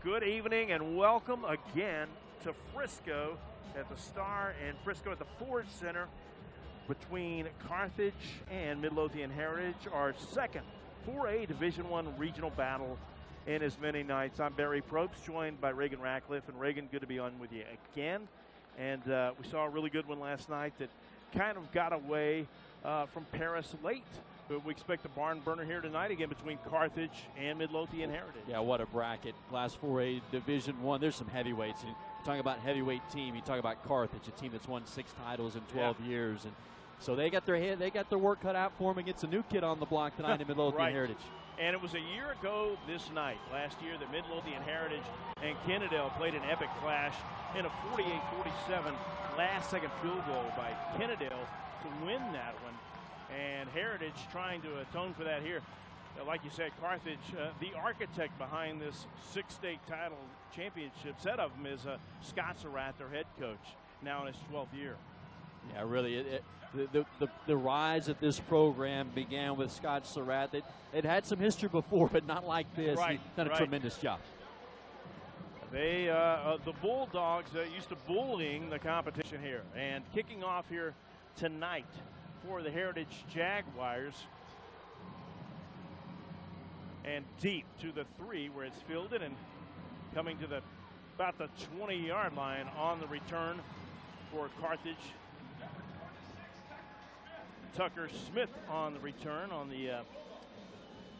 Good evening and welcome again to Frisco at the Star in Frisco at the Ford Center between Carthage and Midlothian Heritage, our second 4A Division I regional battle in as many nights. I'm Barry Probst, joined by Reagan Ratcliffe. And Reagan, good to be on with you again. And we saw a really good one last night that kind of got away from Paris late. But we expect a barn burner here tonight again between Carthage and Midlothian Heritage. Yeah, what a bracket. Class 4A Division I. There's some heavyweights. And talking about heavyweight team, you talk about Carthage, a team that's won 6 titles in 12 years. And so they got their work cut out for them against a new kid on the block tonight in Midlothian Right. Heritage. And it was a year ago this night, last year, that Midlothian Heritage and Kennedale played an epic clash in a 48-47 last-second field goal by Kennedale to win that one. And Heritage trying to atone for that here. Like you said, Carthage, the architect behind this 6 state title championship set of them is Scott Surratt, their head coach, now in his 12th year. Yeah, really, the rise of this program began with Scott Surratt. It had some history before, but not like this. Right, He's done a tremendous job. They, the Bulldogs, used to bullying the competition here. And kicking off here tonight for the Heritage Jaguars. And deep to the 3 where it's fielded and coming to about the 20-yard line on the return for Carthage. Tucker Smith on the return on the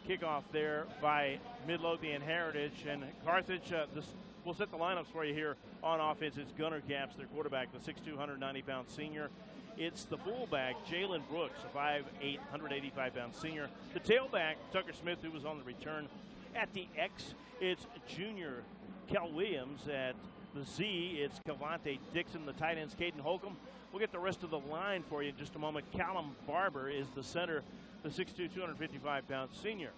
kickoff there by Midlothian Heritage. And Carthage, we'll set the lineups for you here on offense. It's Gunnar Capps, their quarterback, the 6'2", 190-pound senior. It's the fullback, Jalen Brooks, a 5'8", 185-pound senior. The tailback, Tucker Smith, who was on the return. At the X, it's junior Kel Williams. At the Z, it's Cavante Dixon. The tight ends, Caden Holcomb. We'll get the rest of the line for you in just a moment. Callum Barber is the center, the 6'2", 255-pound senior.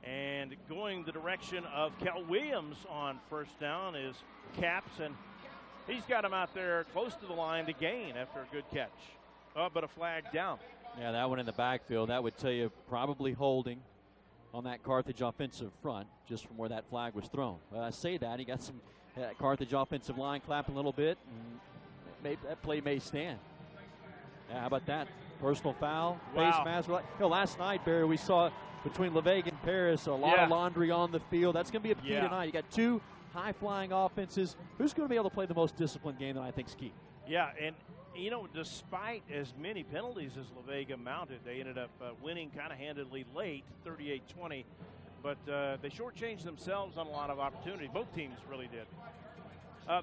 And going the direction of Kel Williams on first down is Capps, and he's got him out there close to the line to gain after a good catch. But a flag down. Yeah, that one in the backfield, that would tell you probably holding on that Carthage offensive front just from where that flag was thrown. I say that, he got some Carthage offensive line clapping a little bit, and that play may stand. Yeah, how about that? Personal foul, face mask. Last night, Barry, we saw between LeVega and Paris a lot of laundry on the field. That's going to be a key tonight. You got 2 high-flying offenses. Who's going to be able to play the most disciplined game that I think is key? Yeah, and, you know, despite as many penalties as LeVega mounted, they ended up winning kind of handedly late, 38-20. But they shortchanged themselves on a lot of opportunity. Both teams really did.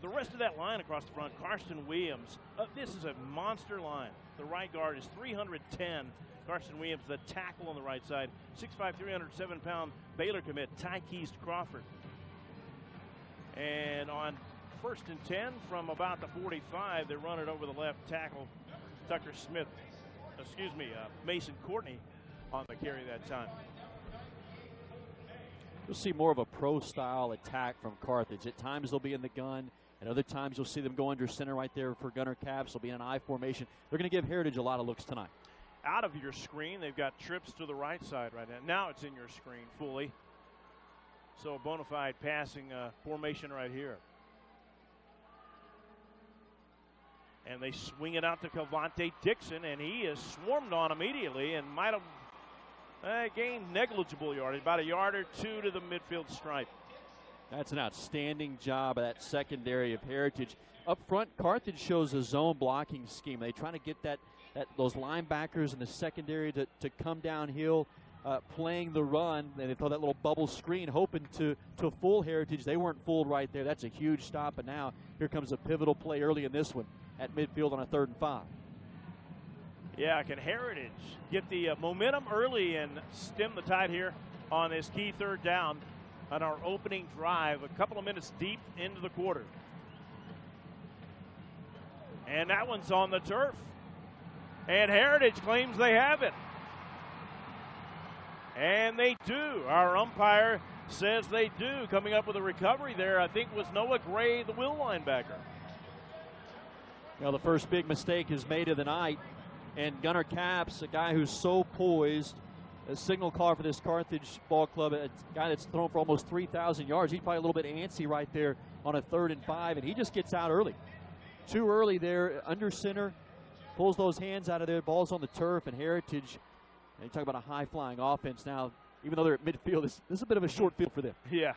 The rest of that line across the front, Karsten Williams. This is a monster line. The right guard is 310. Karsten Williams, the tackle on the right side. 6'5", 307-pound Baylor commit, Tykeist Crawford. And on 1st and 10 from about the 45, they run it over the left tackle, Tucker Smith. Mason Courtney on the carry that time. You'll see more of a pro-style attack from Carthage. At times they'll be in the gun, and other times you'll see them go under center right there for Gunnar Capps. They'll be in an I formation. They're going to give Heritage a lot of looks tonight. Out of your screen, they've got trips to the right side right now. Now it's in your screen fully. So a bona fide passing formation right here. And they swing it out to Cavante Dixon, and he is swarmed on immediately and might have gained negligible yardage, about a yard or 2 to the midfield stripe. That's an outstanding job of that secondary of Heritage. Up front, Carthage shows a zone blocking scheme. They try to get those linebackers in the secondary to come downhill, playing the run. They throw that little bubble screen, hoping to fool Heritage. They weren't fooled right there. That's a huge stop, and now here comes a pivotal play early in this one at midfield on a 3rd and 5. Yeah, can Heritage get the momentum early and stem the tide here on this key 3rd down on our opening drive, a couple of minutes deep into the quarter. And that one's on the turf. And Heritage claims they have it. And they do. Our umpire says they do. Coming up with a recovery there, I think, was Noah Gray, the Will linebacker. The first big mistake is made of the night. And Gunnar Capps, a guy who's so poised, a signal call for this Carthage ball club, a guy that's thrown for almost 3,000 yards. He's probably a little bit antsy right there on a 3rd and 5, and he just gets out early. Too early there, under center, pulls those hands out of there. Ball's on the turf, and Heritage, and you talk about a high-flying offense now. Even though they're at midfield, this is a bit of a short field for them. Yeah.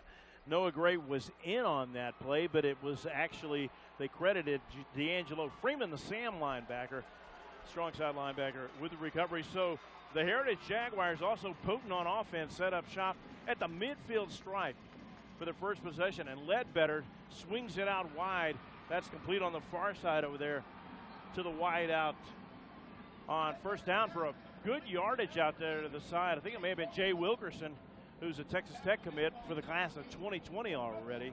Noah Gray was in on that play, but it was actually, they credited D'Angelo Freeman, the Sam linebacker, strong side linebacker, with the recovery. So the Heritage Jaguars, also potent on offense, set up shop at the midfield stripe for the first possession, and Ledbetter swings it out wide. That's complete on the far side over there to the wide out on first down for a good yardage out there to the side. I think it may have been Jay Wilkerson, who's a Texas Tech commit for the class of 2020 already.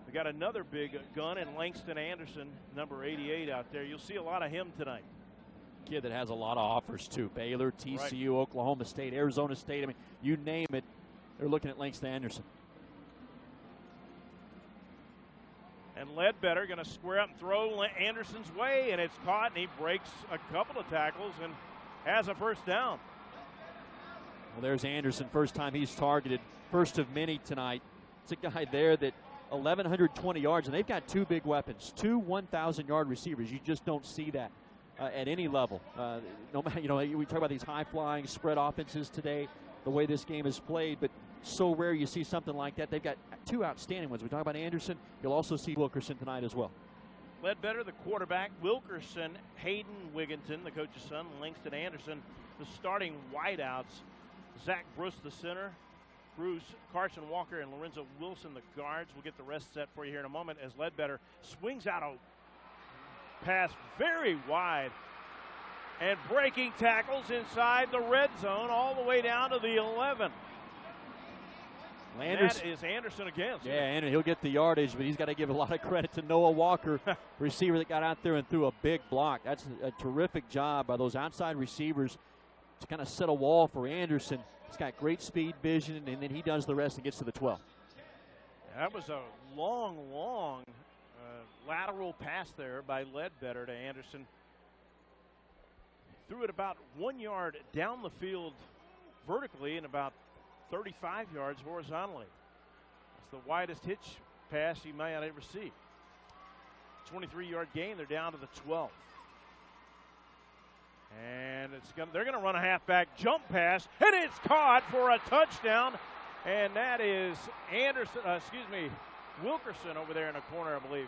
We got another big gun in Langston Anderson, number 88 out there. You'll see a lot of him tonight. Kid that has a lot of offers too. Baylor, TCU, right. Oklahoma State, Arizona State. I mean, you name it, they're looking at Langston Anderson. And Ledbetter going to square up and throw Anderson's way, and it's caught, and he breaks a couple of tackles and has a first down. Well, there's Anderson, first time he's targeted, first of many tonight. It's a guy there that 1,120 yards, and they've got 2 big weapons, 2 1,000-yard receivers. You just don't see that at any level. No matter, you know, we talk about these high-flying spread offenses today, the way this game is played, but so rare you see something like that. They've got 2 outstanding ones. We talk about Anderson. You'll also see Wilkerson tonight as well. Ledbetter, the quarterback. Wilkerson, Hayden Wigginton, the coach's son. Langston Anderson, the starting wideouts. Zach Bruce, the center. Bruce, Carson Walker, and Lorenzo Wilson, the guards. We'll get the rest set for you here in a moment as Ledbetter swings out a pass very wide and breaking tackles inside the red zone all the way down to the 11. That is Anderson again. Yeah, and he'll get the yardage, but he's got to give a lot of credit to Noah Walker, receiver that got out there and threw a big block. That's a terrific job by those outside receivers to kind of set a wall for Anderson. He's got great speed, vision, and then he does the rest and gets to the 12. That was a long lateral pass there by Ledbetter to Anderson. Threw it about 1 yard down the field vertically and about 35 yards horizontally. It's the widest hitch pass he might ever see. 23-yard gain. They're down to the 12. And they're going to run a halfback jump pass, and it's caught for a touchdown. And that is Wilkerson over there in the corner, I believe.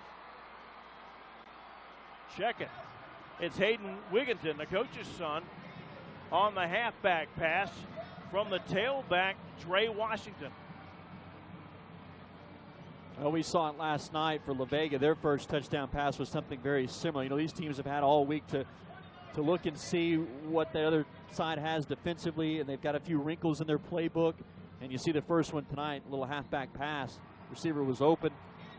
Check it. It's Hayden Wigginton, the coach's son, on the halfback pass from the tailback, Dre Washington. Well, we saw it last night for La Vega. Their first touchdown pass was something very similar. You know, these teams have had all week to look and see what the other side has defensively, and they've got a few wrinkles in their playbook. And you see the first one tonight, a little halfback pass. Receiver was open.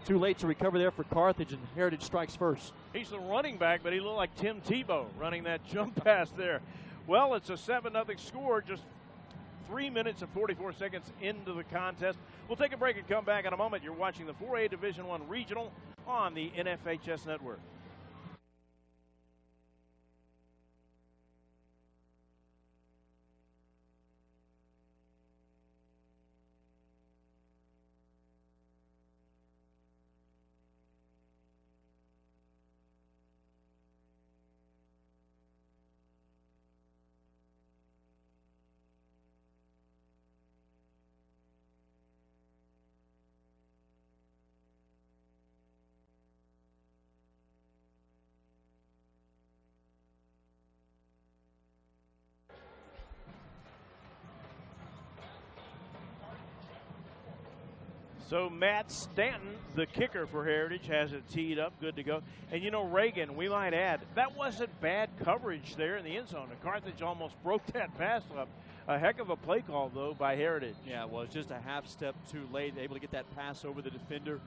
Too late to recover there for Carthage, and Heritage strikes first. He's the running back, but he looked like Tim Tebow running that jump pass there. Well, it's a 7-0 score, just 3 minutes and 44 seconds into the contest. We'll take a break and come back in a moment. You're watching the 4A Division I Regional on the NFHS Network. So Matt Stanton, the kicker for Heritage, has it teed up, good to go. And you know, Reagan, we might add, that wasn't bad coverage there in the end zone. And Carthage almost broke that pass up. A heck of a play call, though, by Heritage. Yeah, it was just a half step too late, able to get that pass over the defender.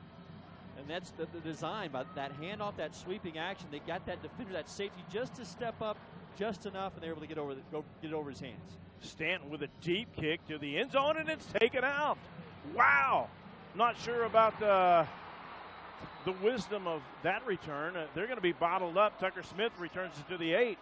And that's the design, by that handoff, that sweeping action. They got that defender, that safety, just to step up just enough, and they were able to get it over his hands. Stanton with a deep kick to the end zone, and it's taken out. Wow. Not sure about the wisdom of that return. They're going to be bottled up. Tucker Smith returns it to the 8.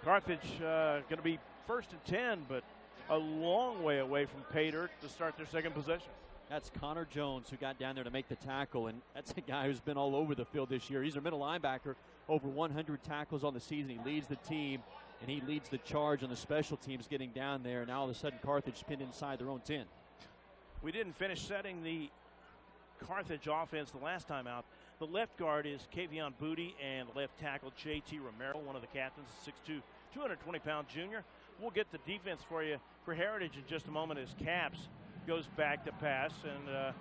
Carthage going to be 1st and 10, but a long way away from pay dirt to start their second possession. That's Connor Jones who got down there to make the tackle, and that's a guy who's been all over the field this year. He's a middle linebacker, over 100 tackles on the season. He leads the team, and he leads the charge on the special teams getting down there. Now all of a sudden Carthage pinned inside their own 10. We didn't finish setting the Carthage offense the last time out. The left guard is Kavion Booty, and the left tackle J.T. Romero, one of the captains, 6'2", 220-pound junior. We'll get the defense for you for Heritage in just a moment as Caps goes back to pass, and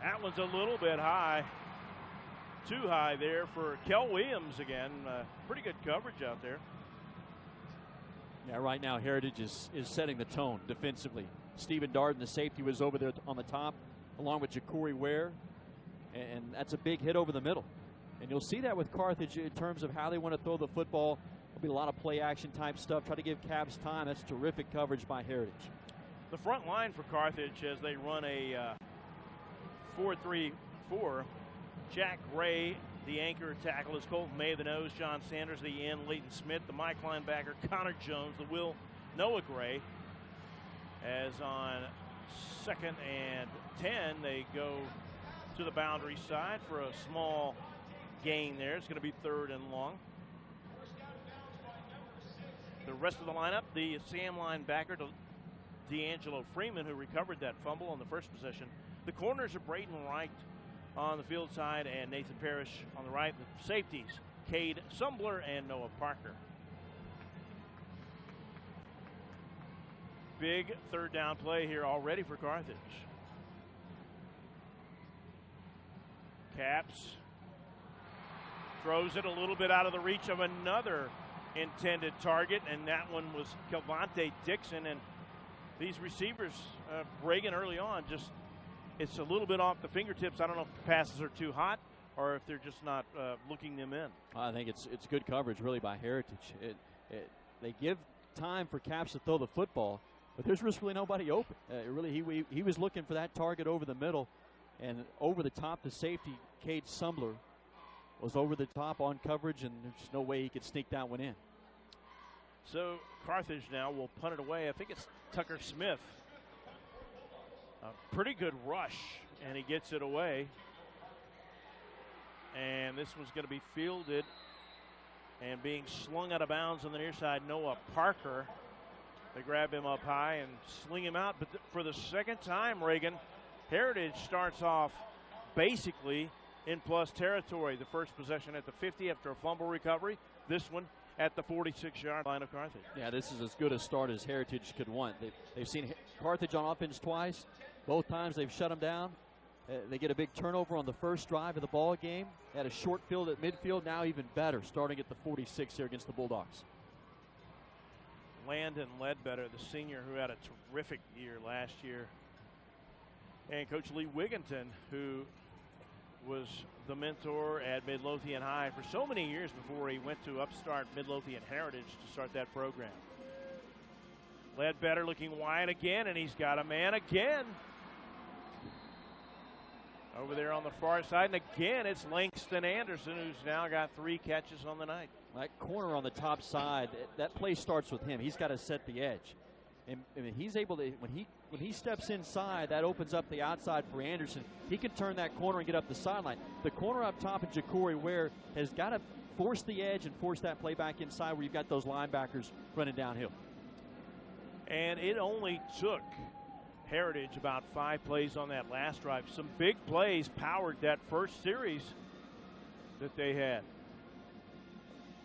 that one's a little bit high. Too high there for Kel Williams again. Pretty good coverage out there. Yeah, right now Heritage is setting the tone defensively. Stephen Darden, the safety, was over there on the top, along with Ja'Cory Ware, and that's a big hit over the middle. And you'll see that with Carthage in terms of how they want to throw the football. There'll be a lot of play action type stuff. Try to give Caps time. That's terrific coverage by Heritage. The front line for Carthage as they run a 4-3-4. Jack Gray, the anchor tackle, is Colton May, the nose. John Sanders, the end. Leighton Smith, the Mike linebacker. Connor Jones, the will. Noah Gray. As on 2nd and 10, they go to the boundary side for a small gain there. It's going to be 3rd and long. The rest of the lineup, the Sam linebacker, D'Angelo Freeman, who recovered that fumble on the first possession. The corners are Braden Wright on the field side and Nathan Parrish on the right. The safeties, Cade Sumbler and Noah Parker. Big 3rd down play here already for Carthage. Caps throws it a little bit out of the reach of another intended target, and that one was Kelvonte Dixon. And these receivers, Reagan early on, just it's a little bit off the fingertips. I don't know if the passes are too hot or if they're just not looking them in. I think it's good coverage really by Heritage. They give time for Caps to throw the football, but there's just really nobody open. He was looking for that target over the middle, and over the top, the safety, Cade Sumbler, was over the top on coverage, and there's just no way he could sneak that one in. So Carthage now will punt it away. I think it's Tucker Smith. A pretty good rush, and he gets it away. And this one's going to be fielded and being slung out of bounds on the near side. Noah Parker. They grab him up high and sling him out. But for the second time, Reagan, Heritage starts off basically in plus territory. The first possession at the 50 after a fumble recovery. This one at the 46-yard line of Carthage. Yeah, this is as good a start as Heritage could want. They've seen Carthage on offense twice. Both times they've shut them down. They get a big turnover on the first drive of the ball game. They had a short field at midfield. Now even better, starting at the 46 here against the Bulldogs. Landon Ledbetter, the senior who had a terrific year last year. And Coach Lee Wigginton, who was the mentor at Midlothian High for so many years before he went to upstart Midlothian Heritage to start that program. Ledbetter looking wide again, and he's got a man again. Over there on the far side, and again it's Langston Anderson, who's now got 3 catches on the night. That corner on the top side, that play starts with him. He's got to set the edge. And he's able to, when he steps inside, that opens up the outside for Anderson. He can turn that corner and get up the sideline. The corner up top of Ja'Cory Ware has got to force the edge and force that play back inside where you've got those linebackers running downhill. And it only took Heritage about 5 plays on that last drive. Some big plays powered that first series that they had.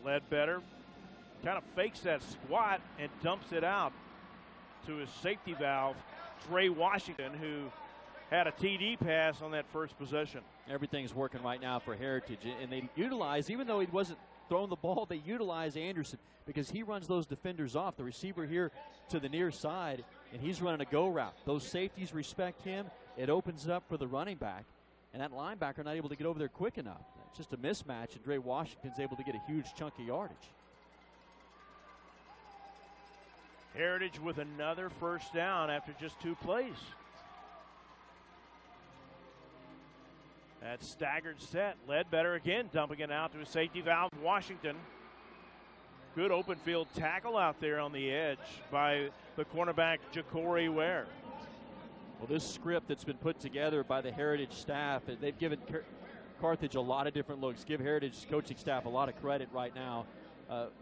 Ledbetter kind of fakes that squat and dumps it out to his safety valve, Dre Washington, who had a TD pass on that first possession. Everything's working right now for Heritage, and they utilize, even though he wasn't throwing the ball, they utilize Anderson because he runs those defenders off. The receiver here to the near side, and he's running a go route. Those safeties respect him. It opens it up for the running back, and that linebacker not able to get over there quick enough. It's just a mismatch, and Dre Washington's able to get a huge chunk of yardage. Heritage with another first down after just 2 plays. That staggered set. Ledbetter again dumping it out to his safety valve, Washington. Good open field tackle out there on the edge by the cornerback, Ja'Cory Ware. Well, this script that's been put together by the Heritage staff, they've given Carthage a lot of different looks. Give Heritage's coaching staff a lot of credit right now.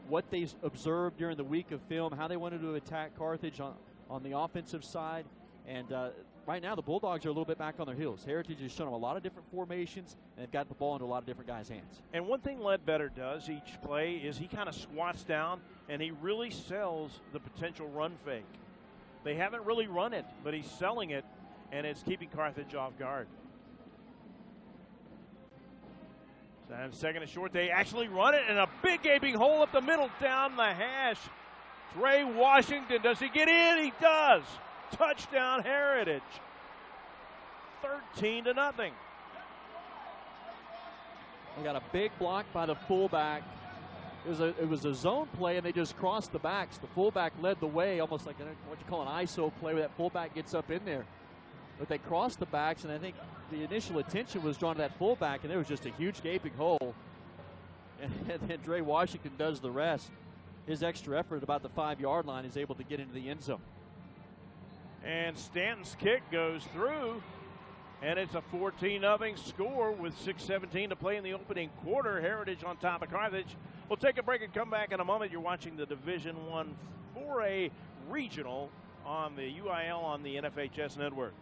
What they observed during the week of film, how they wanted to attack Carthage on the offensive side. And right now the Bulldogs are a little bit back on their heels. Heritage has shown them a lot of different formations, and they've got the ball into a lot of different guys' hands. And one thing Ledbetter does each play is he kind of squats down, and he really sells the potential run fake. They haven't really run it, but he's selling it, and it's keeping Carthage off guard. And second and short, they actually run it, and a big gaping hole up the middle down the hash. Dre Washington, does he get in? He does. Touchdown Heritage. 13-0. They got a big block by the fullback. It was a zone play, and they just crossed the backs. The fullback led the way, almost like what you call an ISO play, where that fullback gets up in there. But they crossed the backs, and I think the initial attention was drawn to that fullback, and there was just a huge gaping hole. And then Dre Washington does the rest. His extra effort at about the 5-yard line is able to get into the end zone. And Stanton's kick goes through, and it's a 14-0 score with 6:17 to play in the opening quarter. Heritage on top of Carthage. We'll take a break and come back in a moment. You're watching the Division I 4A Regional on the UIL on the NFHS Network.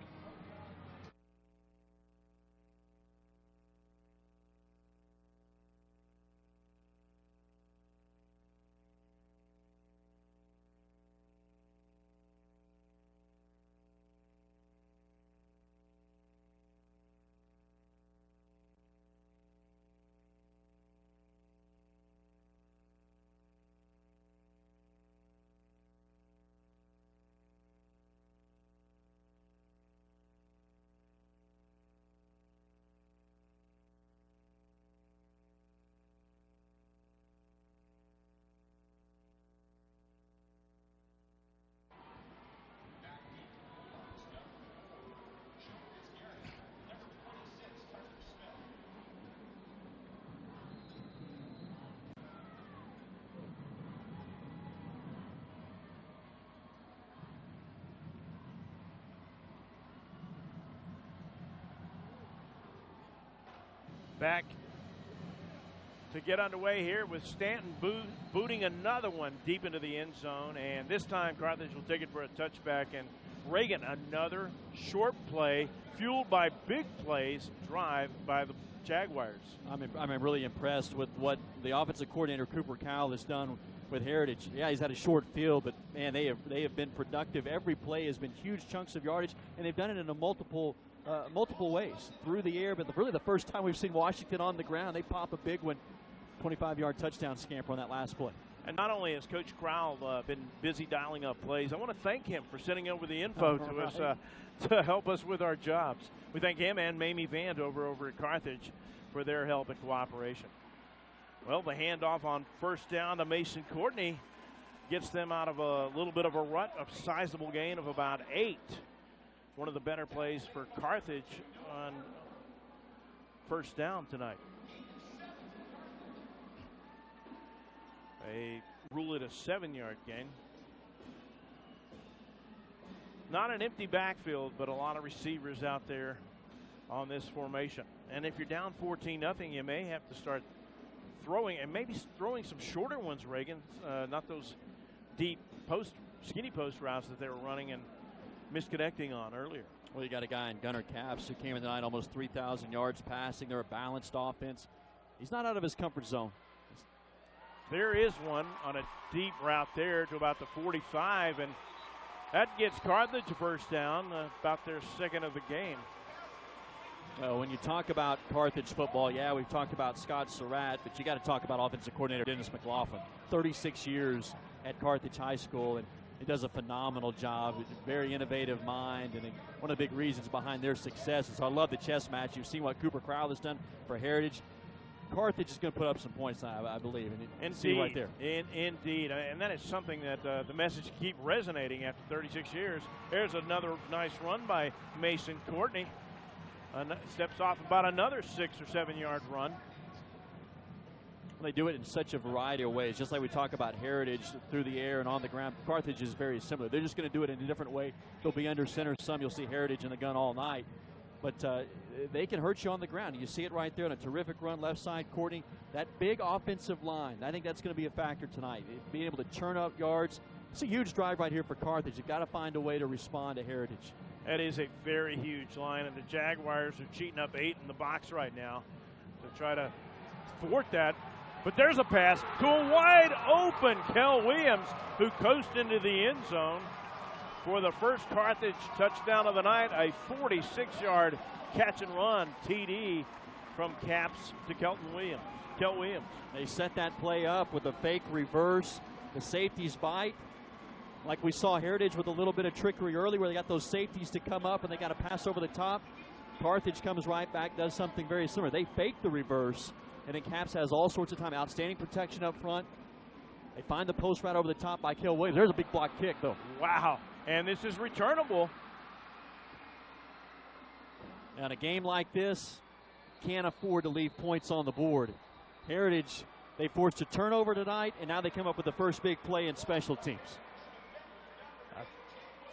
Back to get underway here with Stanton booting another one deep into the end zone, and this time Carthage will take it for a touchback. And Reagan, another short play fueled by big plays drive by the Jaguars. I'm really impressed with what the offensive coordinator Cooper Cowell has done with Heritage. Yeah, he's had a short field, but man, they have been productive. Every play has been huge chunks of yardage, and they've done it in a multiple ways through the air. But really the first time we've seen Washington on the ground, they pop a big one, 25-yard touchdown scamper on that last play. And not only has Coach Crowell been busy dialing up plays, I want to thank him for sending over the info to us to help us with our jobs. We thank him and Mamie Vand over at Carthage for their help and cooperation. Well, the handoff on first down to Mason Courtney gets them out of a little bit of a rut, a sizable gain of about 8. One of the better plays for Carthage on first down tonight. They rule it a 7-yard gain. Not an empty backfield, but a lot of receivers out there on this formation. And if you're down 14-0, you may have to start throwing, and maybe throwing some shorter ones, Reagan, not those deep skinny post routes that they were running and misconnecting on earlier. Well, you got a guy in Gunnar Capps who came in tonight almost 3,000 yards passing. They're a balanced offense. He's not out of his comfort zone. There is one on a deep route there to about the 45, and that gets Carthage a first down, about their second of the game. When you talk about Carthage football, yeah, we've talked about Scott Surratt, but you got to talk about offensive coordinator Dennis McLaughlin. 36 years at Carthage High School, and he does a phenomenal job. Very innovative mind, and one of the big reasons behind their success is I love the chess match. You've seen what Cooper Crowell has done for Heritage. Carthage is going to put up some points now, I believe. And see right there. Indeed. And that is something that the message keep resonating after 36 years. There's another nice run by Mason They do it in such a variety of ways. Just like we talk about Heritage through the air and on the ground, Carthage is very similar. They're just going to do it in a different way. They'll be under center. Some you'll see Heritage in the gun all night. But they can hurt you on the ground. You see it right there on a terrific run left side. Courtney, that big offensive line, I think that's going to be a factor tonight. Being able to turn up yards. It's a huge drive right here for Carthage. You've got to find a way to respond to Heritage. That is a very huge line, and the Jaguars are cheating up 8 in the box right now to try to thwart that. But there's a pass to a wide open Kel Williams, who coasted into the end zone for the first Carthage touchdown of the night, a 46-yard catch and run TD from Caps to Kel Williams. They set that play up with a fake reverse. The safeties bite. Like we saw Heritage with a little bit of trickery early where they got those safeties to come up and they got to pass over the top. Carthage comes right back, does something very similar. They fake the reverse, and then Caps has all sorts of time. Outstanding protection up front. They find the post right over the top by Kel Williams. There's a big block kick, though. Wow. And this is returnable. Now, in a game like this, can't afford to leave points on the board. Heritage, they forced a turnover tonight, and now they come up with the first big play in special teams. I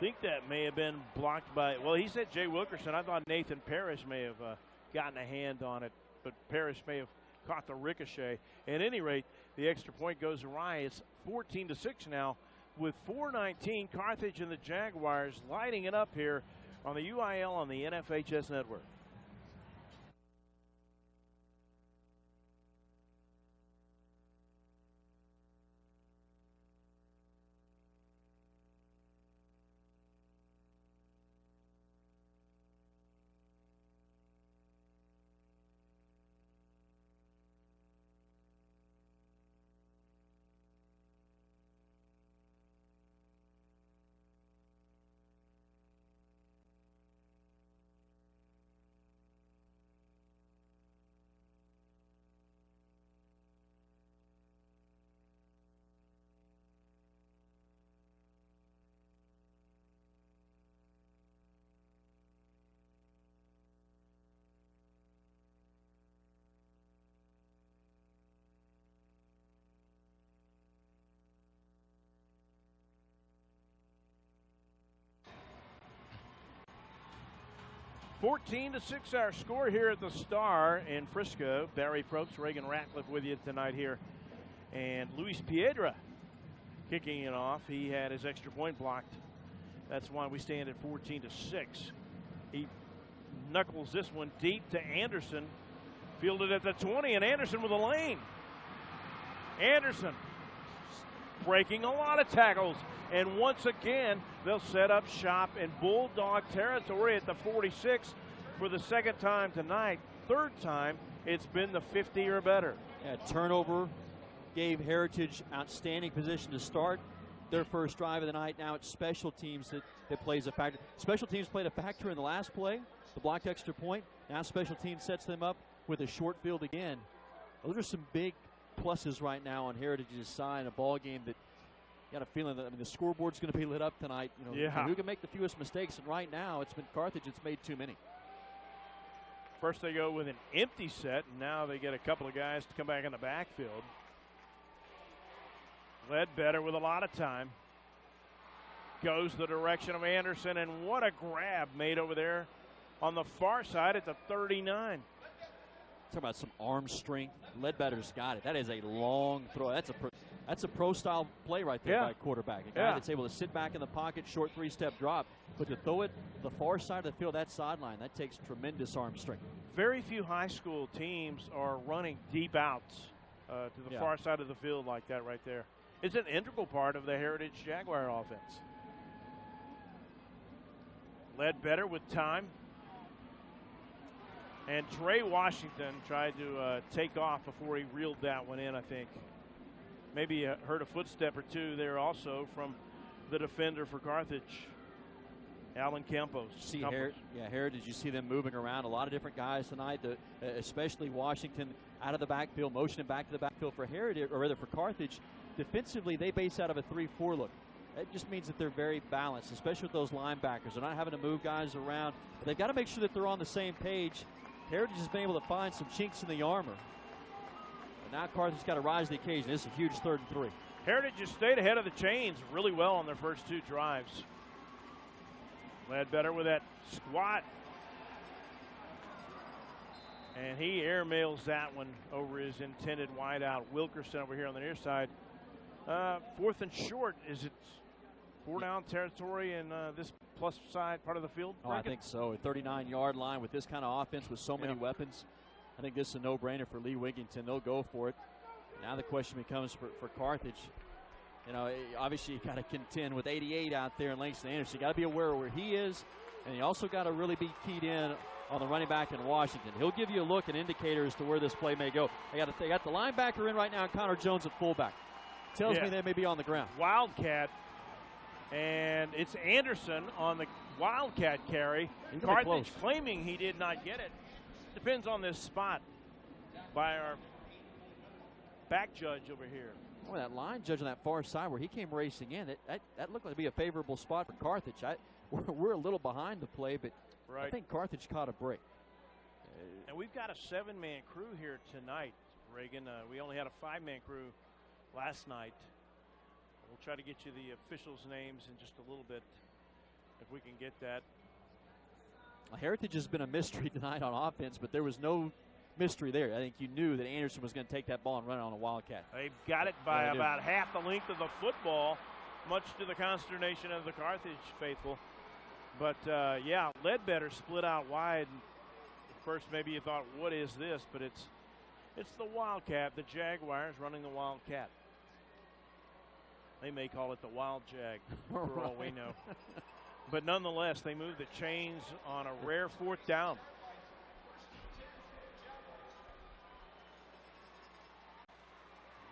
think that may have been blocked by, well, he said Jay Wilkerson. I thought Nathan Parrish may have gotten a hand on it, but Parrish may have caught the ricochet. At any rate, the extra point goes awry. It's 14-6 now with 4:19. Carthage and the Jaguars lighting it up here on the UIL on the NFHS network. (14-6) our score here at the Star in Frisco. Barry Probst, Reagan Ratcliffe with you tonight here. And Luis Piedra kicking it off. He had his extra point blocked. That's why we stand at 14-6. He knuckles this one deep to Anderson. Fielded at the 20, and Anderson with a lane. Anderson breaking a lot of tackles. And once again, they'll set up shop in Bulldog territory at the 46 for the second time tonight. Third time, it's been the 50 or better. Yeah, turnover gave Heritage outstanding position to start their first drive of the night. Now it's special teams that plays a factor. Special teams played a factor in the last play, the blocked extra point. Now special teams sets them up with a short field again. Those are some big pluses right now on Heritage's side in a ball game that got a feeling that the scoreboard's going to be lit up tonight. Who can make the fewest mistakes? And right now, it's been Carthage that's made too many. First they go with an empty set, and now they get a couple of guys to come back in the backfield. Ledbetter with a lot of time. Goes the direction of Anderson, and what a grab made over there on the far side at the 39. Talk about some arm strength. Ledbetter's got it. That is a long throw. That's a pro-style play right there by a quarterback. A guy that's able to sit back in the pocket, short three-step drop. But to throw it the far side of the field, that sideline, that takes tremendous arm strength. Very few high school teams are running deep outs to the far side of the field like that right there. It's an integral part of the Heritage Jaguar offense. Ledbetter with time. And Trey Washington tried to take off before he reeled that one in, I think. Maybe heard a footstep or two there also from the defender for Carthage, Alan Campos. Heritage, you see them moving around. A lot of different guys tonight, especially Washington out of the backfield, motioning back to the backfield for Heritage, or rather for Carthage. Defensively, they base out of a 3-4 look. That just means that they're very balanced, especially with those linebackers. They're not having to move guys around. But they've got to make sure that they're on the same page. Heritage has been able to find some chinks in the armor. now Carthage's got to rise to the occasion. This is a huge 3rd and 3. Heritage has stayed ahead of the chains really well on their first 2 drives. Ledbetter with that squat. And he airmails that one over his intended wideout. Wilkerson over here on the near side. 4th and short. Is it 4-down territory in this plus side part of the field? Oh, I think so. A 39-yard line with this kind of offense with so many weapons. I think this is a no-brainer for Lee Wigington. They'll go for it. Now the question becomes for Carthage. You know, obviously you got to contend with 88 out there in Langston Anderson. You got to be aware of where he is, and you also got to really be keyed in on the running back in Washington. He'll give you a look, an indicator as to where this play may go. They got the linebacker in right now, Connor Jones at fullback. Tells me they may be on the ground. Wildcat, and it's Anderson on the Wildcat carry. Carthage claiming he did not get it. Depends on this spot by our back judge over here. Boy, that line judge on that far side where he came racing in, that looked like to be a favorable spot for Carthage. We're a little behind the play, but I think Carthage caught a break. And we've got a 7-man crew here tonight, Reagan. We only had a 5-man crew last night. We'll try to get you the officials' names in just a little bit if we can get that. Heritage has been a mystery tonight on offense, but there was no mystery there. I think you knew that Anderson was going to take that ball and run it on a Wildcat. They've got it by about half the length of the football, much to the consternation of the Carthage faithful. But, yeah, Ledbetter split out wide. At first maybe you thought, what is this? But it's the Wildcat, the Jaguars running the Wildcat. They may call it the Wild Jag for all we know. But nonetheless, they move the chains on a rare 4th down.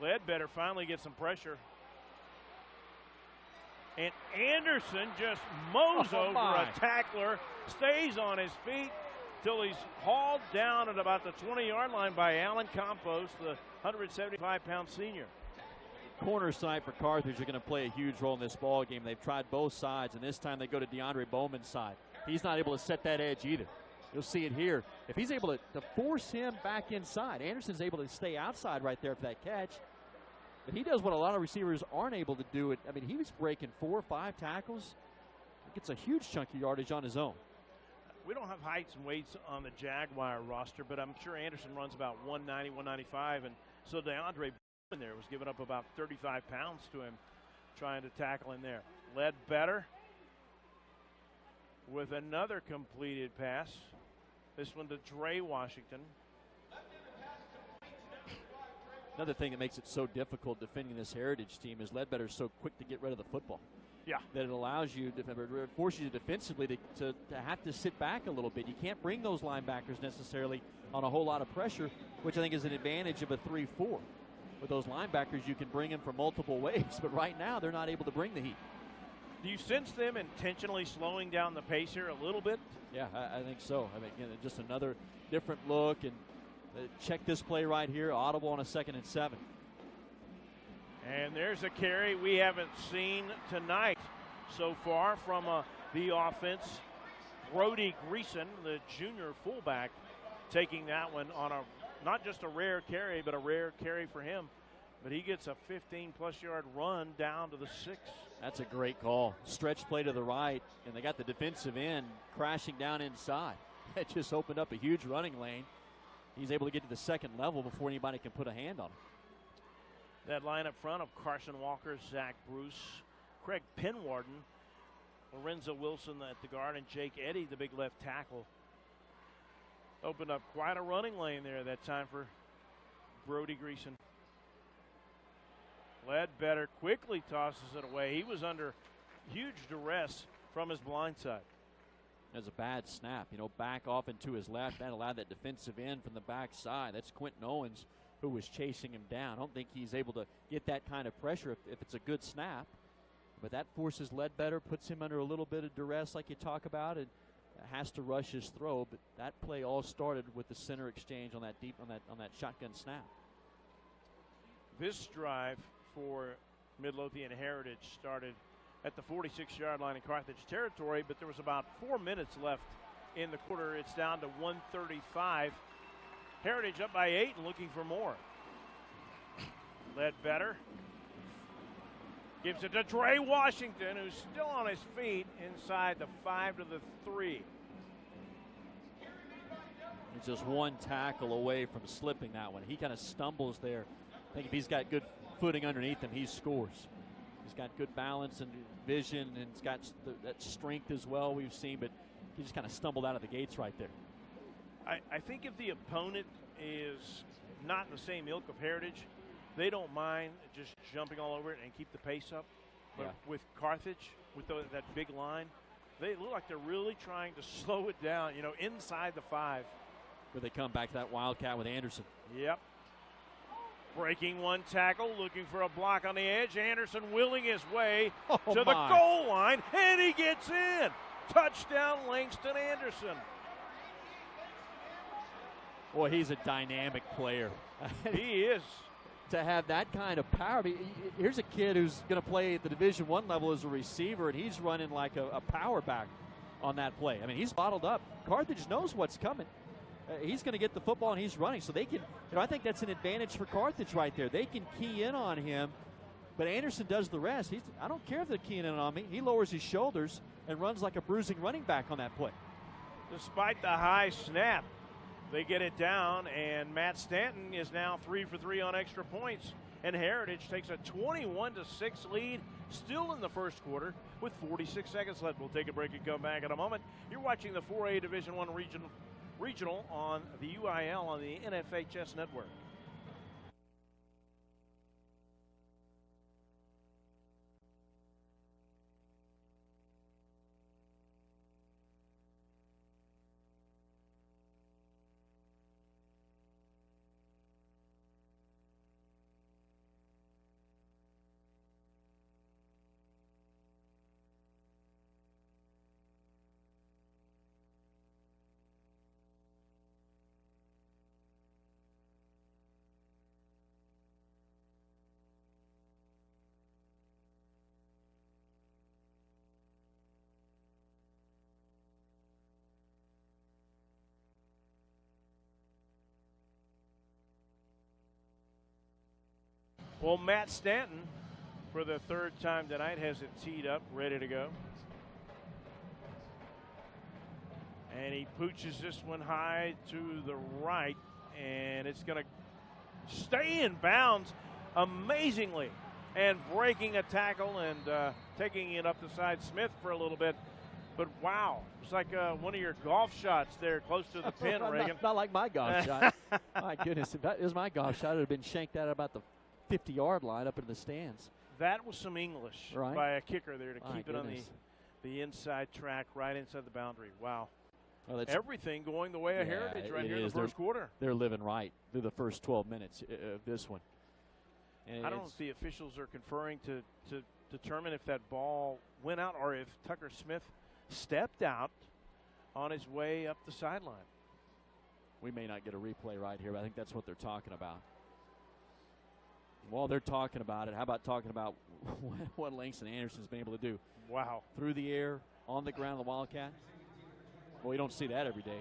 Ledbetter finally gets some pressure. And Anderson just mows over a tackler, stays on his feet till he's hauled down at about the 20-yard line by Alan Compost, the 175-pound senior. Corner side for Carthage are going to play a huge role in this ball game. They've tried both sides, and this time they go to DeAndre Bowman's side. He's not able to set that edge either. You'll see it here. If he's able to force him back inside, Anderson's able to stay outside right there for that catch. But he does what a lot of receivers aren't able to do. I mean, he was breaking 4 or 5 tackles. He gets a huge chunk of yardage on his own. We don't have heights and weights on the Jaguar roster, but I'm sure Anderson runs about 190, 195, and so DeAndre in there was giving up about 35 pounds to him trying to tackle in there. Ledbetter with another completed pass. This one to Dre Washington. Another thing that makes it so difficult defending this Heritage team is Ledbetter's so quick to get rid of the football. Yeah. That it allows you, forces you defensively to have to sit back a little bit. You can't bring those linebackers necessarily on a whole lot of pressure, which I think is an advantage of a 3-4. With those linebackers, you can bring them from multiple ways, but right now they're not able to bring the heat. Do you sense them intentionally slowing down the pace here a little bit? Yeah, I think so. I mean, just another different look, and check this play right here, audible on a 2nd and 7. And there's a carry we haven't seen tonight so far from the offense. Brody Greason, the junior fullback, taking that one on not just a rare carry, but a rare carry for him. But he gets a 15-plus yard run down to the 6. That's a great call. Stretch play to the right, and they got the defensive end crashing down inside. That just opened up a huge running lane. He's able to get to the 2nd level before anybody can put a hand on him. That line up front of Carson Walker, Zach Bruce, Craig Penwarden, Lorenzo Wilson at the guard, and Jake Eddy, the big left tackle. Opened up quite a running lane there that time for Brody Greason. Ledbetter quickly tosses it away. He was under huge duress from his blind side. That's a bad snap. Back off and to his left. That allowed that defensive end from the backside. That's Quentin Owens who was chasing him down. I don't think he's able to get that kind of pressure if it's a good snap. But that forces Ledbetter, puts him under a little bit of duress like you talk about, and has to rush his throw. But that play all started with the center exchange on that shotgun snap. This drive for Midlothian Heritage started at the 46-yard line in Carthage territory, but there was about 4 minutes left in the quarter. It's down to 1:35. Heritage up by 8 and looking for more. Ledbetter gives it to Dre Washington, who's still on his feet inside the 5 to the 3. He's just one tackle away from slipping that one. He kind of stumbles there. I think if he's got good footing underneath him, he scores. He's got good balance and vision, and he's got that strength as well we've seen, but he just kind of stumbled out of the gates right there. I think if the opponent is not in the same ilk of Heritage, they don't mind just jumping all over it and keep the pace up. But with Carthage, with that big line, they look like they're really trying to slow it down, inside the 5. Where they come back to that wildcat with Anderson. Yep. Breaking one tackle, looking for a block on the edge. Anderson willing his way to the goal line, and he gets in. Touchdown, Langston Anderson. Boy, he's a dynamic player. He is. To have that kind of power. Here's a kid who's going to play at the Division I level as a receiver, and he's running like a power back on that play. I mean, he's bottled up. Carthage knows what's coming. He's going to get the football, and he's running. So they can, I think that's an advantage for Carthage right there. They can key in on him, but Anderson does the rest. I don't care if they're keying in on me. He lowers his shoulders and runs like a bruising running back on that play. Despite the high snap, they get it down, and Matt Stanton is now 3 for 3 on extra points. And Heritage takes a 21-6 lead, still in the first quarter, with 46 seconds left. We'll take a break and come back in a moment. You're watching the 4A Division I Regional on the UIL on the NFHS network. Well, Matt Stanton, for the third time tonight, has it teed up, ready to go. And he pooches this one high to the right, and it's going to stay in bounds amazingly. And breaking a tackle and taking it up the side. Smith for a little bit. But, wow, it's like one of your golf shots there close to the pin, Reagan. Not like my golf shot. My goodness, if that is my golf shot, it would have been shanked out about the 50-yard line up in the stands. That was some English by a kicker there to keep it on the inside track, right inside the boundary. Wow. Well, everything going the way of Heritage right here in the first quarter. They're living right through the first 12 minutes of this one. And I don't know if the officials are conferring to determine if that ball went out or if Tucker Smith stepped out on his way up the sideline. We may not get a replay right here, but I think that's what they're talking about. While they're talking about it, how about talking about what Langston Anderson's been able to do? Wow. Through the air, on the ground, the Wildcat. Well, you don't see that every day.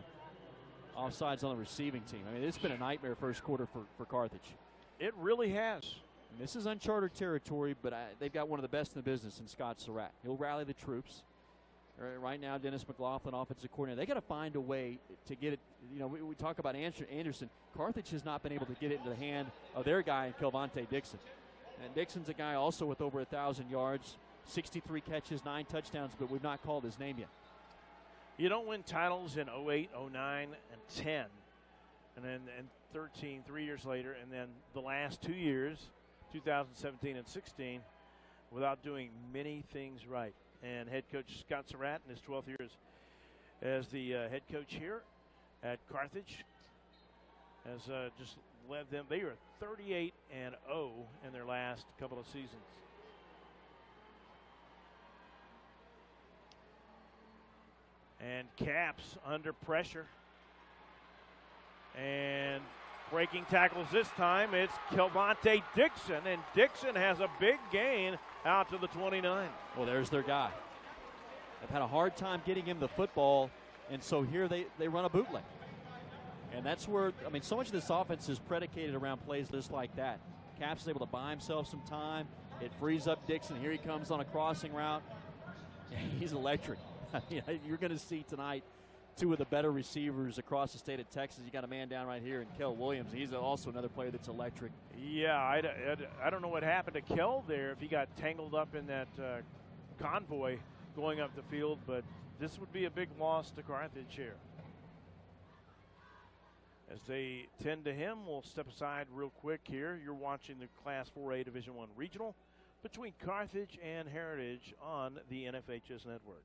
Offsides on the receiving team. I mean, it's been a nightmare first quarter for Carthage. It really has. And this is uncharted territory, but they've got one of the best in the business in Scott Surratt. He'll rally the troops. Right now, Dennis McLaughlin, offensive coordinator, they got to find a way to get it. We talk about Anderson. Carthage has not been able to get it into the hand of their guy, Kelvonte Dixon. And Dixon's a guy also with over 1,000 yards, 63 catches, 9 touchdowns, but we've not called his name yet. You don't win titles in 08, 09, and 10, and then 13, 3 years later, and then the last 2 years, 2017 and 16, without doing many things right. And head coach Scott Surratt in his 12th year as the head coach here at Carthage has just led them. They are 38-0 in their last couple of seasons. And Caps under pressure. And breaking tackles this time, it's Kelvonte Dixon, and Dixon has a big gain out to the 29. Well, there's their guy. They've had a hard time getting him the football, and so here they run a bootleg. And that's where, so much of this offense is predicated around plays just like that. Caps is able to buy himself some time. It frees up Dixon. Here he comes on a crossing route. He's electric. You're going to see tonight two of the better receivers across the state of Texas. You got a man down right here in Kel Williams. He's also another player that's electric. Yeah, I don't know what happened to Kel there, if he got tangled up in that convoy going up the field, but this would be a big loss to Carthage here. As they tend to him, we'll step aside real quick here. You're watching the Class 4A Division I Regional between Carthage and Heritage on the NFHS Network.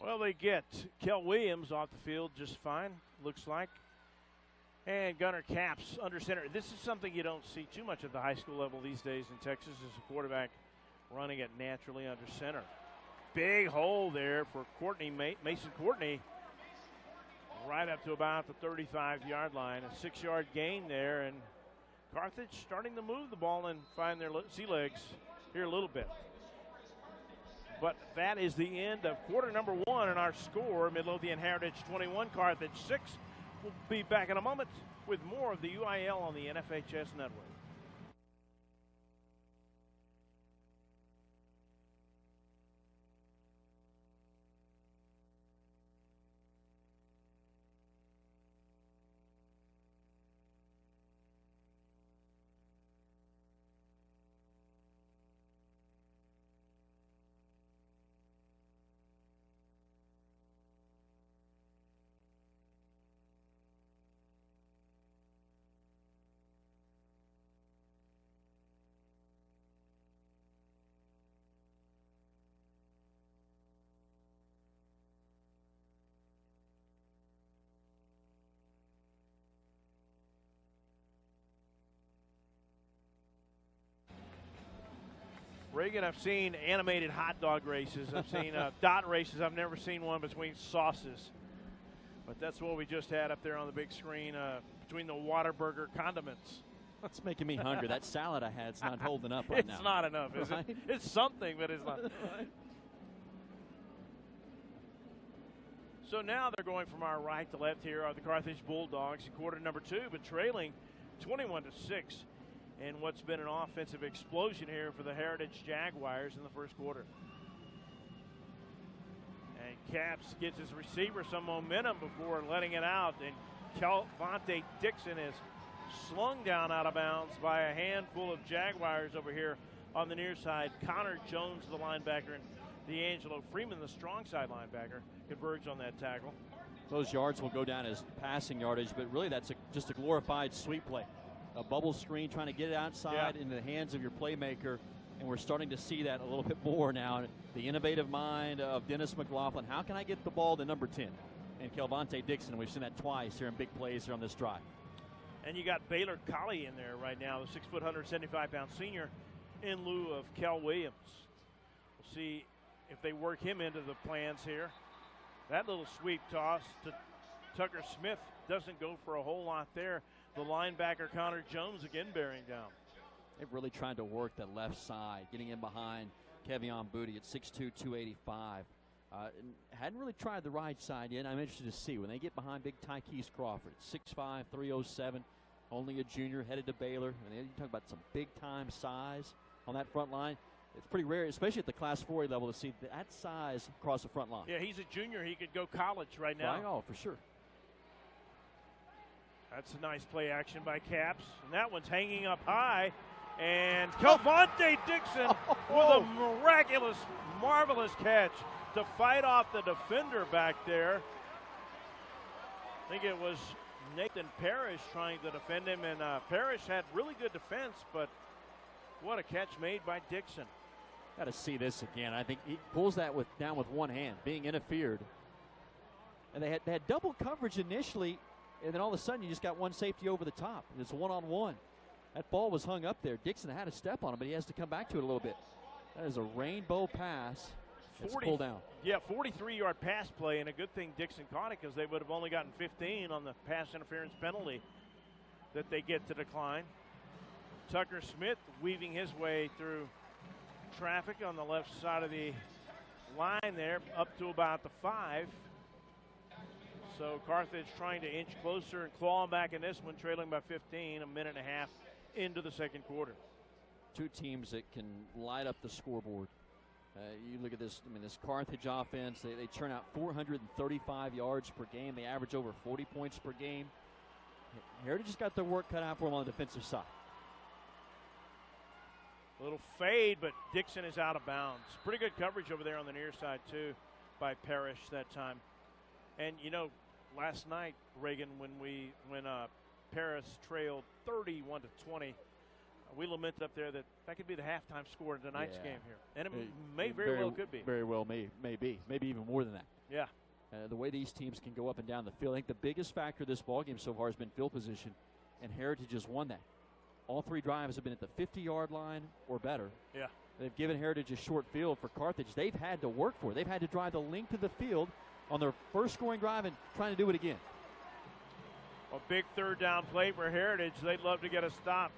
Well, they get Kel Williams off the field just fine, looks like. And Gunnar Capps under center. This is something you don't see too much at the high school level these days in Texas, is a quarterback running it naturally under center. Big hole there for Mason Courtney, right up to about the 35-yard line. A 6-yard gain there, and Carthage starting to move the ball and find their sea legs here a little bit. But that is the end of quarter number 1, and our score, Midlothian Heritage 21, Carthage 6. We'll be back in a moment with more of the UIL on the NFHS Network. Reagan, I've seen animated hot dog races. I've seen dot races. I've never seen one between sauces. But that's what we just had up there on the big screen between the Whataburger condiments. That's making me hungry. That salad I had's not holding up right now. It's not enough, is it? It's something, but it's not. Right. So now they're going from our right to left here are the Carthage Bulldogs in quarter number 2, but trailing 21-6. And what's been an offensive explosion here for the Heritage Jaguars in the first quarter. And Capps gets his receiver some momentum before letting it out. And Calvante Dixon is slung down out of bounds by a handful of Jaguars over here on the near side. Connor Jones, the linebacker, and D'Angelo Freeman, the strong side linebacker, converge on that tackle. Those yards will go down as passing yardage, but really that's just a glorified sweep play. A bubble screen, trying to get it outside into the hands of your playmaker, and we're starting to see that a little bit more now. The innovative mind of Dennis McLaughlin. How can I get the ball to number 10? And Calvante Dixon, we've seen that twice here in big plays here on this drive. And you got Baylor Colley in there right now, the 6', 175-pound senior, in lieu of Kel Williams. We'll see if they work him into the plans here. That little sweep toss to Tucker Smith doesn't go for a whole lot there. The linebacker, Connor Jones, again bearing down. They've really tried to work the left side, getting in behind Kevion Booty at 6'2", 285. Hadn't really tried the right side yet. I'm interested to see when they get behind big Tykees Crawford, 6'5", 307, only a junior, headed to Baylor. And you talk about some big-time size on that front line. It's pretty rare, especially at the Class 4A level, to see that size across the front line. Yeah, he's a junior. He could go college right now. Right, oh, for sure. That's a nice play action by Capps. And that one's hanging up high. And Calvante Dixon with a miraculous, marvelous catch to fight off the defender back there. I think it was Nathan Parrish trying to defend him, and Parrish had really good defense, but what a catch made by Dixon. Got to see this again. I think he pulls that down with one hand, being interfered. And they had double coverage initially, and then all of a sudden you just got one safety over the top. And it's one-on-one. That ball was hung up there. Dixon had a step on him, but he has to come back to it a little bit. That is a rainbow pass. It's pulled down. Yeah, 43-yard pass play, and a good thing Dixon caught it because they would have only gotten 15 on the pass interference penalty that they get to decline. Tucker Smith weaving his way through traffic on the left side of the line there, up to about the 5. So Carthage trying to inch closer and claw back in this one, trailing by 15, a minute and a half into the second quarter. Two teams that can light up the scoreboard. You look at this, I mean, this Carthage offense, they churn out 435 yards per game. They average over 40 points per game. Heritage has got their work cut out for them on the defensive side. A little fade, but Dixon is out of bounds. Pretty good coverage over there on the near side, too, by Parrish that time. And, you know, last night, Reagan, when Paris trailed 31-20, we lamented up there that could be the halftime score in tonight's game here. And it may very well could be. Very well may be. Maybe even more than that. Yeah. The way these teams can go up and down the field. I think the biggest factor of this ballgame so far has been field position, and Heritage has won that. All three drives have been at the 50-yard line or better. Yeah. They've given Heritage a short field. For Carthage, they've had to work for it. They've had to drive the length of the field on their first scoring drive and trying to do it again. A big third down play for Heritage. They'd love to get a stop.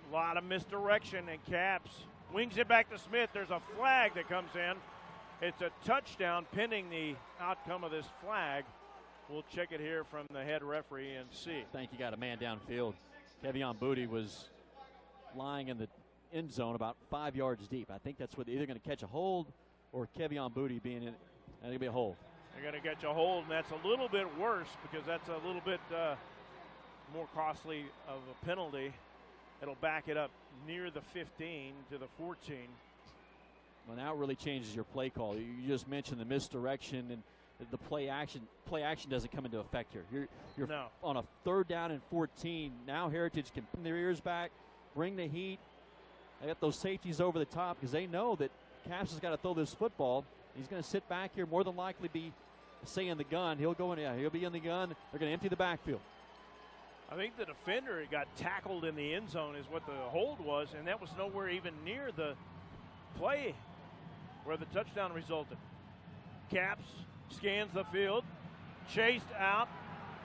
A lot of misdirection, and Caps wings it back to Smith. There's a flag that comes in. It's a touchdown pending the outcome of this flag. We'll check it here from the head referee and see. I think you got a man downfield. Kevion Booty was lying in the end zone about 5 yards deep. I think that's what they're either going to catch a hold or Kevion Booty being in it. I think it'll be a hold. They're going to catch a hold, and that's a little bit worse because that's a little bit more costly of a penalty. It'll back it up near the 15 to the 14. Well, now it really changes your play call. You just mentioned the misdirection and the play action. Play action doesn't come into effect here. You're no. On a third down and 14. Now Heritage can pin their ears back, bring the heat. They got those safeties over the top because they know that Caps has got to throw this football. He's going to sit back here, more than likely be, say, in the gun. He'll go in. Yeah, he'll be in the gun. They're going to empty the backfield. I think the defender got tackled in the end zone is what the hold was, and that was nowhere even near the play where the touchdown resulted. Caps scans the field, chased out.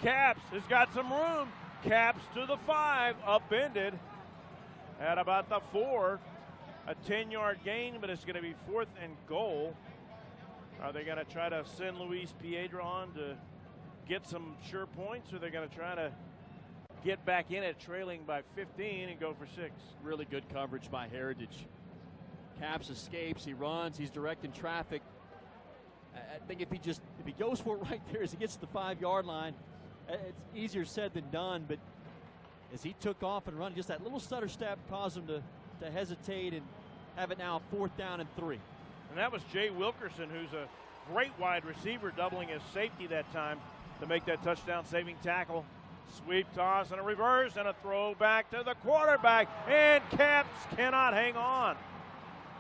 Caps has got some room. Caps to the 5, upended at about the 4. A 10-yard gain, but it's going to be 4th and goal. Are they going to try to send Luis Piedra on to get some sure points, or are they going to try to get back in it trailing by 15 and go for 6? Really good coverage by Heritage. Caps escapes, he runs, he's directing traffic. I think if he goes for it right there as he gets to the 5-yard line, it's easier said than done, but as he took off and run, just that little stutter step caused him to hesitate and have it now 4th down and 3. And that was Jay Wilkerson, who's a great wide receiver, doubling his safety that time to make that touchdown-saving tackle. Sweep toss and a reverse and a throw back to the quarterback, and Caps cannot hang on.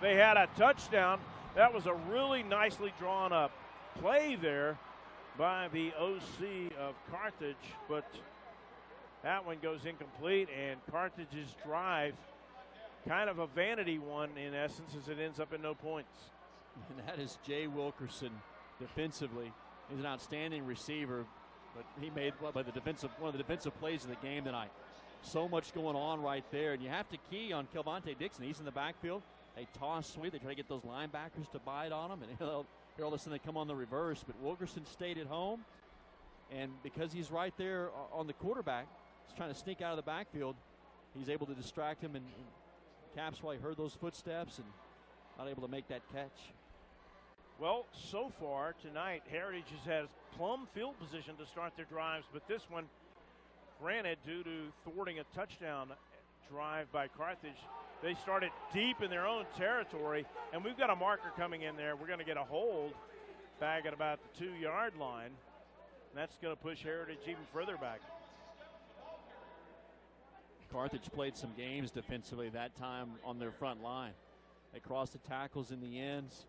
They had a touchdown. That was a really nicely drawn up play there by the OC of Carthage, but that one goes incomplete, and Carthage's drive kind of a vanity one in essence as it ends up in no points. And that is Jay Wilkerson defensively. He's an outstanding receiver, but he made one of the defensive plays of the game tonight. So much going on right there, and you have to key on Kelvonte Dixon. He's in the backfield. They toss sweep. They try to get those linebackers to bite on him, and here all of a sudden they come on the reverse. But Wilkerson stayed at home, and because he's right there on the quarterback, he's trying to sneak out of the backfield. He's able to distract him, and Caps probably heard those footsteps and not able to make that catch. Well, so far tonight, Heritage has plumb field position to start their drives, but this one, granted, due to thwarting a touchdown drive by Carthage. They started deep in their own territory, and we've got a marker coming in there. We're going to get a hold back at about the 2-yard line. And that's going to push Heritage even further back. Carthage played some games defensively that time on their front line. They crossed the tackles in the ends.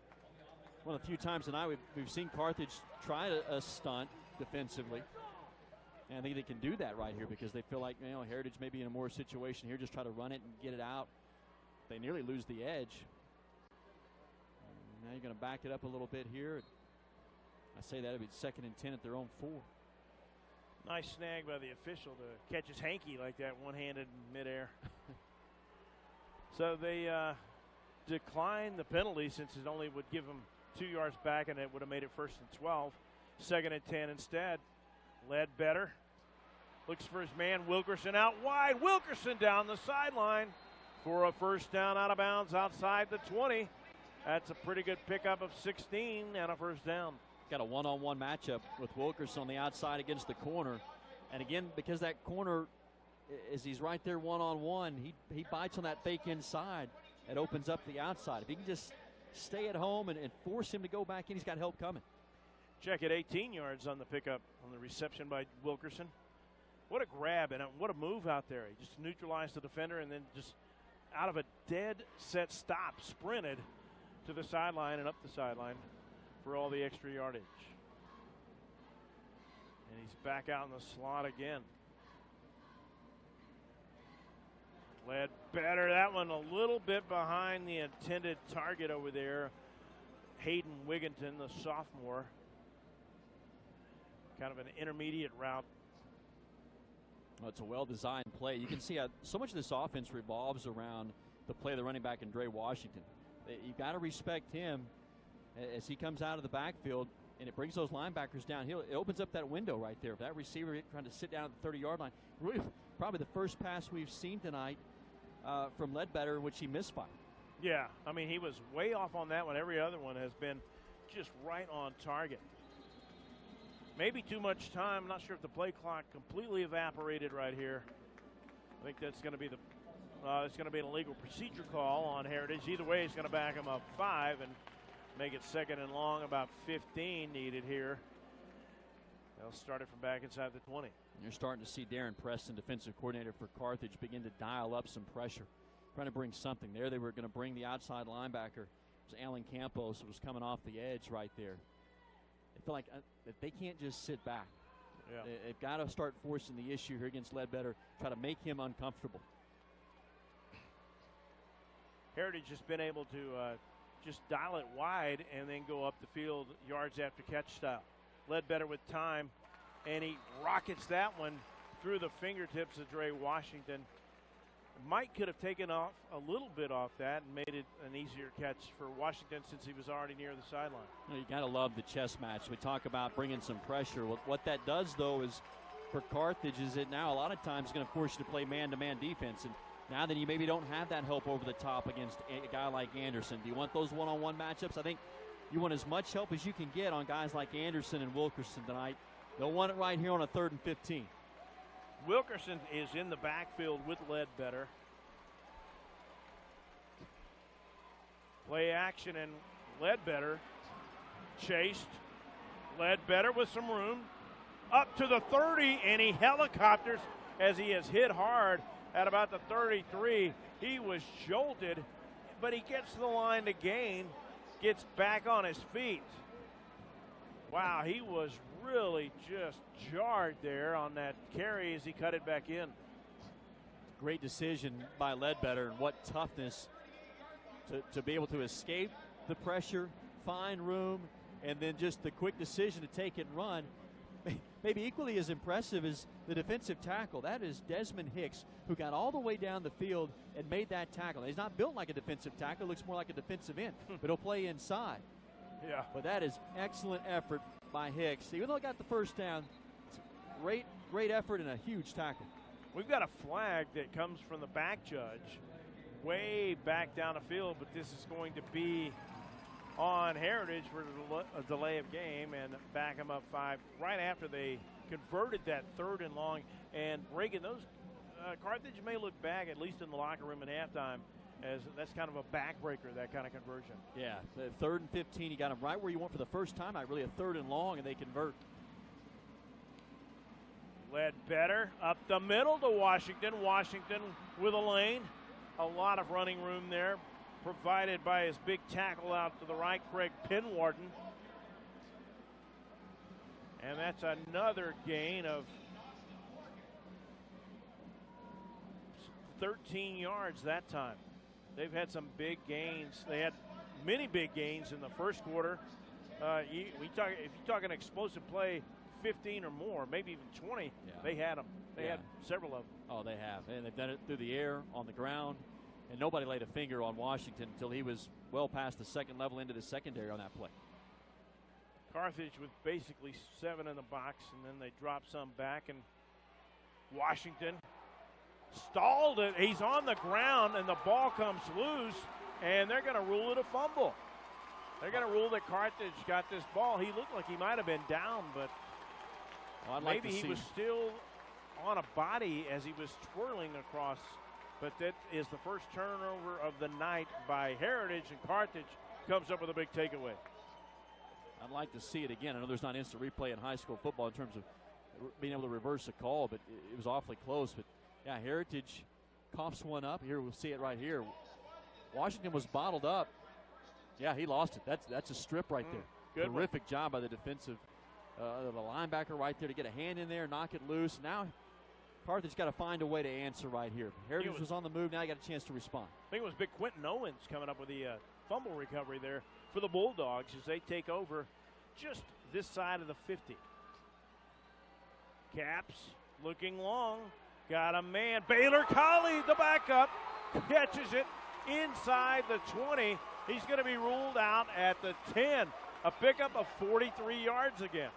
One of the few times tonight we've seen Carthage try a stunt defensively. And I think they can do that right here because they feel like, Heritage may be in a more situation here, just try to run it and get it out. They nearly lose the edge. Now you're going to back it up a little bit here. I say that it'd be 2nd and 10 at their own 4. Nice snag by the official to catch his hanky like that, one-handed in midair. So they declined the penalty since it only would give them 2 yards back, and it would have made it 1st and 12. 2nd and 10 instead. Ledbetter looks for his man Wilkerson out wide. Wilkerson down the sideline for a first down out of bounds outside the 20. That's a pretty good pickup of 16 and a first down. Got a one-on-one matchup with Wilkerson on the outside against the corner. And again, because that corner, as he's right there one-on-one, he bites on that fake inside. It opens up the outside. If he can just stay at home and force him to go back in, he's got help coming. Check it, 18 yards on the pickup on the reception by Wilkerson. What a grab and what a move out there. He just neutralized the defender and then just out of a dead set stop, sprinted to the sideline and up the sideline for all the extra yardage. And he's back out in the slot again. Ledbetter, that one a little bit behind the intended target over there. Hayden Wigginton, the sophomore. Kind of an intermediate route. Well, it's a well-designed play. You can see how so much of this offense revolves around the play of the running back in Dre Washington. You've got to respect him as he comes out of the backfield, and it brings those linebackers downhill. It opens up that window right there. If that receiver trying to sit down at the 30-yard line, really, probably the first pass we've seen tonight from Ledbetter in which he misfired. Yeah, I mean, he was way off on that one. Every other one has been just right on target. Maybe too much time. I'm not sure if the play clock completely evaporated right here. I think that's going to be it's going to be an illegal procedure call on Heritage. Either way, he's going to back him up 5 and make it 2nd and long. About 15 needed here. They'll start it from back inside the 20. You're starting to see Darren Preston, defensive coordinator for Carthage, begin to dial up some pressure, trying to bring something there. They were going to bring the outside linebacker. It was Alan Campos who was coming off the edge right there. They feel like that they can't just sit back. Yeah. They've got to start forcing the issue here against Ledbetter, try to make him uncomfortable. Heritage has been able to just dial it wide and then go up the field yards after catch style. Ledbetter with time, and he rockets that one through the fingertips of Dre Washington. Mike could have taken off a little bit off that and made it an easier catch for Washington since he was already near the sideline. You got to love the chess match. We talk about bringing some pressure. What that does, though, is for Carthage is it now a lot of times going to force you to play man-to-man defense. And now that you maybe don't have that help over the top against a guy like Anderson, do you want those one-on-one matchups? I think you want as much help as you can get on guys like Anderson and Wilkerson tonight. They'll want it right here on a 3rd and 15. Wilkerson is in the backfield with Ledbetter. Play action, and Ledbetter chased. Ledbetter with some room. Up to the 30, and he helicopters as he is hit hard at about the 33. He was jolted, but he gets to the line to gain, gets back on his feet. Wow, he was really just jarred there on that carry as he cut it back in. Great decision by Ledbetter, and what toughness to be able to escape the pressure, find room, and then just the quick decision to take it and run. Maybe equally as impressive as the defensive tackle. That is Desmond Hicks, who got all the way down the field and made that tackle. He's not built like a defensive tackle. Looks more like a defensive end, but he'll play inside. Yeah. But that is excellent effort by Hicks. Even though he got the first down, it's a great effort and a huge tackle. We've got a flag that comes from the back judge way back down the field, but this is going to be on Heritage for a delay of game and back them up 5 right after they converted that 3rd and long and breaking those Carthage may look back, at least in the locker room at halftime, as that's kind of a backbreaker, that kind of conversion. Yeah, the 3rd and 15, you got them right where you want for the first time. Not really a 3rd and long, and they convert. Ledbetter up the middle to Washington. Washington with a lane. A lot of running room there, provided by his big tackle out to the right, Craig Penwarden. And that's another gain of 13 yards that time. They've had some big gains. They had many big gains in the first quarter. If you talk an explosive play, 15 or more, maybe even 20, they had them. They had several of them. Oh, they have. And they've done it through the air, on the ground. And nobody laid a finger on Washington until he was well past the second level into the secondary on that play. Carthage with basically 7 in the box, and then they drop some back, and Washington stalled it. He's on the ground, and the ball comes loose, and they're going to rule it a fumble. They're going to rule that Carthage got this ball. He looked like he might have been down, but maybe he was still on a body as he was twirling across. But that is the first turnover of the night by Heritage, and Carthage comes up with a big takeaway. I'd like to see it again. I know there's not instant replay in high school football in terms of being able to reverse a call, but it was awfully close. But, yeah, Heritage coughs one up. Here, we'll see it right here. Washington was bottled up. Yeah, he lost it. That's a strip right there. Terrific job by the defensive, the linebacker right there to get a hand in there, knock it loose. Now Carthage got to find a way to answer right here. Heritage was on the move. Now he got a chance to respond. I think it was big Quentin Owens coming up with the fumble recovery there for the Bulldogs as they take over just this side of the 50. Caps looking long. Got a man. Baylor Colley, the backup, catches it inside the 20. He's going to be ruled out at the 10. A pickup of 43 yards again,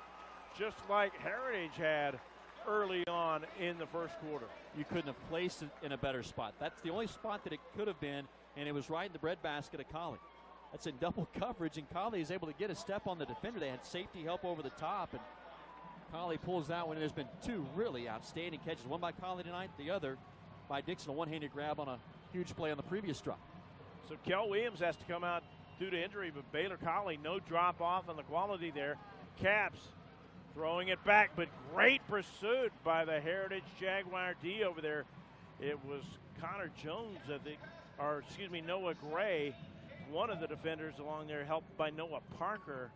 just like Heritage had early on in the first quarter. You couldn't have placed it in a better spot. That's the only spot that it could have been, and it was right in the breadbasket of Colley. That's in double coverage, and Colley is able to get a step on the defender. They had safety help over the top, and Colley pulls that one. And there's been 2 really outstanding catches, one by Colley tonight, the other by Dixon, a one-handed grab on a huge play on the previous drive. So Kel Williams has to come out due to injury, but Baylor Colley, no drop off on the quality there. Caps throwing it back, but great pursuit by the Heritage Jaguar D over there. It was Connor Jones, Noah Gray, one of the defenders along there, helped by Noah Parker.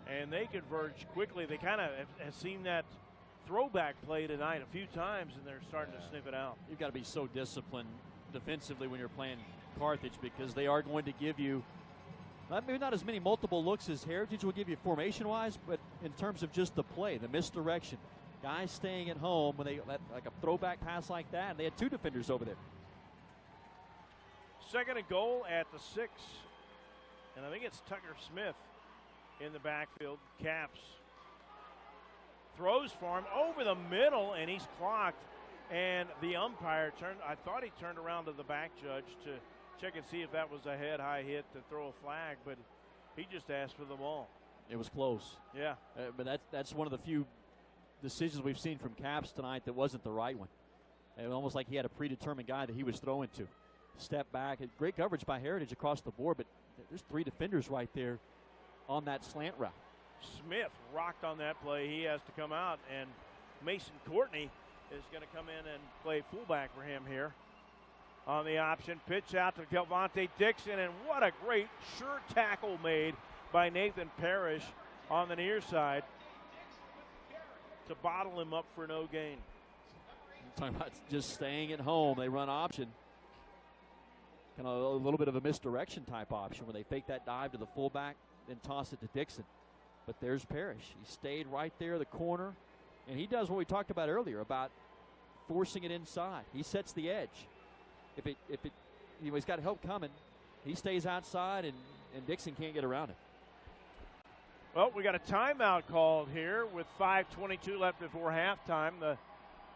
And they converge quickly. They kind of have seen that throwback play tonight a few times, and they're starting to sniff it out. You've got to be so disciplined defensively when you're playing Carthage, because they are going to give you maybe not as many multiple looks as Heritage will give you formation-wise, but in terms of just the play, the misdirection, guys staying at home when they let like a throwback pass like that, and they had 2 defenders over there. 2nd and goal at the 6, and I think it's Tucker Smith in the backfield. Caps throws for him over the middle, and he's clocked. And the umpire I thought he turned around to the back judge to check and see if that was a head-high hit to throw a flag, but he just asked for the ball. It was close. Yeah. But that's one of the few decisions we've seen from Caps tonight that wasn't the right one. It was almost like he had a predetermined guy that he was throwing to. Step back. Great coverage by Heritage across the board, but there's 3 defenders right there on that slant route. Smith rocked on that play. He has to come out, and Mason Courtney is going to come in and play fullback for him here. On the option, pitch out to Kelvonte Dixon, and what a great sure tackle made by Nathan Parrish on the near side to bottle him up for no gain. I'm talking about just staying at home. They run option. Kind of a little bit of a misdirection type option where they fake that dive to the fullback, then toss it to Dixon. But there's Parrish. He stayed right there, the corner, and he does what we talked about earlier about forcing it inside. He sets the edge. He's got help coming. He stays outside, and Dixon can't get around it. Well, we got a timeout called here with 5:22 left before halftime. The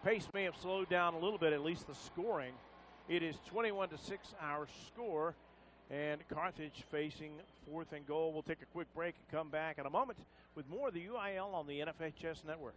pace may have slowed down a little bit, at least the scoring. It is 21-6 our score, and Carthage facing 4th and goal. We'll take a quick break and come back in a moment with more of the UIL on the NFHS Network.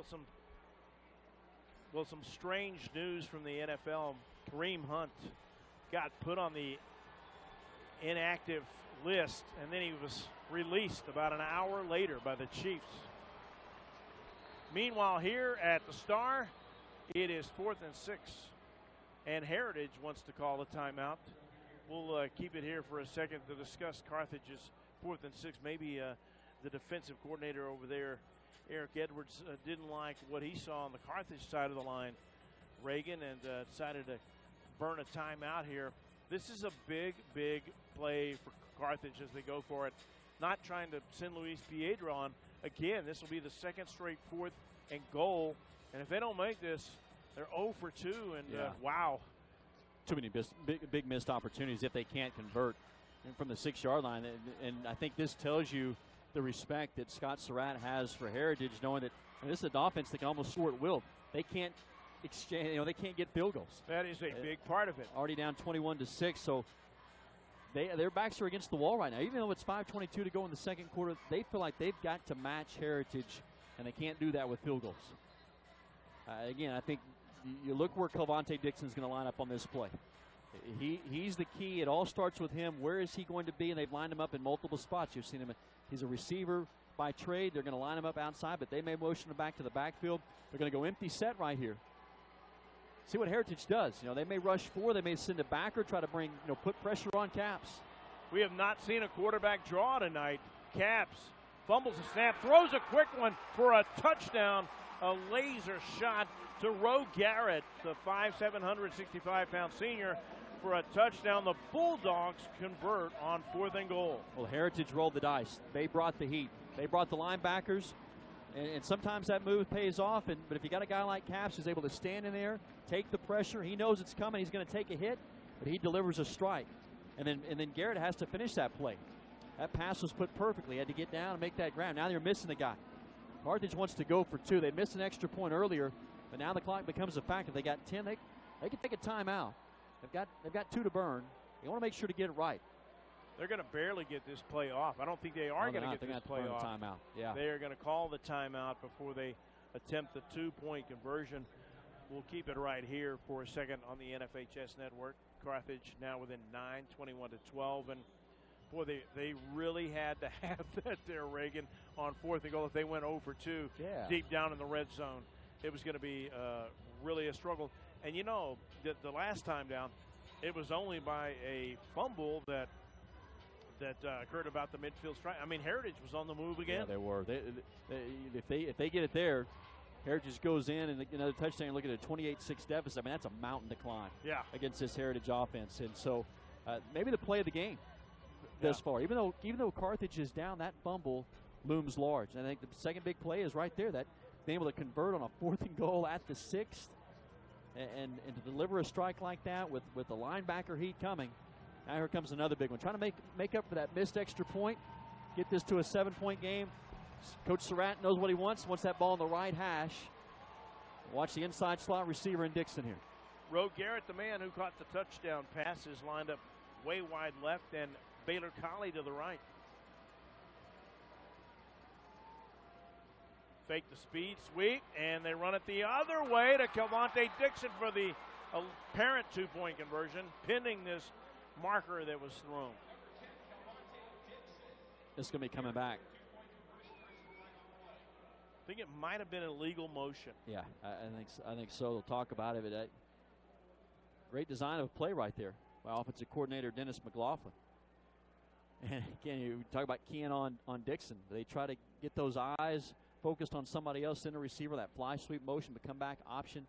some strange news from the NFL. Kareem Hunt got put on the inactive list, and then he was released about an hour later by the Chiefs. Meanwhile, here at the Star, it is 4th and 6, and Heritage wants to call a timeout. We'll keep it here for a second to discuss Carthage's 4th and 6. Maybe the defensive coordinator over there, Eric Edwards, didn't like what he saw on the Carthage side of the line, Reagan, and decided to burn a timeout here. This is a big, big play for Carthage as they go for it. Not trying to send Luis Piedra on. Again, this will be the second straight 4th and goal. And if they don't make this, they're 0 for 2. And wow. Too many big missed opportunities if they can't convert from the 6-yard line. And I think this tells you the respect that Scott Surratt has for Heritage, knowing that this is an offense that can almost score at will. They can't exchange, they can't get field goals. That is a big part of it. Already down 21-6, so their backs are against the wall right now. Even though it's 5:22 to go in the second quarter, they feel like they've got to match Heritage, and they can't do that with field goals. Again, I think you look where Kelvontae Dixon's going to line up on this play. He's the key. It all starts with him. Where is he going to be? And they've lined him up in multiple spots. You've seen him. He's a receiver by trade. They're going to line him up outside, but they may motion him back to the backfield. They're going to go empty set right here. See what Heritage does. They may rush 4. They may send a backer, try to bring, put pressure on Caps. We have not seen a quarterback draw tonight. Caps fumbles a snap, throws a quick one for a touchdown. A laser shot to Roe Garrett, the 5'7", 165-pound senior, for a touchdown. The Bulldogs convert on 4th and goal. Well, Heritage rolled the dice. They brought the heat. They brought the linebackers. And sometimes that move pays off. But if you got a guy like Caps who's able to stand in there, take the pressure, he knows it's coming. He's going to take a hit, but he delivers a strike. And then Garrett has to finish that play. That pass was put perfectly. He had to get down and make that grab. Now they're missing the guy. Carthage wants to go for 2. They missed an extra point earlier, but now the clock becomes a factor. They got 10. They can take a timeout. They've got 2 to burn. They want to make sure to get it right. They're going to barely get this play off. I don't think they are going to get this play off. Timeout. Yeah. They are going to call the timeout before they attempt the 2-point conversion. We'll keep it right here for a second on the NFHS network. Carthage now within 9, 21-12. And, boy, they really had to have that there, Reagan, on 4th and goal. If they went 0 for 2 deep down in the red zone, it was going to be really a struggle. And, the last time down, it was only by a fumble that occurred about the midfield strike. I mean, Heritage was on the move again. Yeah, they were. If they get it there, Heritage goes in and another touchdown. Look at a 28-6 deficit. I mean, that's a mountain to climb. Yeah. Against this Heritage offense, and so maybe the play of the game thus far. Even though Carthage is down, that fumble looms large. And I think the second big play is right there. That being able to convert on a 4th and goal at the 6th, and to deliver a strike like that with the linebacker heat coming. Now here comes another big one. Trying to make up for that missed extra point, get this to a 7-point game. Coach Surratt knows what he wants that ball in the right hash. Watch the inside slot receiver in Dixon here. Roe Garrett, the man who caught the touchdown pass, is lined up way wide left, and Baylor Colley to the right. Fake the speed sweep, and they run it the other way to Kelvontae Dixon for the apparent 2-point conversion, pinning this marker that was thrown. It's going to be coming back. I think it might have been a legal motion. Yeah, I think so. They'll talk about it. But great design of a play right there by offensive coordinator Dennis McLaughlin. And again, you talk about keying on Dixon. They try to get those eyes focused on somebody else in the receiver, that fly sweep motion, but come back option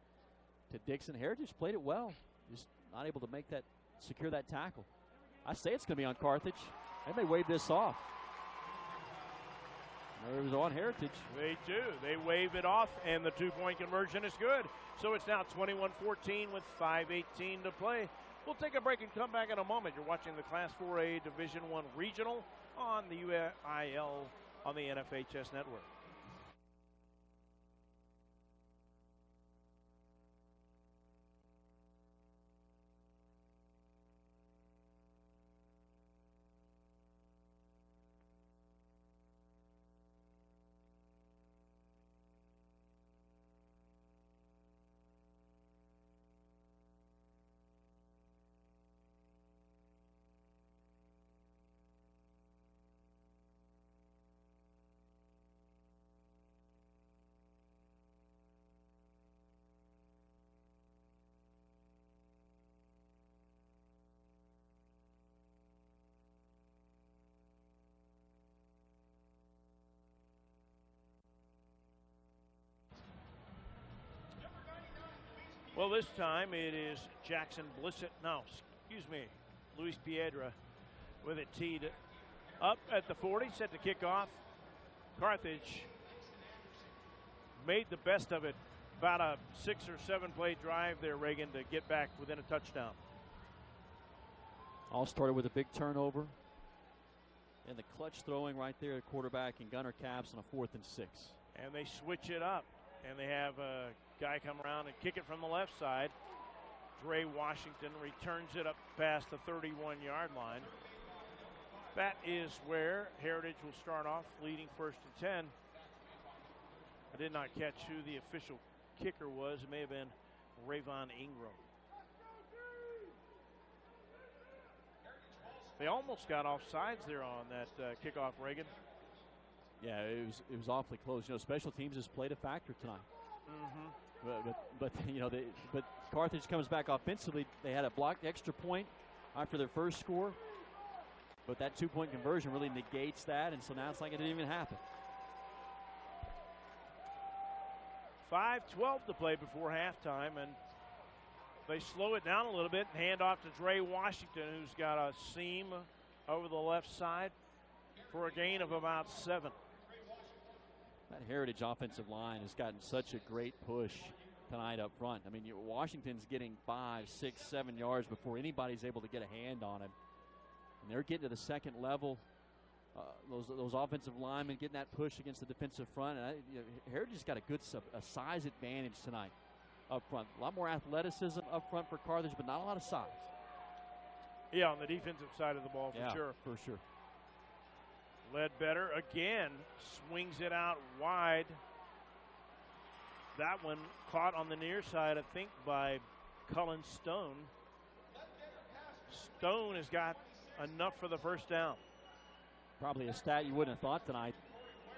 to Dixon. Heritage played it well, just not able to secure that tackle. I say it's going to be on Carthage. They may wave this off. It was on Heritage. They do. They wave it off, and the 2-point conversion is good. So it's now 21-14 with 5:18 to play. We'll take a break and come back in a moment. You're watching the Class 4A Division I Regional on the UIL on the NFHS network. Well, this time it is Jackson Blissett. No, excuse me, Luis Piedra with it teed up at the 40, set to kick off. Carthage made the best of it. About a 6 or 7 play drive there, Reagan, to get back within a touchdown. All started with a big turnover. And the clutch throwing right there at quarterback and Gunner Caps on a 4th and 6. And they switch it up. And they have a guy come around and kick it from the left side. Dre Washington returns it up past the 31-yard line. That is where Heritage will start off, leading 1st and 10. I did not catch who the official kicker was. It may have been Rayvon Ingram. They almost got offsides there on that kickoff, Reagan. Yeah, it was awfully close. You know, special teams has played a factor tonight. Mm-hmm. But you know, but Carthage comes back offensively. They had a blocked extra point after their first score, but that 2-point conversion really negates that, and so now it's like it didn't even happen. 5:12 to play before halftime, and they slow it down a little bit and hand off to Dre Washington, who's got a seam over the left side for a gain of about 7. That Heritage offensive line has gotten such a great push tonight up front. I mean, Washington's getting 5, 6, 7 yards before anybody's able to get a hand on him. And they're getting to the second level. Those offensive linemen getting that push against the defensive front. And Heritage's got a good size advantage tonight up front. A lot more athleticism up front for Carthage, but not a lot of size. Yeah, on the defensive side of the ball, for sure. For sure. Ledbetter again swings it out wide. That one caught on the near side, I think, by Cullen Stone. Stone has got enough for the first down. Probably a stat you wouldn't have thought tonight.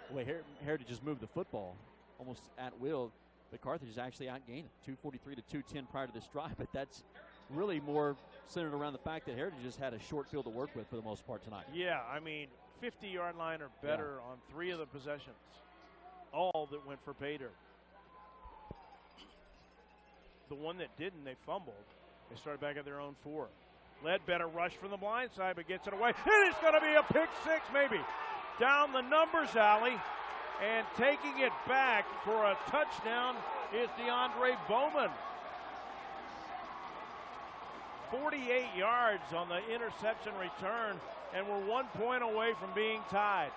The way Heritage just moved the football almost at will, but Carthage is actually outgained it, 243 to 210 prior to this drive. But that's really more centered around the fact that Heritage just had a short field to work with for the most part tonight. Yeah, I mean, 50-yard line or better on 3 of the possessions. All that went for Pater. The one that didn't, they fumbled. They started back at their own 4. Ledbetter rush from the blind side, but gets it away. And it's going to be a pick 6, maybe. Down the numbers alley, and taking it back for a touchdown is DeAndre Bowman. 48 yards on the interception return, and we're 1 point away from being tied.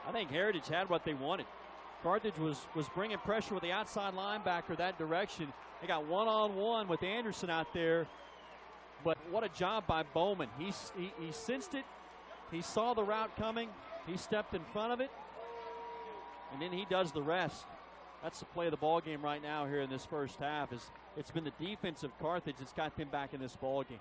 I think Heritage had what they wanted. Carthage was bringing pressure with the outside linebacker that direction. They got one-on-one with Anderson out there. But what a job by Bowman. He sensed it. He saw the route coming. He stepped in front of it. And then he does the rest. That's the play of the ball game right now here in this first half. It's been the defense of Carthage that's got them back in this ball game.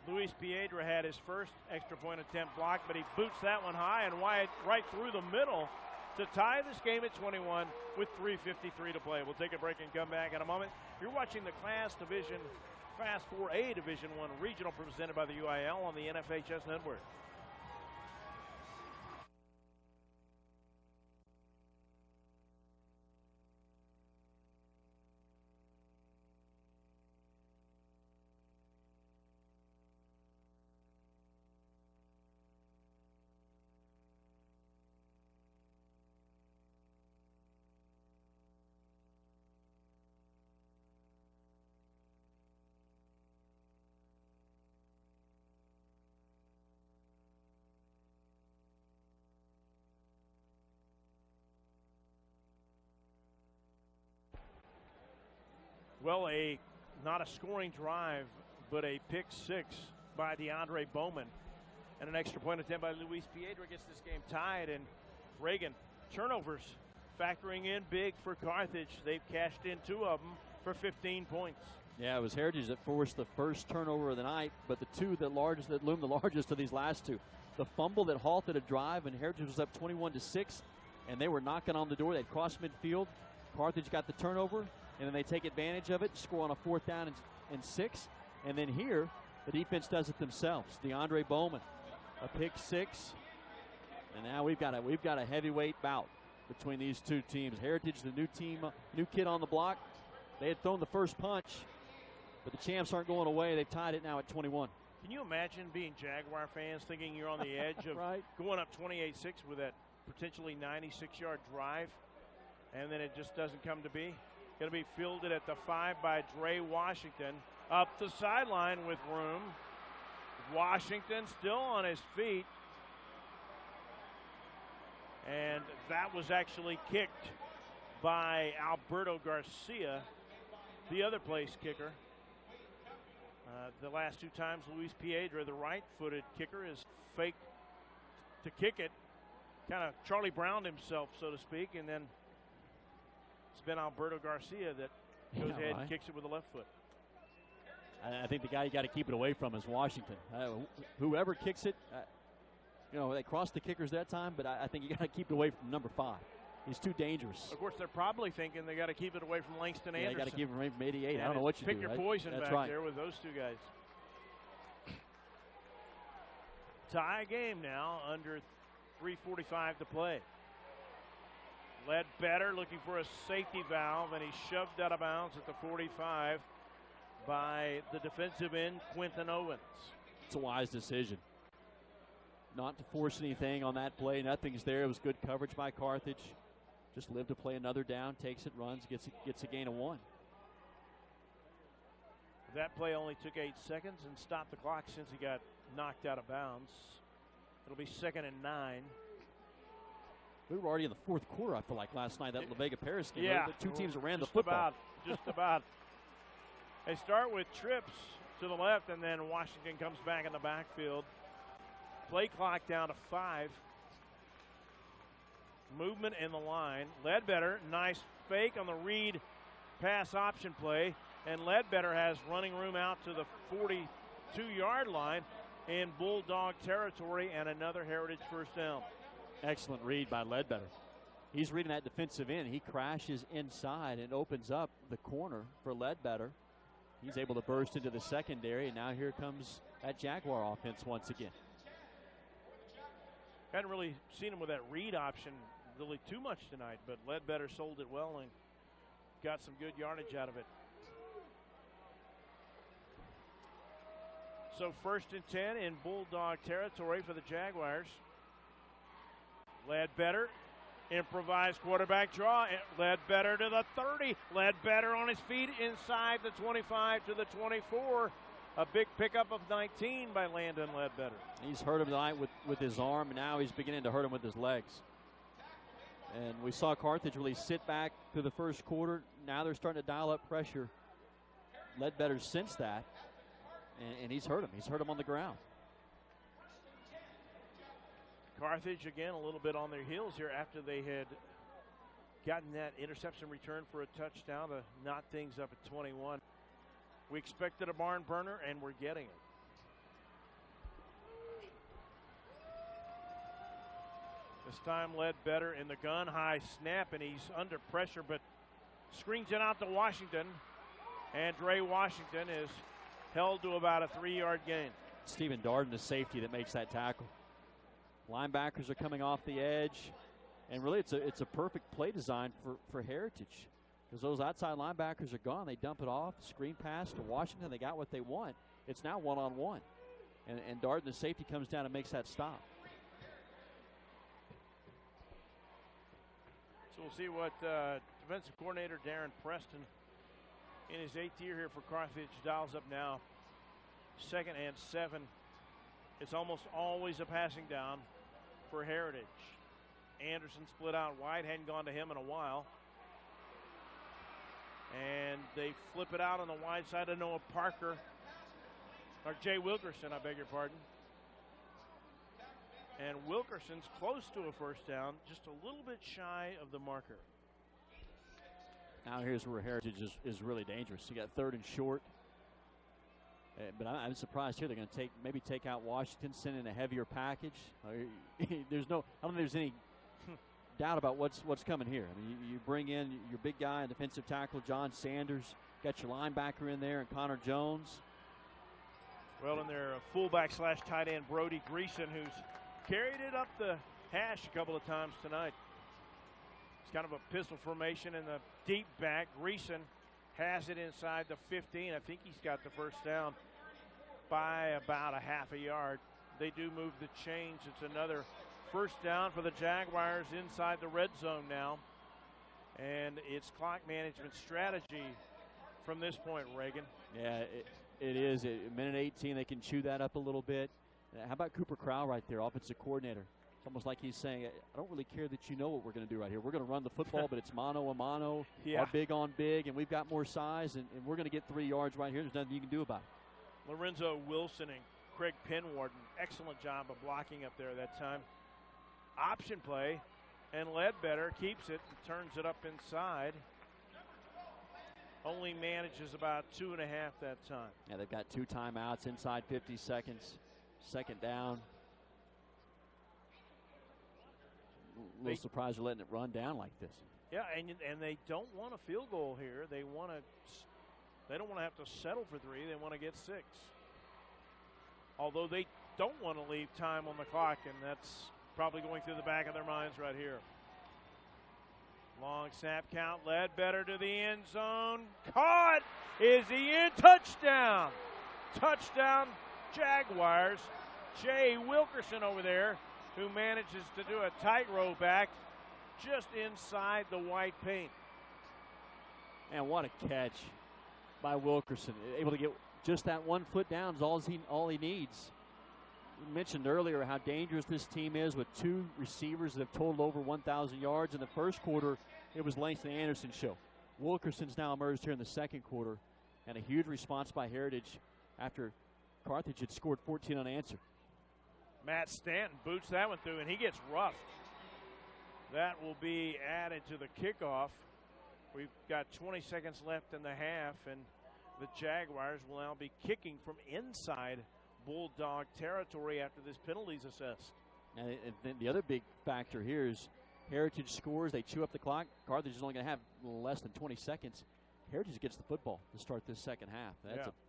Luis Piedra had his first extra point attempt blocked, but he boots that one high and wide right through the middle to tie this game at 21 with 3:53 to play. We'll take a break and come back in a moment. You're watching the Class 4A Division I Regional presented by the UIL on the NFHS Network. Well, not a scoring drive, but a pick 6 by DeAndre Bowman. And an extra point attempt by Luis Piedra gets this game tied. And Reagan, turnovers factoring in big for Carthage. They've cashed in 2 of them for 15 points. Yeah, it was Heritage that forced the first turnover of the night, but the 2 that loomed the largest of these last 2. The fumble that halted a drive, and Heritage was up 21-6, and they were knocking on the door. They'd crossed midfield. Carthage got the turnover, and then they take advantage of it, score on a 4th down and 6. And then here, the defense does it themselves. DeAndre Bowman, a pick 6. And now we've got a heavyweight bout between these 2 teams. Heritage, the new team, new kid on the block. They had thrown the first punch, But the champs aren't going away. They've tied it now at 21. Can you imagine being Jaguar fans thinking you're on the edge of right. going up 28-6 with that potentially 96-yard drive, and then it just doesn't come to be? Going to be fielded at the 5 by Dre Washington. Up the sideline with room. Washington still on his feet. And that was actually kicked by Alberto Garcia, the other place kicker. The last 2 times, Luis Piedra, the right-footed kicker, is faked to kick it. Kind of Charlie Browned himself, so to speak, and then it's been Alberto Garcia that goes ahead and kicks it with the left foot. I think the guy you got to keep it away from is Washington. Whoever kicks it, they crossed the kickers that time, but I think you got to keep it away from number 5. He's too dangerous. Of course, they're probably thinking they got to keep it away from Langston Anderson. Yeah, you got to keep it away from 88. And I don't know what you pick do. Pick your right? poison That's back right. there with those 2 guys. Tie game now, under 3:45 to play. Ledbetter looking for a safety valve, and he's shoved out of bounds at the 45 by the defensive end, Quentin Owens. It's a wise decision. Not to force anything on that play. Nothing's there. It was good coverage by Carthage. Just lived to play another down, takes it, runs, gets a gain of 1. That play only took 8 seconds and stopped the clock since he got knocked out of bounds. It'll be 2nd and 9. We were already in the 4th quarter, I feel like, last night, that La Vega Paris game. Yeah. The 2 teams that ran the football. Just about. They start with trips to the left, and then Washington comes back in the backfield. Play clock down to 5. Movement in the line. Ledbetter, nice fake on the read pass option play. And Ledbetter has running room out to the 42-yard line in Bulldog territory, and another Heritage first down. Excellent read by Ledbetter. He's reading that defensive end. He crashes inside and opens up the corner for Ledbetter. He's able to burst into the secondary, and now here comes that Jaguar offense once again. Hadn't really seen him with that read option really too much tonight, but Ledbetter sold it well and got some good yardage out of it. So 1st and 10 in Bulldog territory for the Jaguars. Ledbetter, improvised quarterback draw. Ledbetter to the 30. Ledbetter on his feet inside the 25 to the 24. A big pickup of 19 by Landon Ledbetter. He's hurt him tonight with his arm, and now he's beginning to hurt him with his legs. And we saw Carthage really sit back through the 1st quarter. Now they're starting to dial up pressure. Ledbetter sensed that, and he's hurt him. He's hurt him on the ground. Carthage, again, a little bit on their heels here after they had gotten that interception return for a touchdown to knot things up at 21. We expected a barn burner, and we're getting it. This time Ledbetter in the gun, high snap, and he's under pressure, but screens it out to Washington. And Dre Washington is held to about a 3-yard gain. Stephen Darden, the safety that makes that tackle. Linebackers are coming off the edge, and really it's a perfect play design for Heritage, because those outside linebackers are gone. They dump it off, screen pass to Washington. They got what they want. It's now one-on-one, and Darden, the safety, comes down and makes that stop. So we'll see what defensive coordinator Darren Preston, in his 8th year here for Carthage, dials up now. 2nd and 7. It's almost always a passing down for Heritage. Anderson split out wide, hadn't gone to him in a while. And they flip it out on the wide side of Noah Parker, or Jay Wilkerson, I beg your pardon. And Wilkerson's close to a first down, just a little bit shy of the marker. Now here's where Heritage is really dangerous. You got 3rd and short. But I'm surprised here they're going to maybe take out Washington, send in a heavier package. I don't think there's any doubt about what's coming here. I mean, you bring in your big guy and defensive tackle John Sanders, got your linebacker in there and Connor Jones. Well, and their fullback / tight end Brody Greason, who's carried it up the hash a couple of times tonight. It's kind of a pistol formation in the deep back. Greason has it inside the 15. I think he's got the first down by about a half a yard. They do move the chains. It's another first down for the Jaguars inside the red zone now. And it's clock management strategy from this point, Reagan. Yeah, it is. At minute 18, they can chew that up a little bit. How about Cooper Crowell right there, offensive coordinator? It's almost like he's saying, I don't really care that you know what we're going to do right here. We're going to run the football, but it's mano a mano, or big on big, and we've got more size, and we're going to get 3 yards right here. There's nothing you can do about it. Lorenzo Wilson and Craig Penwarden, excellent job of blocking up there that time. Option play, and Ledbetter keeps it and turns it up inside. Only manages about 2.5 that time. Yeah, they've got 2 timeouts inside 50 seconds. Second down. A little surprised they're letting it run down like this. Yeah, and they don't want a field goal here. They don't want to have to settle for 3. They want to get 6. Although they don't want to leave time on the clock, and that's probably going through the back of their minds right here. Long snap count, Ledbetter to the end zone. Caught! Is he in? Touchdown! Touchdown, Jaguars. Jay Wilkerson over there, who manages to do a tightrope act just inside the white paint. And what a catch by Wilkerson. Able to get just that 1 foot down is all he needs. We mentioned earlier how dangerous this team is with 2 receivers that have totaled over 1,000 yards. In the first quarter, it was Langston Anderson's show. Wilkerson's now emerged here in the second quarter, and a huge response by Heritage after Carthage had scored 14 unanswered. Matt Stanton boots that one through, and he gets roughed. That will be added to the kickoff. We've got 20 seconds left in the half, and the Jaguars will now be kicking from inside Bulldog territory after this penalty's assessed. And then the other big factor here is Heritage scores, they chew up the clock. Carthage is only going to have less than 20 seconds. Heritage gets the football to start this second half.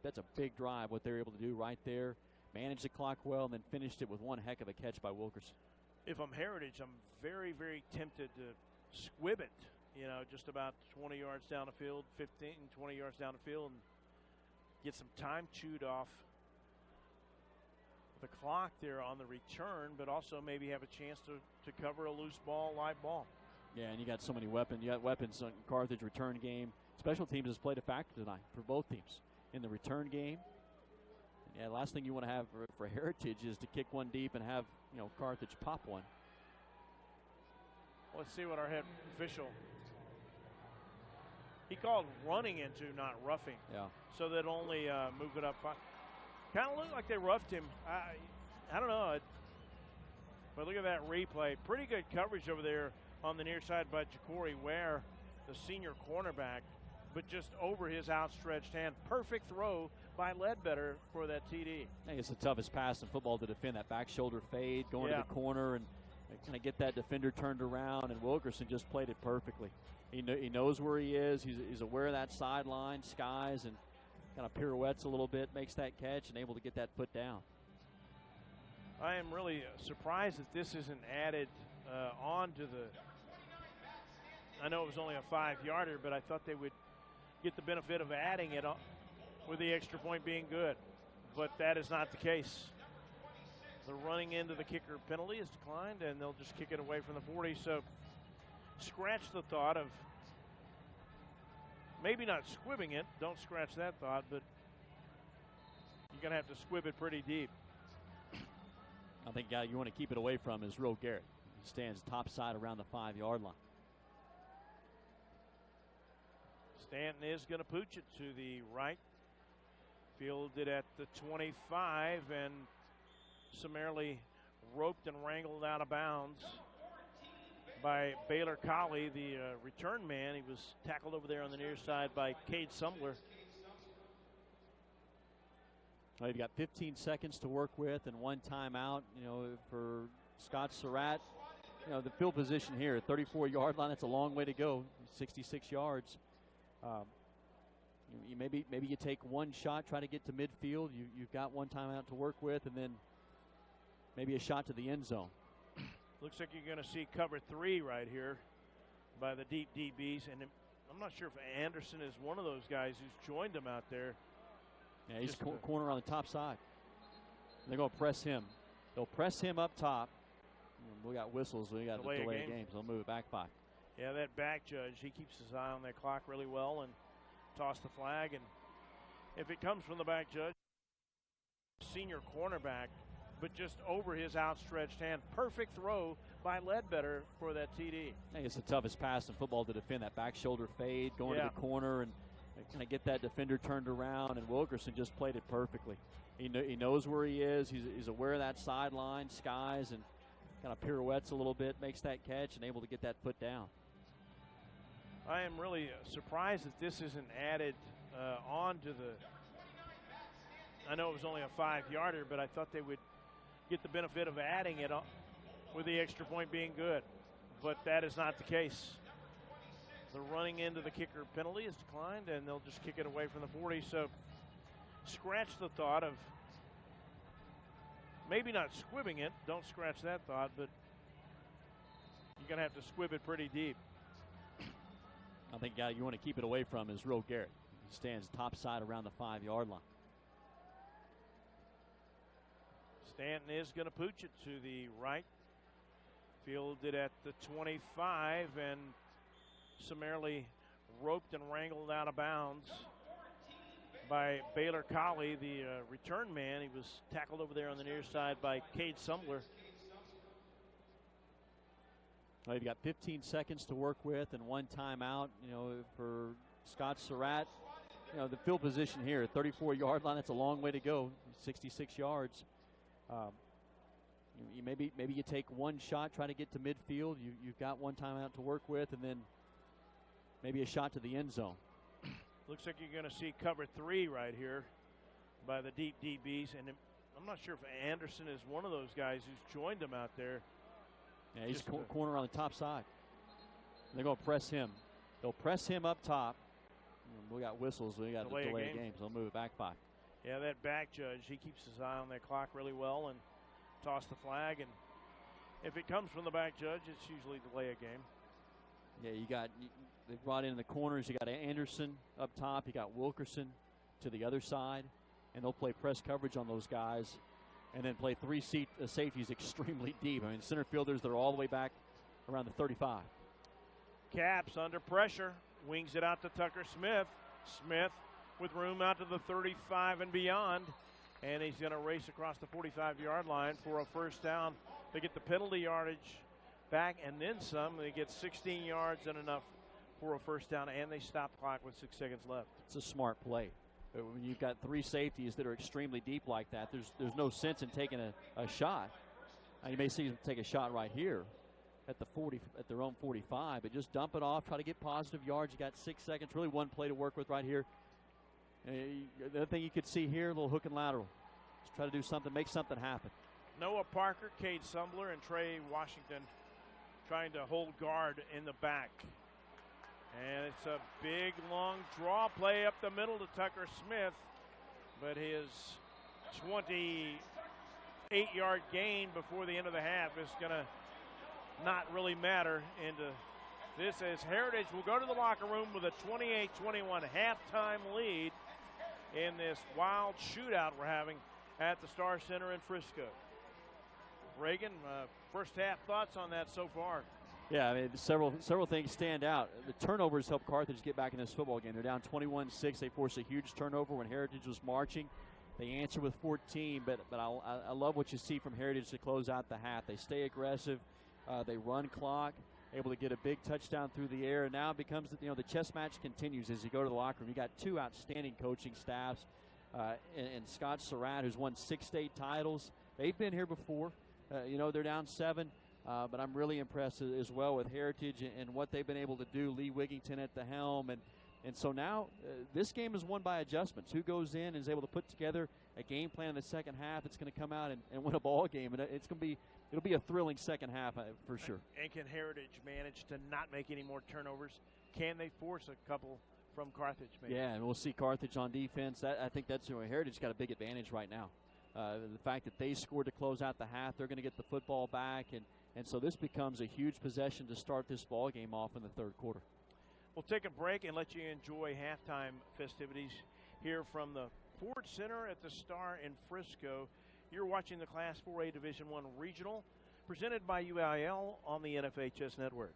That's a big drive, what they're able to do right there. Managed the clock well and then finished it with one heck of a catch by Wilkerson. If I'm Heritage, I'm very, very tempted to squib it, just about 20 yards down the field, 15, 20 yards down the field, and get some time chewed off the clock there on the return, but also maybe have a chance to cover a loose ball, live ball. Yeah, and you got so many weapons. You got weapons on Carthage return game. Special teams has played a factor tonight for both teams in the return game. Yeah, the last thing you want to have for Heritage is to kick one deep and have Carthage pop one. Let's see what our head official. He called running into, not roughing. Yeah. So that only move it up. Kind of looked like they roughed him. I don't know. But look at that replay. Pretty good coverage over there on the near side by Ja'Cory Ware, the senior cornerback, but just over his outstretched hand. Perfect throw by Ledbetter for that TD. I think it's the toughest pass in football to defend, that back shoulder fade, going to the corner and kind of get that defender turned around, and Wilkerson just played it perfectly. He knows where he is. He's aware of that sideline, skies, and kind of pirouettes a little bit, makes that catch, and able to get that foot down. I am really surprised that this isn't added on to the – I know it was only a 5-yarder, but I thought they would get the benefit of adding it on with the extra point being good. But that is not the case. The running into the kicker penalty is declined, and they'll just kick it away from the 40. So scratch the thought of maybe not squibbing it. Don't scratch that thought, but you're going to have to squib it pretty deep. I think guy you want to keep it away from is Roe Garrett. He stands topside around the 5-yard line. Stanton is going to pooch it to the right. Fielded at the 25 and summarily roped and wrangled out of bounds by Baylor Colley, the return man. He was tackled over there on the near side by Cade Sumler. Well, you've got 15 seconds to work with and one timeout. For Scott Surratt, the field position here, 34-yard line. That's a long way to go. 66 yards. Maybe you take one shot, try to get to midfield. You've got one timeout to work with, and then maybe a shot to the end zone. Looks like you're going to see cover 3 right here by the deep DBs, and I'm not sure if Anderson is one of those guys who's joined him out there. Yeah, he's corner on the top side. They're going to press him. They'll press him up top. We got whistles. We got to delay games. They'll move it back 5. Yeah, that back judge, he keeps his eye on that clock really well and toss the flag. And if it comes from the back judge, senior cornerback, but just over his outstretched hand. Perfect throw by Ledbetter for that TD. I think it's the toughest pass in football to defend, that back shoulder fade, going to the corner and kind of get that defender turned around, and Wilkerson just played it perfectly. He knows where he is. He's aware of that sideline, skies, and kind of pirouettes a little bit, makes that catch, and able to get that foot down. I am really surprised that this isn't added on to the – I know it was only a 5-yarder, but I thought they would get the benefit of adding it with the extra point being good. But that is not the case. The running into the kicker penalty is declined, and they'll just kick it away from the 40. So scratch the thought of maybe not squibbing it. Don't scratch that thought, but you're going to have to squib it pretty deep. I think the guy you want to keep it away from is Real Garrett. He stands top side around the 5-yard line. Stanton is going to pooch it to the right. Fielded at the 25 and summarily roped and wrangled out of bounds by Baylor Colley, the return man. He was tackled over there on the near side by Cade Sumbler. Well, you've got 15 seconds to work with and 1 timeout, for Scott Surratt. The field position here, 34-yard line, that's a long way to go, 66 yards. Maybe you take 1 shot, try to get to midfield. You've got 1 timeout to work with, and then maybe a shot to the end zone. Looks like you're going to see cover 3 right here by the deep DBs, and I'm not sure if Anderson is one of those guys who's joined them out there. Yeah, he's corner on the top side. They're going to press him. They'll press him up top. We got whistles. We got to delay games. They'll move it back 5. Yeah, that back judge, he keeps his eye on that clock really well and toss the flag. And if it comes from the back judge, it's usually delay a game. Yeah, they brought in the corners. You got Anderson up top. You got Wilkerson to the other side, and they'll play press coverage on those guys, and then play 3 safeties extremely deep. I mean, center fielders, they're all the way back around the 35. Caps under pressure, wings it out to Tucker Smith. Smith with room out to the 35 and beyond, and he's going to race across the 45-yard line for a first down. They get the penalty yardage back and then some. They get 16 yards and enough for a first down, and they stop the clock with 6 seconds left. It's a smart play. When you've got 3 safeties that are extremely deep like that, there's no sense in taking a shot. You may see them take a shot right here at the 40, at their own 45, but just dump it off, try to get positive yards. You got 6 seconds, really 1 play to work with right here. The other thing you could see here, a little hook and lateral. Just try to do something, make something happen. Noah Parker, Cade Sumbler, and Trey Washington trying to hold guard in the back. And it's a big, long draw play up the middle to Tucker Smith, but his 28-yard gain before the end of the half is going to not really matter into this, as Heritage will go to the locker room with a 28-21 halftime lead in this wild shootout we're having at the Star Center in Frisco. Reagan, first half thoughts on that so far? Yeah, I mean, several things stand out. The turnovers help Carthage get back in this football game. They're down 21-6. They forced a huge turnover when Heritage was marching. They answer with 14, but I love what you see from Heritage to close out the half. They stay aggressive. They run clock, able to get a big touchdown through the air. And now it becomes, the chess match continues as you go to the locker room. You got 2 outstanding coaching staffs, and Scott Surratt, who's won 6 state titles. They've been here before. They're down 7. But I'm really impressed as well with Heritage and what they've been able to do. Lee Wigington at the helm. And so now this game is won by adjustments. Who goes in and is able to put together a game plan in the second half that's going to come out and win a ball game. And it'll be a thrilling second half for sure. And can Heritage manage to not make any more turnovers? Can they force a couple from Carthage maybe? Yeah, and we'll see Carthage on defense. I think that's Heritage got a big advantage right now. The fact that they scored to close out the half, they're going to get the football back, and so this becomes a huge possession to start this ball game off in the third quarter. We'll take a break and let you enjoy halftime festivities here from the Ford Center at the Star in Frisco. You're watching the Class 4A Division I Regional, presented by UIL on the NFHS Network.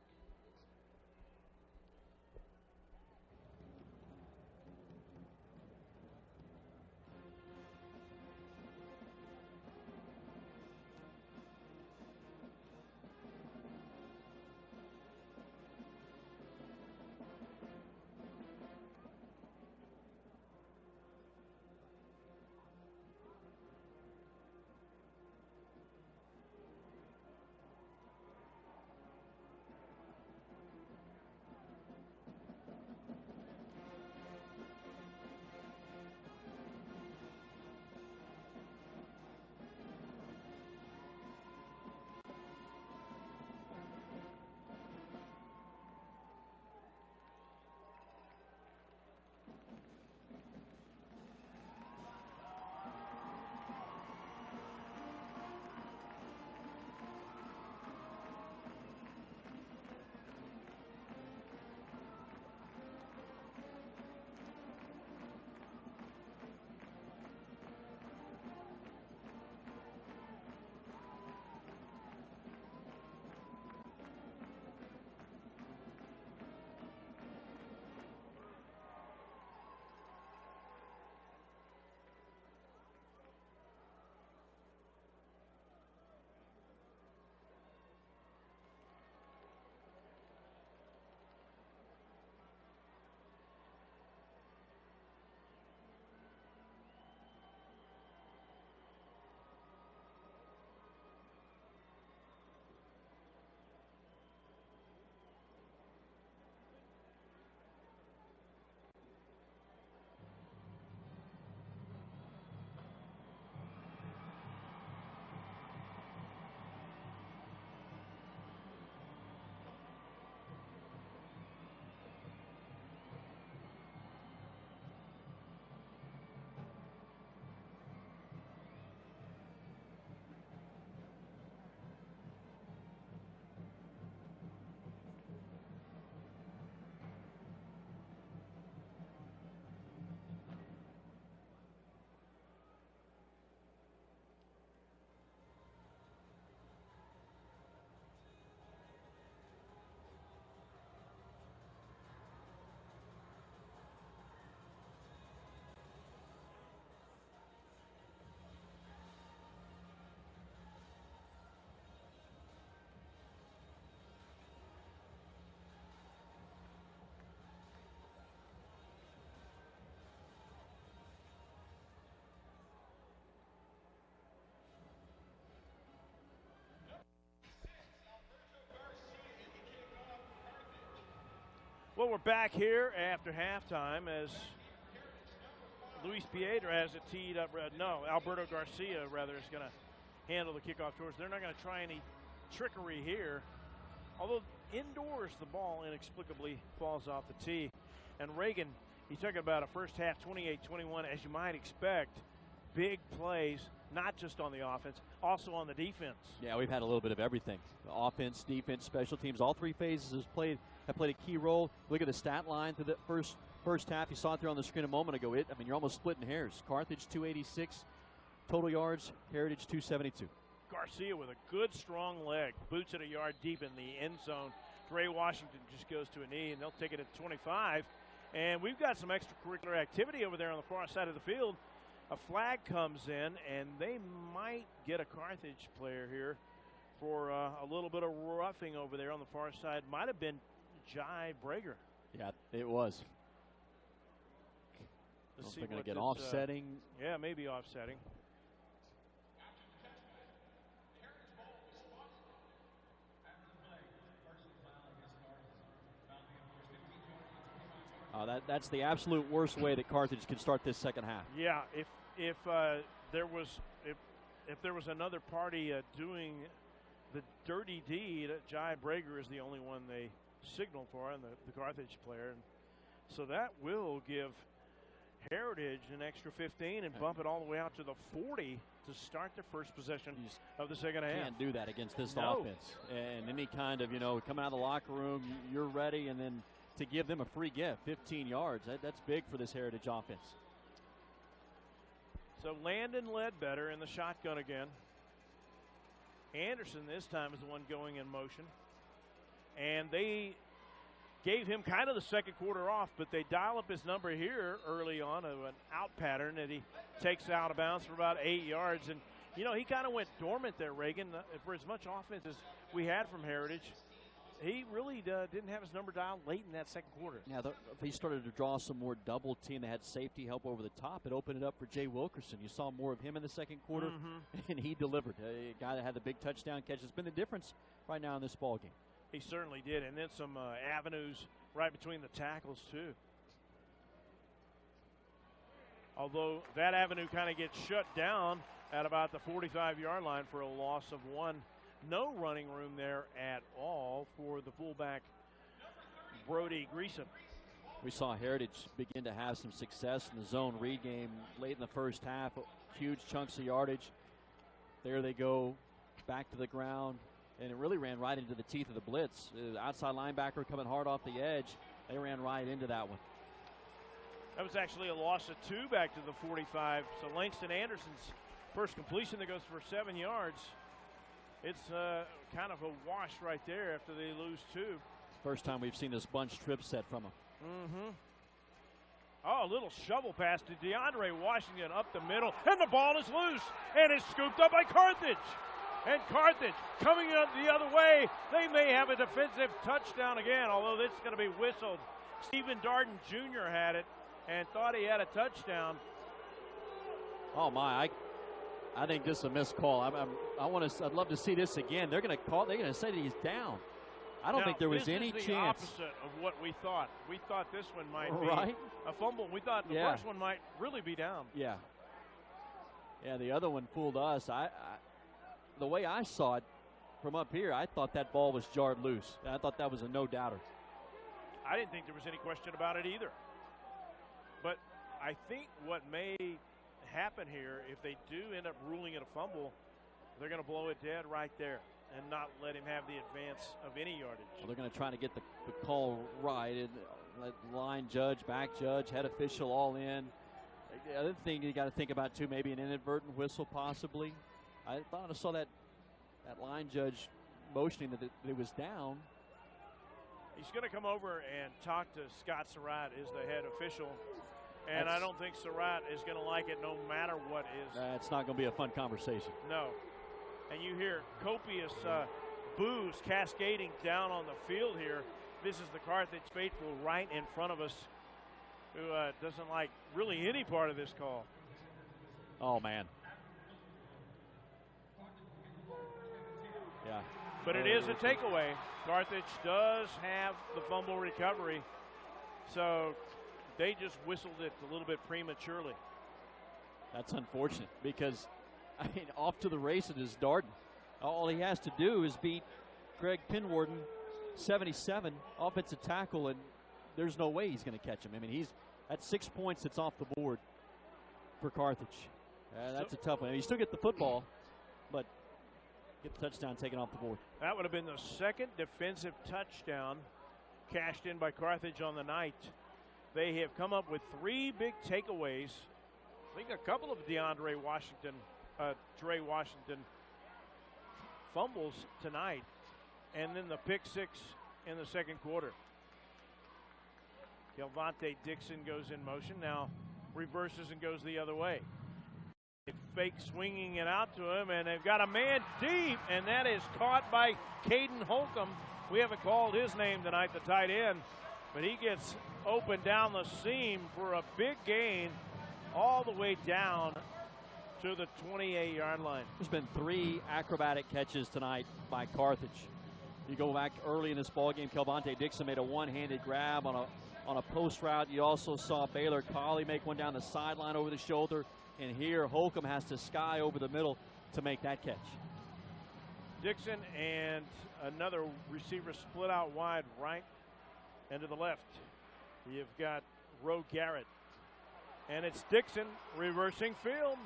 Well, we're back here after halftime as Luis Piedra has it teed up. No, Alberto Garcia, rather, is going to handle the kickoff towards. They're not going to try any trickery here. Although indoors, the ball inexplicably falls off the tee. And Reagan, he's talking about a first half 28-21, as you might expect. Big plays, not just on the offense, also on the defense. Yeah, we've had a little bit of everything. The offense, defense, special teams, all three phases have played a key role. Look at the stat line through the first half. You saw it there on the screen a moment ago. You're almost splitting hairs. Carthage 286 total yards, Heritage 272. Garcia with a good strong leg, boots it a yard deep in the end zone. Dre Washington just goes to a knee, and they'll take it at 25. And we've got some extracurricular activity over there on the far side of the field. A flag comes in, and they might get a Carthage player here for a little bit of roughing over there on the far side. Might have been Jai Brager. Yeah, it was. Let's see if they're going to get offsetting. Yeah, maybe offsetting. That's the absolute worst way that Carthage can start this second half. Yeah, if there was another party doing the dirty deed, Jai Brager is the only one they signaled for, and the Carthage player. And so that will give Heritage an extra 15 and bump it all the way out to the 40 to start the first possession of the second half. Can't do that against this offense. And any kind of, coming out of the locker room, you're ready, and then to give them a free gift, 15 yards. That's big for this Heritage offense. So Landon Ledbetter in the shotgun again. Anderson this time is the one going in motion. And they gave him kind of the second quarter off, but they dial up his number here early on of an out pattern that he takes out of bounds for about 8 yards. And, you know, he kind of went dormant there, Reagan, for as much offense as we had from Heritage. He really didn't have his number dialed late in that second quarter. Yeah, if he started to draw some more double team, they had safety help over the top. It opened it up for Jay Wilkerson. You saw more of him in the second quarter, and he delivered. A guy that had the big touchdown catch has been the difference right now in this ball game. He certainly did, and then some avenues right between the tackles, too. Although that avenue kind of gets shut down at about the 45-yard line for a loss of one. No running room there at all for the fullback, Brody Greason. We saw Heritage begin to have some success in the zone read game late in the first half. Huge chunks of yardage. There they go, back to the ground, and it really ran right into the teeth of the blitz. The outside linebacker coming hard off the edge. They ran right into that one. That was actually a loss of 2 back to the 45. So Langston Anderson's first completion that goes for 7 yards. It's kind of a wash right there after they lose 2. First time we've seen this bunch trip set from him. Oh, a little shovel pass to DeAndre Washington up the middle, and the ball is loose, and it's scooped up by Carthage. And Carthage coming up the other way. They may have a defensive touchdown again, although it's going to be whistled. Stephen Darden Jr. had it and thought he had a touchdown. Oh my! I think this is a missed call. I'd love to see this again. They're going to call. They're going to say that he's down. I don't think there was any chance. This is chance. the opposite of what we thought. We thought this one might be a fumble. We thought the first one might really be down. Yeah. Yeah, the other one fooled us. The way I saw it from up here, I thought that ball was jarred loose. I thought that was a no-doubter. I didn't think there was any question about it either. But I think what may happen here, if they do end up ruling it a fumble, they're going to blow it dead right there and not let him have the advance of any yardage. Well, they're going to try to get the call right, and let line judge, back judge, head official all in. The other thing you got to think about too, maybe an inadvertent whistle possibly. I thought I saw that line judge motioning that it was down. He's going to come over and talk to Scott Surratt, is the head official. And I don't think Surratt is going to like it no matter what is. It's not going to be a fun conversation. No. And you hear copious boos cascading down on the field here. This is the Carthage faithful right in front of us who doesn't like really any part of this call. Oh, man. Yeah. But it is a takeaway. Carthage does have the fumble recovery. So they just whistled it a little bit prematurely. That's unfortunate because, I mean, off to the races is Darden. All he has to do is beat Greg Pinwarden, 77, offensive tackle, and there's no way he's going to catch him. I mean, he's at 6 points that's off the board for Carthage. That's a tough one. He still get the football, but get the touchdown taken off the board. That would have been the second defensive touchdown cashed in by Carthage on the night. They have come up with 3 big takeaways. I think a couple of Dre Washington fumbles tonight, and then the pick 6 in the second quarter. Kelvonte Dixon goes in motion, now reverses and goes the other way. It fake swinging it out to him, and they've got a man deep, and that is caught by Caden Holcomb. We haven't called his name tonight, the tight end, but he gets open down the seam for a big gain all the way down to the 28-yard line. There's been 3 acrobatic catches tonight by Carthage. You go back early in this ball game, Kelvonte Dixon made a one-handed grab on a post route. You also saw Baylor Colley make one down the sideline over the shoulder. And here Holcomb has to sky over the middle to make that catch. Dixon and another receiver split out wide right and to the left. You've got Roe Garrett. And it's Dixon reversing field.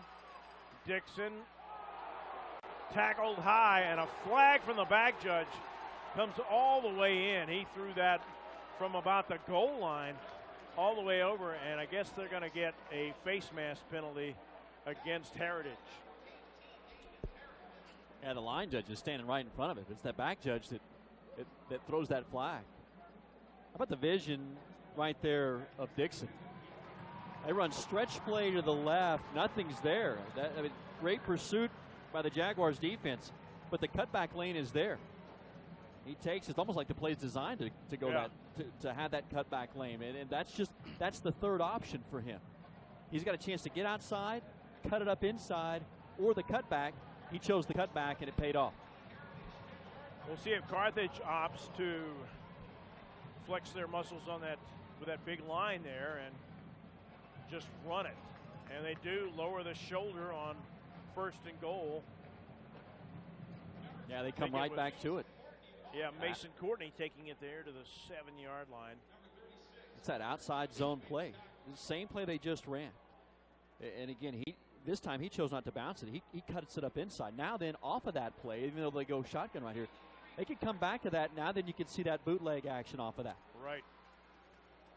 Dixon tackled high, and a flag from the back judge comes all the way in. He threw that from about the goal line all the way over, and I guess they're going to get a face mask penalty against Heritage. Yeah, the line judge is standing right in front of it. It's that back judge that throws that flag. How about the vision right there of Dixon? They run stretch play to the left. Nothing's there. Great pursuit by the Jaguars defense, but the cutback lane is there. He takes, it's almost like the play is designed to go to have that cutback lane, and that's the third option for him. He's got a chance to get outside, cut it up inside, or the cutback. He chose the cutback, and it paid off. We'll see if Carthage opts to flex their muscles on that with that big line there and just run it. And they do lower the shoulder on 1st and goal. Yeah, they come right back to it. Yeah, Mason Courtney taking it there to the 7-yard line. It's that outside zone play. The same play they just ran. And again, this time he chose not to bounce it. He cuts it up inside. Now then, off of that play, even though they go shotgun right here, they can come back to that. Now then you can see that bootleg action off of that. Right.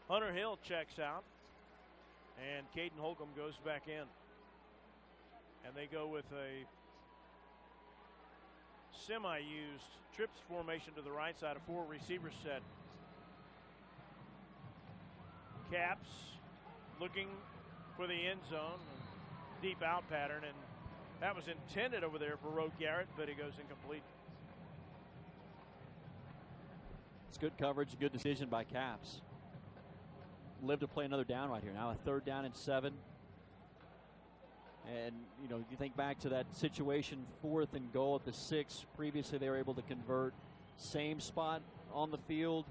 Hunter Hill checks out, and Caden Holcomb goes back in. And they go with a semi-used trips formation to the right side, a 4-receiver set. Caps looking for the end zone, deep out pattern, and that was intended over there for Roe Garrett, but it goes incomplete. It's good coverage, good decision by Caps. Live to play another down right here. Now a 3rd down and 7. And, you think back to that situation, 4th and goal at the 6. Previously, they were able to convert. Same spot on the field.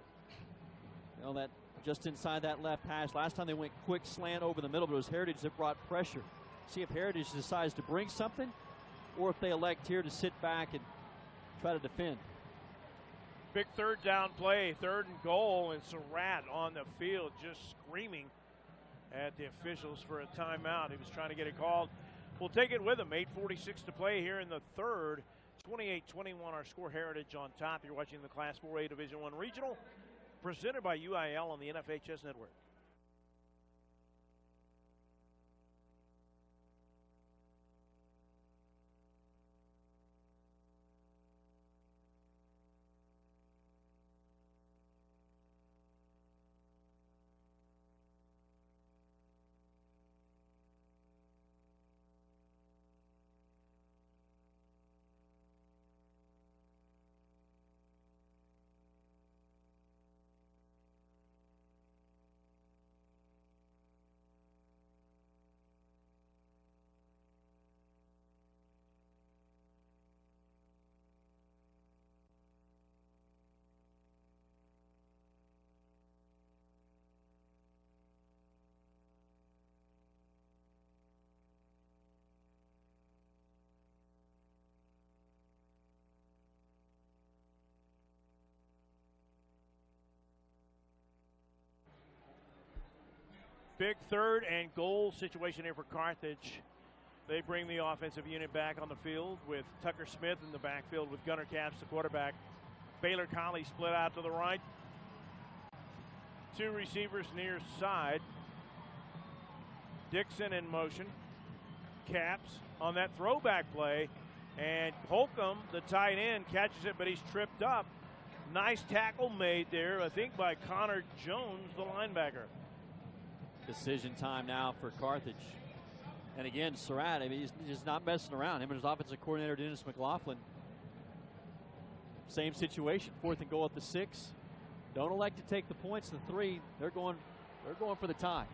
That just inside that left hash. Last time they went quick slant over the middle, but it was Heritage that brought pressure. See if Heritage decides to bring something, or if they elect here to sit back and try to defend. Big 3rd down play, 3rd and goal, and Surratt on the field just screaming at the officials for a timeout. He was trying to get it called. We'll take it with him. 8:46 to play here in the 3rd. 28-21 our score. Heritage on top. You're watching the Class 4A Division I Regional, presented by UIL on the NFHS Network. Big 3rd and goal situation here for Carthage. They bring the offensive unit back on the field with Tucker Smith in the backfield with Gunnar Capps, the quarterback. Baylor Colley split out to the right. 2 receivers near side. Dixon in motion. Capps on that throwback play. And Holcomb, the tight end, catches it, but he's tripped up. Nice tackle made there, I think, by Connor Jones, the linebacker. Decision time now for Carthage. And again, Surratt, he's just not messing around. Him and his offensive coordinator, Dennis McLaughlin. Same situation, 4th and goal at the 6. Don't elect to take the points, the 3. They're going for the tie.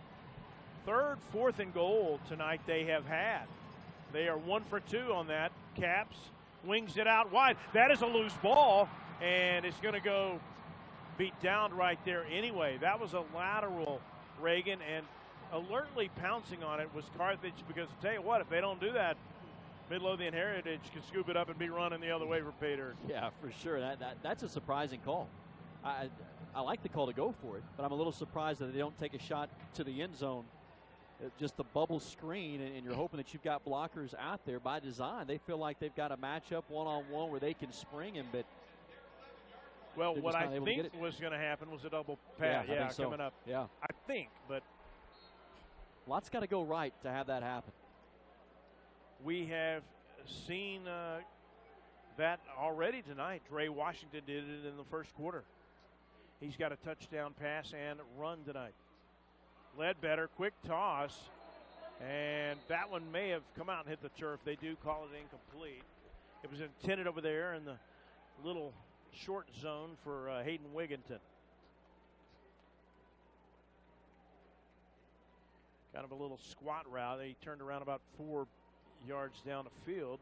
3rd, 4th and goal tonight they have had. They are 1 for 2 on that. Capps wings it out wide. That is a loose ball, and it's going to go beat down right there anyway. That was a lateral, Reagan, and alertly pouncing on it was Carthage, because I'll tell you what, if they don't do that, Midlothian Heritage can scoop it up and be running the other way for pay dirt. Yeah, for sure. That's a surprising call. I like the call to go for it, but I'm a little surprised that they don't take a shot to the end zone. Just the bubble screen, and you're hoping that you've got blockers out there by design. They feel like they've got a matchup one-on-one where they can spring him, but Well, They're what just I not able to get think it. was going to happen was a double pass. I think so. Coming up. Yeah. I think, but Lots got to go right to have that happen. we have seen that already tonight. Dre Washington did it in the first quarter. He's got a touchdown pass and run tonight. Ledbetter, quick toss, and that one may have come out and hit the turf. They do call it incomplete. It was intended over there in the little short zone for Hayden Wigginton. Kind of a little squat route. He turned around about 4 yards down the field.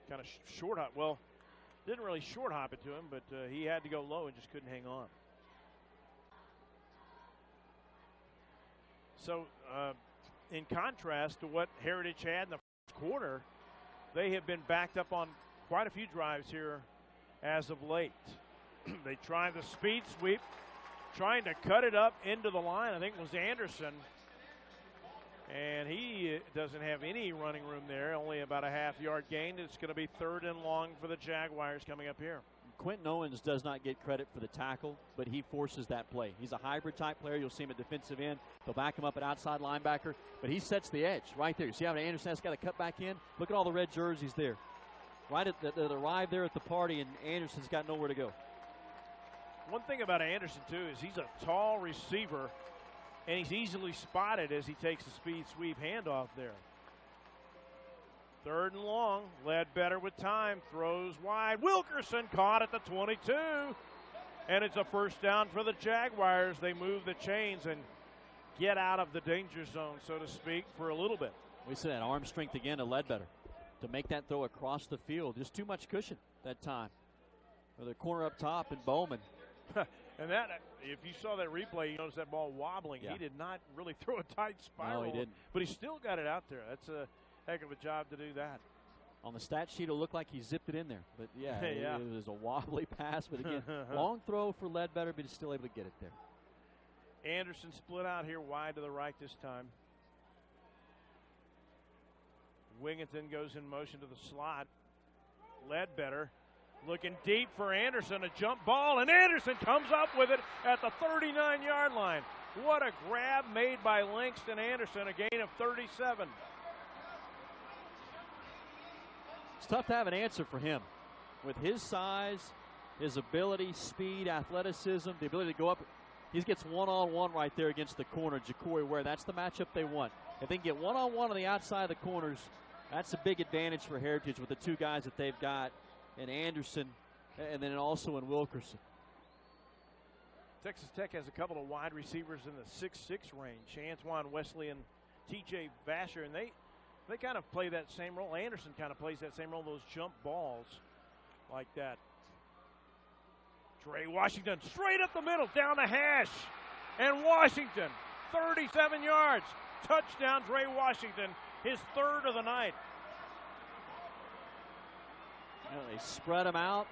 Kind of short hop. Well, didn't really short hop it to him, but he had to go low and just couldn't hang on. So, in contrast to what Heritage had in the first quarter, they have been backed up on quite a few drives here as of late. They tried the speed sweep, trying to cut it up into the line. I think it was Anderson. And he doesn't have any running room there, only about a half-yard gain. It's going to be 3rd and long for the Jaguars coming up here. Quentin Owens does not get credit for the tackle, but he forces that play. He's a hybrid-type player. You'll see him at defensive end. They'll back him up at outside linebacker, but he sets the edge right there. You see how Anderson has got to cut back in? Look at all the red jerseys there. Right at that arrived there at the party, and Anderson's got nowhere to go. One thing about Anderson, too, is he's a tall receiver, and he's easily spotted as he takes the speed sweep handoff there. 3rd and long. Ledbetter with time. Throws wide. Wilkerson caught at the 22. And it's a first down for the Jaguars. They move the chains and get out of the danger zone, so to speak, for a little bit. We see that arm strength again to Ledbetter to make that throw across the field. Just too much cushion that time. With the corner up top and Bowman. And that, if you saw that replay, you notice that ball wobbling. Yeah. He did not really throw a tight spiral. No, he didn't. But he still got it out there. That's a heck of a job to do that. On the stat sheet, it'll look like he zipped it in there. But, yeah, Yeah. It was a wobbly pass. But, again, long throw for Ledbetter, but he's still able to get it there. Anderson split out here wide to the right this time. Wigginton goes in motion to the slot. Ledbetter looking deep for Anderson, a jump ball, and Anderson comes up with it at the 39-yard line. What a grab made by Langston Anderson, a gain of 37. It's tough to have an answer for him. With his size, his ability, speed, athleticism, the ability to go up, he gets one-on-one right there against the corner, Ja'Cory Ware. That's the matchup they want. If they can get one-on-one on the outside of the corners, that's a big advantage for Heritage with the two guys that they've got in Anderson and then also in Wilkerson. Texas Tech has a couple of wide receivers in the 6'6" range, Antoine Wesley and T.J. Vasher, and they kind of play that same role. Anderson kind of plays that same role, those jump balls like that. Dre Washington straight up the middle, down the hash, and Washington, 37 yards. Touchdown, Dre Washington, his 3rd of the night. They spread him out.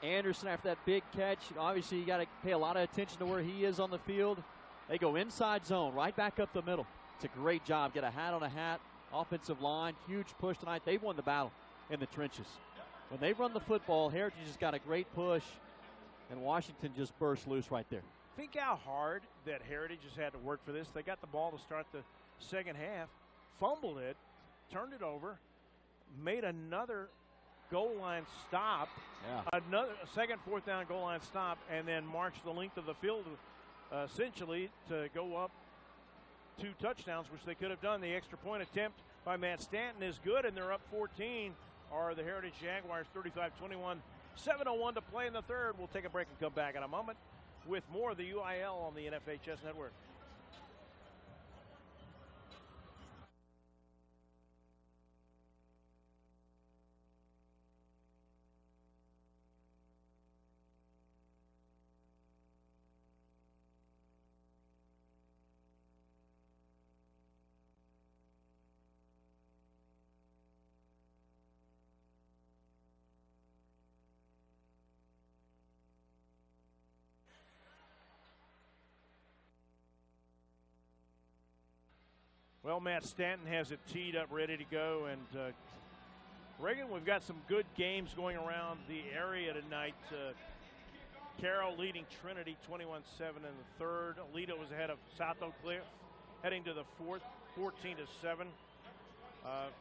Anderson, after that big catch, obviously you got to pay a lot of attention to where he is on the field. They go inside zone, right back up the middle. It's a great job. Get a hat on a hat. Offensive line, huge push tonight. They've won the battle in the trenches. When they run the football, Heritage has got a great push, and Washington just burst loose right there. Think how hard that Heritage has had to work for this. They got the ball to start the second half, fumbled it, turned it over, made another goal line stop, another second 4th down goal line stop, and then marched the length of the field essentially to go up 2 touchdowns, which they could have done. The extra point attempt by Matt Stanton is good, and they're up 14. Are the Heritage Jaguars 35-21, 7:01 to play in the 3rd. We'll take a break and come back in a moment with more of the UIL on the NFHS Network. Well, Matt Stanton has it teed up, ready to go, and Reagan, we've got some good games going around the area tonight. Carroll leading Trinity 21-7 in the third. Alito was ahead of South Oak Cliff, heading to the fourth, 14-7.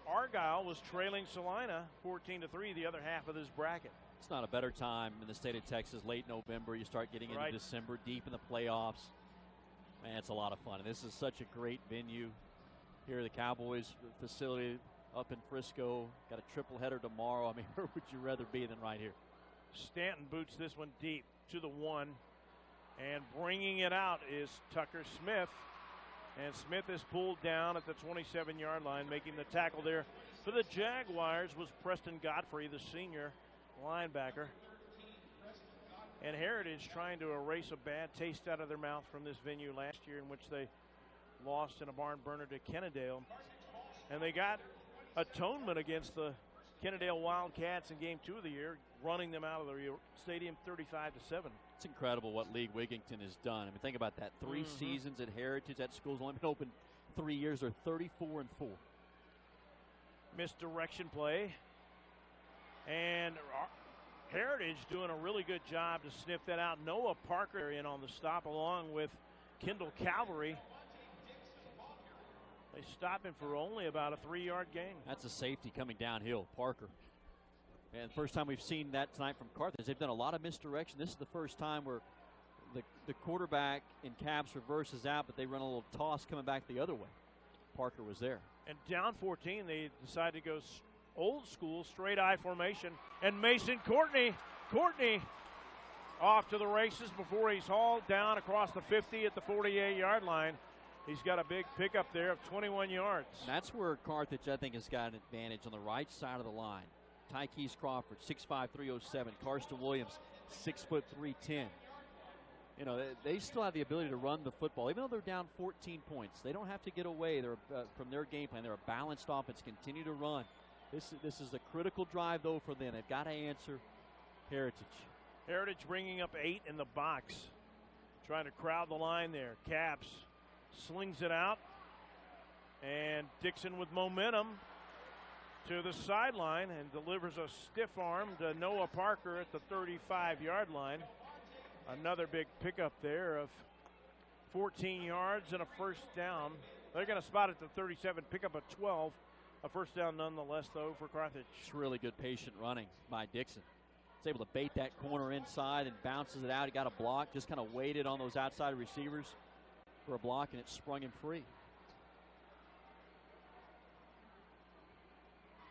Argyle was trailing Salina 14-3, the other half of this bracket. It's not a better time in the state of Texas. Late November, you start getting into December, deep in the playoffs. Man, it's a lot of fun. And this is such a great venue here at the Cowboys facility up in Frisco. Got a triple header tomorrow. I mean, where would you rather be than right here? Stanton boots this one deep to the 1. And bringing it out is Tucker Smith. And Smith is pulled down at the 27-yard line. Making the tackle there for the Jaguars was Preston Godfrey, the senior linebacker. And Heritage trying to erase a bad taste out of their mouth from this venue last year, in which they lost in a barn burner to Kennedale. And they got atonement against the Kennedale Wildcats in game 2 of the year, running them out of the stadium 35-7. It's incredible what League Wigington has done. I mean, think about that. 3 seasons at Heritage. That school's only been open 3 years. They're 34-4. Misdirection play. And Heritage doing a really good job to sniff that out. Noah Parker in on the stop along with Kendall Calvary. They stop him for only about a 3-yard gain. That's a safety coming downhill, Parker. And first time we've seen that tonight from Carthage. They've done a lot of misdirection. This is the first time where the quarterback in Cabs reverses out, but they run a little toss coming back the other way. Parker was there. And down 14, they decide to go old school, straight I formation. And Mason Courtney off to the races before he's hauled down across the 50 at the 48-yard line. He's got a big pickup there of 21 yards. And that's where Carthage, I think, has got an advantage on the right side of the line. Tykees Crawford, 6'5", 307. Karsten Williams, 6', 310. You know, they still have the ability to run the football, even though they're down 14 points. They don't have to get away from their game plan. They're a balanced offense, continue to run. This is a critical drive, though, for them. They've got to answer Heritage. Heritage bringing up 8 in the box. Trying to crowd the line there. Caps slings it out. And Dixon with momentum to the sideline and delivers a stiff arm to Noah Parker at the 35-yard line. Another big pickup there of 14 yards and a first down. They're going to spot at the 37, pick up a 12. A first down nonetheless, though, for Carthage. It's really good patient running by Dixon. He's able to bait that corner inside and bounces it out. He got a block, just kind of waited on those outside receivers for a block, and it sprung him free.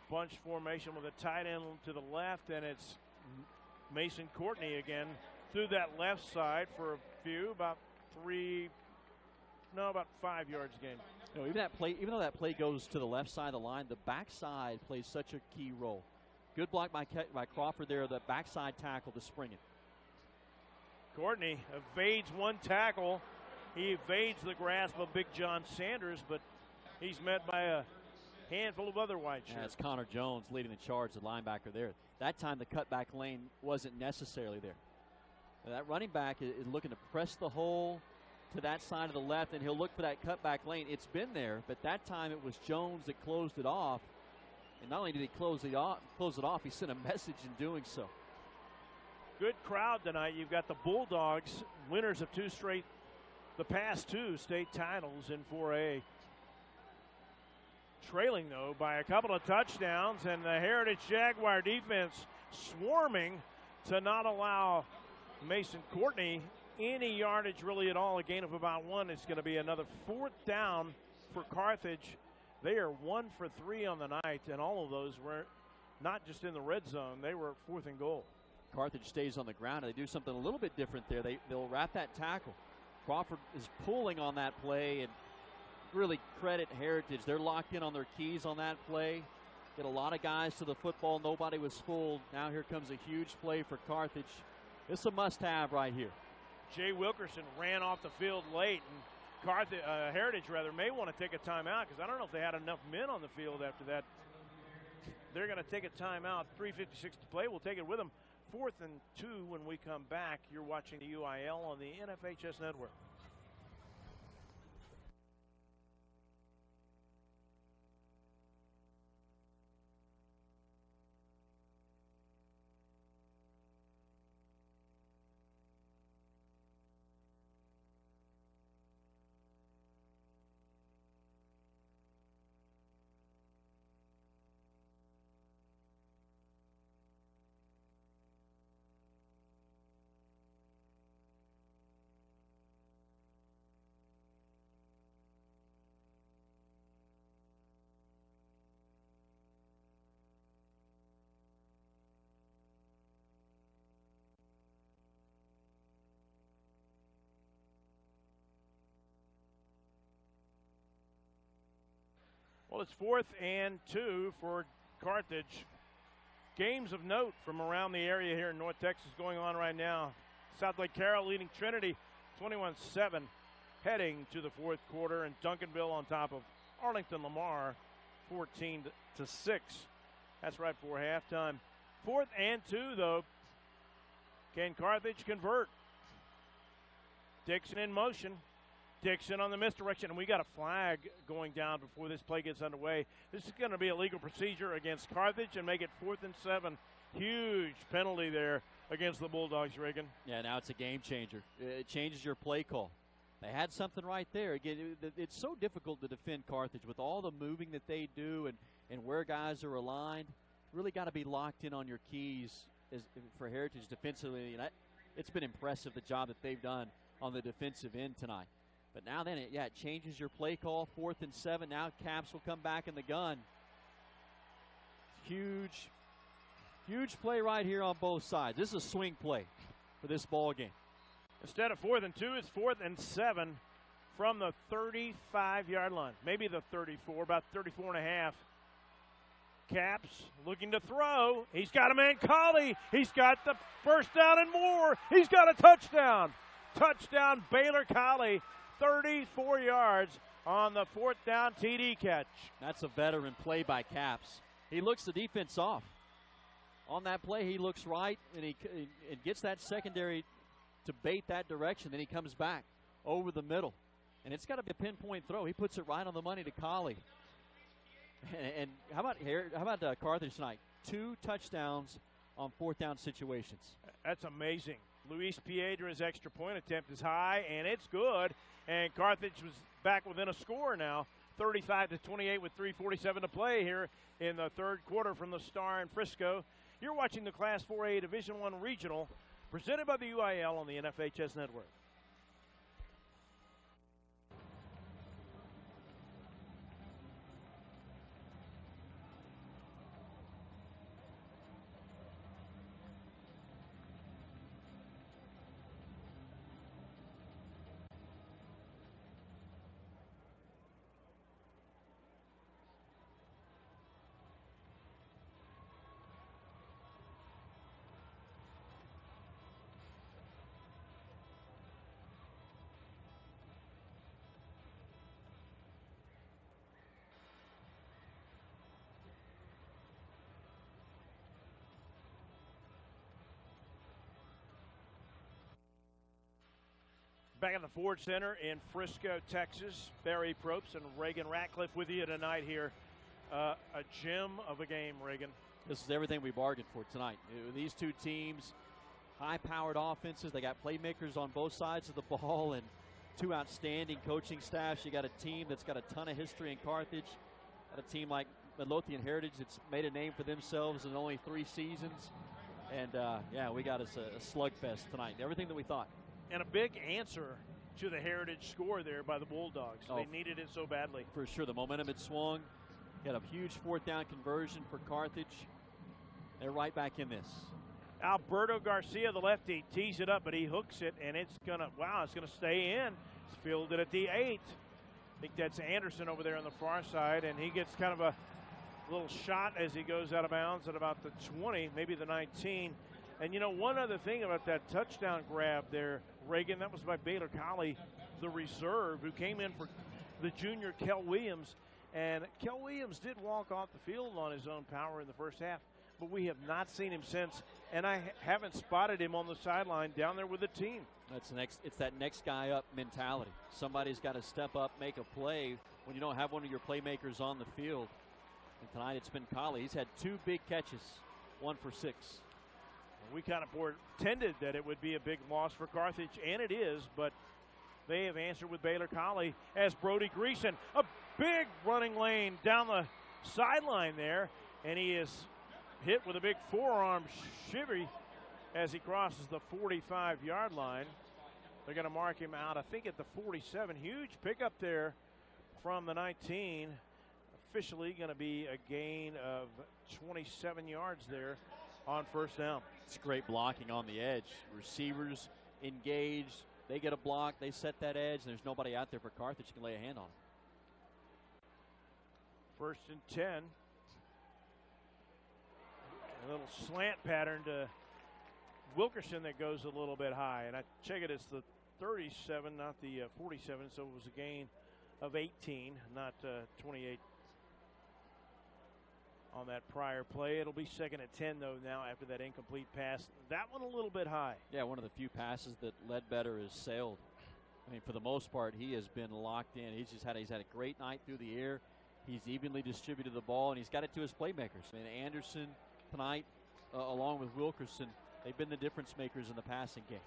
Bunch formation with a tight end to the left, and it's Mason Courtney again through that left side for a few, about 5 yards gain. You know, even though that play goes to the left side of the line, the backside plays such a key role. Good block by Crawford there, the backside tackle to spring it. Courtney evades one tackle. He evades the grasp of Big John Sanders, but he's met by a handful of other white shirts. That's Connor Jones leading the charge, the linebacker there. That time the cutback lane wasn't necessarily there. Now that running back is looking to press the hole to that side of the left, and he'll look for that cutback lane. It's been there, but that time it was Jones that closed it off. And not only did he close it off, he sent a message in doing so. Good crowd tonight. You've got the Bulldogs, winners of the past 2 state titles in 4A. Trailing, though, by a couple of touchdowns, and the Heritage Jaguar defense swarming to not allow Mason Courtney any yardage really at all. A gain of about 1. It's going to be another 4th down for Carthage. They are 1 for 3 on the night, and all of those were not just in the red zone. They were 4th and goal. Carthage stays on the ground, and they do something a little bit different there. They'll wrap that tackle. Crawford is pulling on that play, and really credit Heritage. They're locked in on their keys on that play. Get a lot of guys to the football. Nobody was fooled. Now here comes a huge play for Carthage. It's a must-have right here. Jay Wilkerson ran off the field late, and Heritage may want to take a timeout because I don't know if they had enough men on the field after that. They're going to take a timeout. 3:56 to play. We'll take it with them. 4th and 2 when we come back. You're watching the UIL on the NFHS Network. Well, it's 4th and 2 for Carthage. Games of note from around the area here in North Texas going on right now. South Lake Carroll leading Trinity 21-7 heading to the 4th quarter, and Duncanville on top of Arlington Lamar 14-6. That's right before halftime. 4th and 2, though. Can Carthage convert? Dixon in motion. Dixon on the misdirection, and we got a flag going down before this play gets underway. This is going to be a legal procedure against Carthage and make it 4th and 7. Huge penalty there against the Bulldogs, Reagan. Yeah, now it's a game changer. It changes your play call. They had something right there. Again, it's so difficult to defend Carthage with all the moving that they do and where guys are aligned. Really got to be locked in on your keys for Heritage defensively. And it's been impressive, the job that they've done on the defensive end tonight. But now then, it changes your play call. 4th and 7. Now Caps will come back in the gun. Huge play right here on both sides. This is a swing play for this ball game. Instead of 4th and 2, it's 4th and 7 from the 35-yard line. Maybe the 34, about 34 and a half. Caps looking to throw. He's got a man, Colley. He's got the first down and more. He's got a touchdown. Touchdown, Baylor Colley. 34 yards on the 4th down TD catch. That's a veteran play by Caps. He looks the defense off. On that play, he looks right, and he gets that secondary to bait that direction. Then he comes back over the middle. And it's got to be a pinpoint throw. He puts it right on the money to Colley. And how about Carthage tonight? 2 touchdowns on 4th down situations. That's amazing. Luis Piedra's extra point attempt is high, and it's good. And Carthage was back within a score now, 35-28 with 3:47 to play here in the 3rd quarter from the Star in Frisco. You're watching the Class 4A Division I Regional, presented by the UIL on the NFHS Network. Back at the Ford Center in Frisco, Texas. Barry Probst and Reagan Ratcliffe with you tonight here. A gem of a game, Reagan. This is everything we bargained for tonight. These two teams, high-powered offenses. They got playmakers on both sides of the ball and 2 outstanding coaching staffs. You got a team that's got a ton of history in Carthage. Got a team like Midlothian Heritage that's made a name for themselves in only 3 seasons. And, we got us a slugfest tonight. Everything that we thought. And a big answer to the Heritage score there by the Bulldogs. They needed it so badly. For sure. The momentum had swung. Got a huge 4th down conversion for Carthage. They're right back in this. Alberto Garcia, the lefty, tees it up, but he hooks it, and it's going to stay in. It's fielded at the 8. I think that's Anderson over there on the far side, and he gets kind of a little shot as he goes out of bounds at about the 20, maybe the 19. And, one other thing about that touchdown grab there, Reagan, that was by Baylor Colley, the reserve, who came in for the junior Kel Williams. And Kel Williams did walk off the field on his own power in the first half, but we have not seen him since. And I haven't spotted him on the sideline down there with the team. It's that next guy up mentality. Somebody's got to step up, make a play when you don't have one of your playmakers on the field. And tonight it's been Colley. He's had 2 big catches, 1 for 6. We kind of pretended that it would be a big loss for Carthage, and it is, but they have answered with Baylor Colley as Brody Greason. A big running lane down the sideline there, and he is hit with a big forearm shivvy as he crosses the 45-yard line. They're going to mark him out, I think, at the 47. Huge pickup there from the 19. Officially going to be a gain of 27 yards there on 1st down. It's great blocking on the edge. Receivers engaged. They get a block. They set that edge. And there's nobody out there for Carthage can lay a hand on. First and 10. A little slant pattern to Wilkerson that goes a little bit high. And I check it, it's the 37, not the 47, so it was a gain of 18, not 28 on that prior play. It'll be second and 10, though, now after that incomplete pass. That one a little bit high. Yeah, one of the few passes that Ledbetter has sailed. I mean, for the most part, he has been locked in. He's had a great night through the air. He's evenly distributed the ball, and he's got it to his playmakers. I mean, Anderson tonight, along with Wilkerson, they've been the difference makers in the passing game.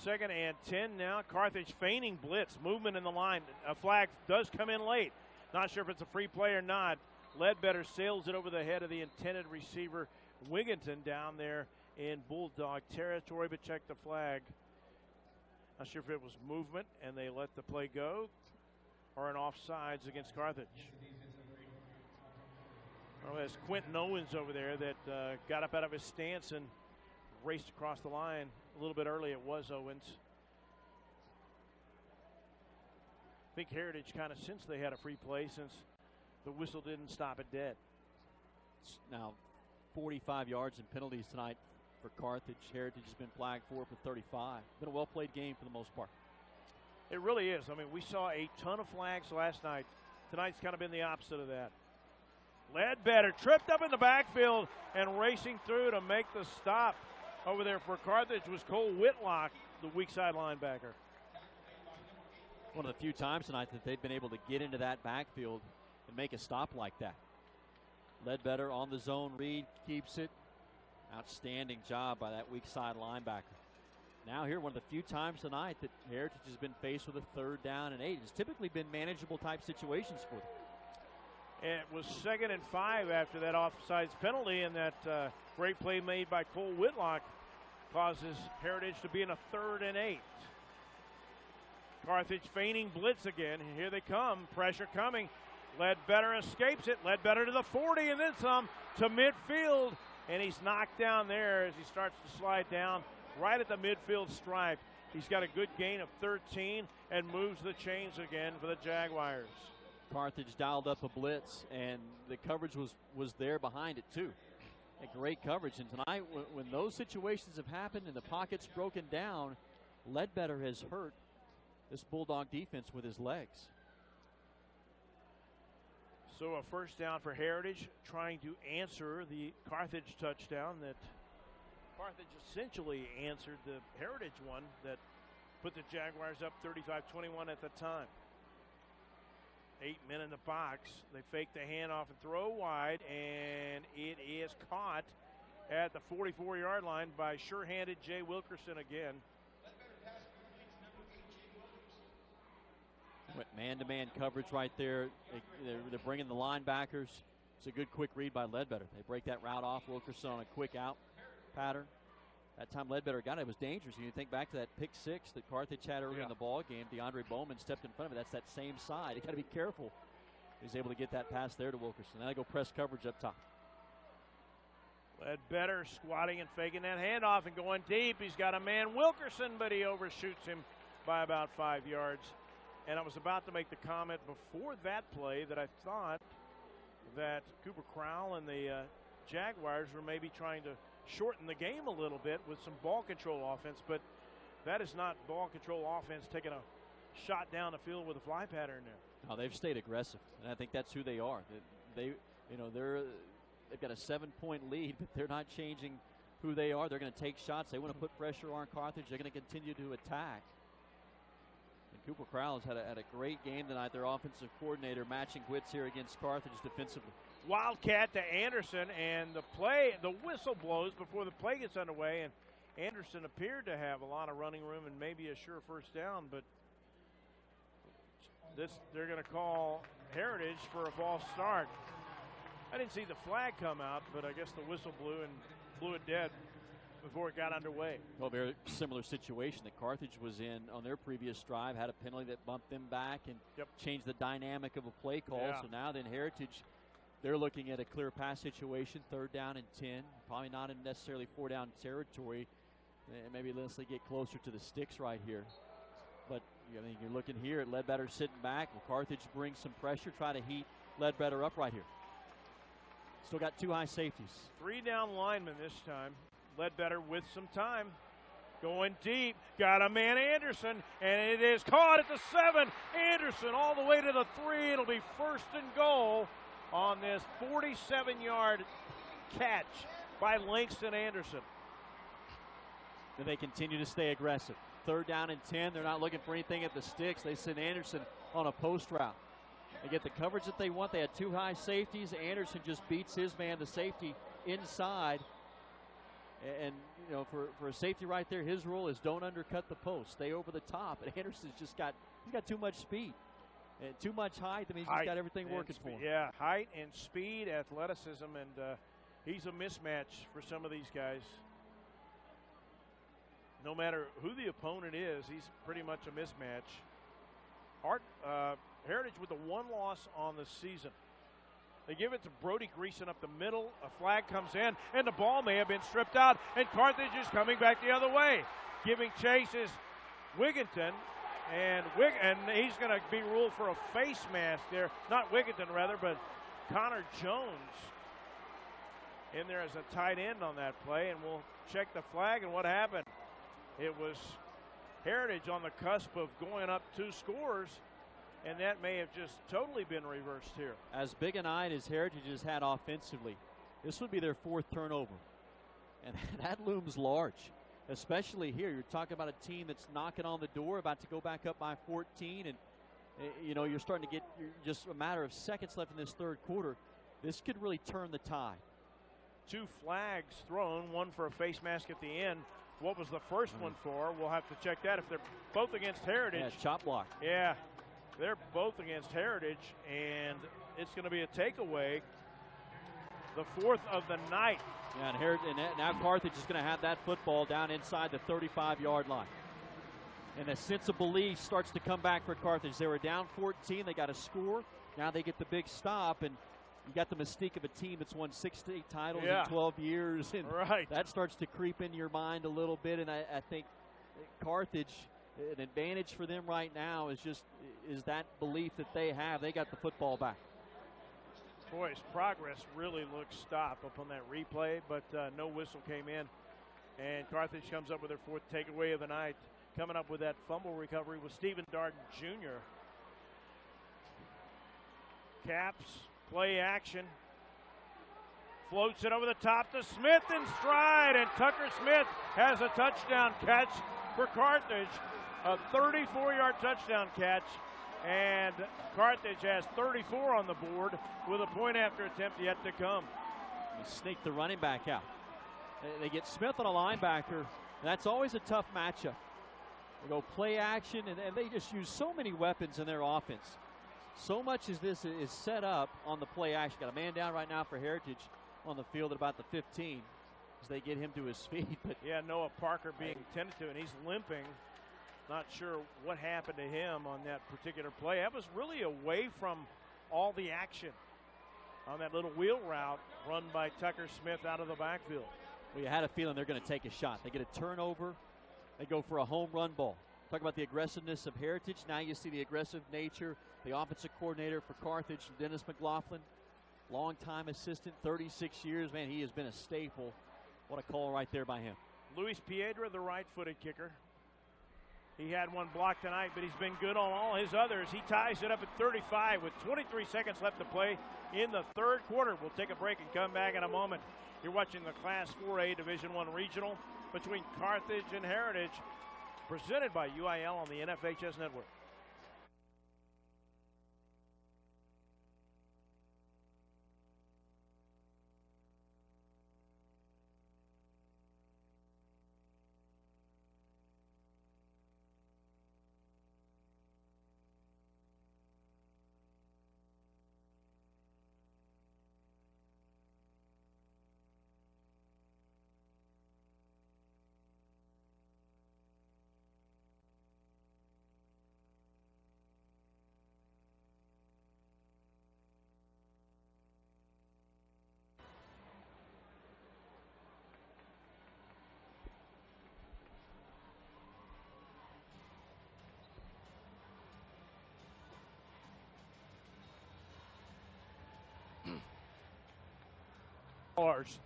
Second and 10 now. Carthage feigning blitz. Movement in the line. A flag does come in late. Not sure if it's a free play or not. Ledbetter sails it over the head of the intended receiver, Wigginton, down there in Bulldog territory, but check the flag. Not sure if it was movement and they let the play go or an offsides against Carthage. Well, there's Quentin Owens over there that got up out of his stance and raced across the line a little bit early. It was Owens. I think Heritage kind of, since they had a free play, since the whistle didn't stop it dead. It's now 45 yards and penalties tonight for Carthage. Heritage has been flagged for 35. Been a well-played game for the most part. It really is. I mean, we saw a ton of flags last night. Tonight's kind of been the opposite of that. Ledbetter tripped up in the backfield and racing through to make the stop over there for Carthage was Cole Whitlock, the weak side linebacker. One of the few times tonight that they've been able to get into that backfield and make a stop like that. Ledbetter on the zone read, keeps it. Outstanding job by that weak side linebacker. Now here, one of the few times tonight that Heritage has been faced with a 3rd down and 8. It's typically been manageable type situations for them. It was 2nd and 5 after that offsides penalty, and that great play made by Cole Whitlock causes Heritage to be in a 3rd and 8. Carthage feigning blitz again. Here they come. Pressure coming. Ledbetter escapes it. Ledbetter to the 40 and then some to midfield. And he's knocked down there as he starts to slide down right at the midfield stripe. He's got a good gain of 13 and moves the chains again for the Jaguars. Carthage dialed up a blitz, and the coverage was there behind it, too. A great coverage. And tonight, when those situations have happened and the pocket's broken down, Ledbetter has hurt this Bulldog defense with his legs. So a first down for Heritage, trying to answer the Carthage touchdown that Carthage essentially answered the Heritage one that put the Jaguars up 35-21 at the time. 8 men in the box. They fake the handoff and throw wide, and it is caught at the 44-yard line by sure-handed Jay Wilkerson again. Man-to-man coverage right there. They're bringing the linebackers. It's a good quick read by Ledbetter. They break that route off. Wilkerson on a quick out pattern. That time Ledbetter got it. It was dangerous. You think back to that pick 6 that Carthage had earlier in the ball game. DeAndre Bowman stepped in front of it. That's that same side. You got to be careful. He's able to get that pass there to Wilkerson. Now they go press coverage up top. Ledbetter squatting and faking that handoff and going deep. He's got a man, Wilkerson, but he overshoots him by about 5 yards. And I was about to make the comment before that play that I thought that Cooper Crowell and the Jaguars were maybe trying to shorten the game a little bit with some ball control offense, but that is not ball control offense taking a shot down the field with a fly pattern there. No, they've stayed aggressive, and I think that's who they are. They've got a 7-point lead, but they're not changing who they are. They're going to take shots. They want to put pressure on Carthage. They're going to continue to attack. And Cooper Crowell has had a great game tonight. Their offensive coordinator matching wits here against Carthage defensively. Wildcat to Anderson, and the whistle blows before the play gets underway, and Anderson appeared to have a lot of running room and maybe a sure first down, but they're going to call Heritage for a false start. I didn't see the flag come out, but I guess the whistle blew it dead before it got underway. Well, very similar situation that Carthage was in on their previous drive, had a penalty that bumped them back and changed the dynamic of a play call. Yeah. So now then Heritage, they're looking at a clear pass situation, 3rd down and 10, probably not in necessarily 4-down territory. Maybe unless they get closer to the sticks right here. But I mean, you're looking here at Ledbetter sitting back. Will Carthage bring some pressure, try to heat Ledbetter up right here? Still got 2 high safeties. 3 down linemen this time. Ledbetter with some time. Going deep. Got a man, Anderson, and it is caught at the 7. Anderson all the way to the 3. It'll be 1st and goal on this 47-yard catch by Langston Anderson. And they continue to stay aggressive. 3rd down and 10. They're not looking for anything at the sticks. They send Anderson on a post route. They get the coverage that they want. They had 2 high safeties. Anderson just beats his man, the safety, inside. And, you know, for a safety right there, his rule is don't undercut the post. Stay over the top. And Anderson's just got too much speed. And too much height. I mean, he's got everything working for him. Yeah, height and speed, athleticism, and he's a mismatch for some of these guys. No matter who the opponent is, he's pretty much a mismatch. Heritage with the 1 loss on the season. They give it to Brody Greason up the middle. A flag comes in, and the ball may have been stripped out, and Carthage is coming back the other way. Giving chase is Wigginton, and he's going to be ruled for a face mask there. Not Wigginton, rather, but Connor Jones in there as a tight end on that play, and we'll check the flag. And what happened? It was Heritage on the cusp of going up 2 scores, and that may have just totally been reversed here. As big an eye as Heritage has had offensively, this would be their 4th turnover. And that looms large, especially here. You're talking about a team that's knocking on the door, about to go back up by 14. And, you know, you're starting to get just a matter of seconds left in this 3rd quarter. This could really turn the tide. 2 flags thrown, one for a face mask at the end. What was the first one for? We'll have to check that. If they're both against Heritage. Yeah, chop block. Yeah. They're both against Heritage, and it's going to be a takeaway. The 4th of the night. Yeah, and now Carthage is going to have that football down inside the 35-yard line. And a sense of belief starts to come back for Carthage. They were down 14. They got a score. Now they get the big stop, and you got the mystique of a team that's won 6 state titles in 12 years. And that starts to creep into your mind a little bit, and I think Carthage, an advantage for them right now is that belief that they have. They got the football back. Boys, progress really looks stopped up on that replay, but no whistle came in. And Carthage comes up with their 4th takeaway of the night. Coming up with that fumble recovery was Stephen Darden Jr. Caps, play action. Floats it over the top to Smith in stride, and Tucker Smith has a touchdown catch for Carthage. A 34-yard touchdown catch, and Carthage has 34 on the board with a point-after attempt yet to come. They sneak the running back out. They get Smith on a linebacker, and that's always a tough matchup. They go play action, and they just use so many weapons in their offense. So much as this is set up on the play action. Got a man down right now for Heritage on the field at about the 15 as they get him to his feet. But yeah, Noah Parker being tended to, and he's limping. Not sure what happened to him on that particular play. That was really away from all the action on that little wheel route run by Tucker Smith out of the backfield. Well, you had a feeling they're going to take a shot. They get a turnover. They go for a home run ball. Talk about the aggressiveness of Heritage. Now you see the aggressive nature. The offensive coordinator for Carthage, Dennis McLaughlin, longtime assistant, 36 years. Man, he has been a staple. What a call right there by him. Luis Piedra, the right-footed kicker. He had one block tonight, but he's been good on all his others. He ties it up at 35 with 23 seconds left to play in the 3rd quarter. We'll take a break and come back in a moment. You're watching the Class 4A Division I Regional between Carthage and Heritage, presented by UIL on the NFHS Network.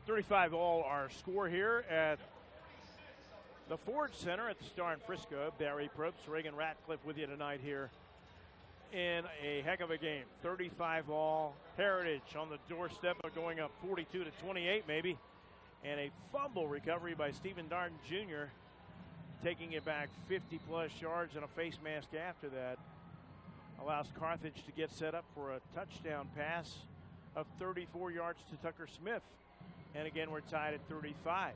35 all our score here at the Ford Center at the Star in Frisco. Barry Probst, Reagan Ratcliffe with you tonight here in a heck of a game. 35 all. Heritage on the doorstep of going up 42-28 maybe. And a fumble recovery by Stephen Darden Jr. taking it back 50-plus yards and a face mask after that. Allows Carthage to get set up for a touchdown pass of 34 yards to Tucker Smith. And again, we're tied at 35.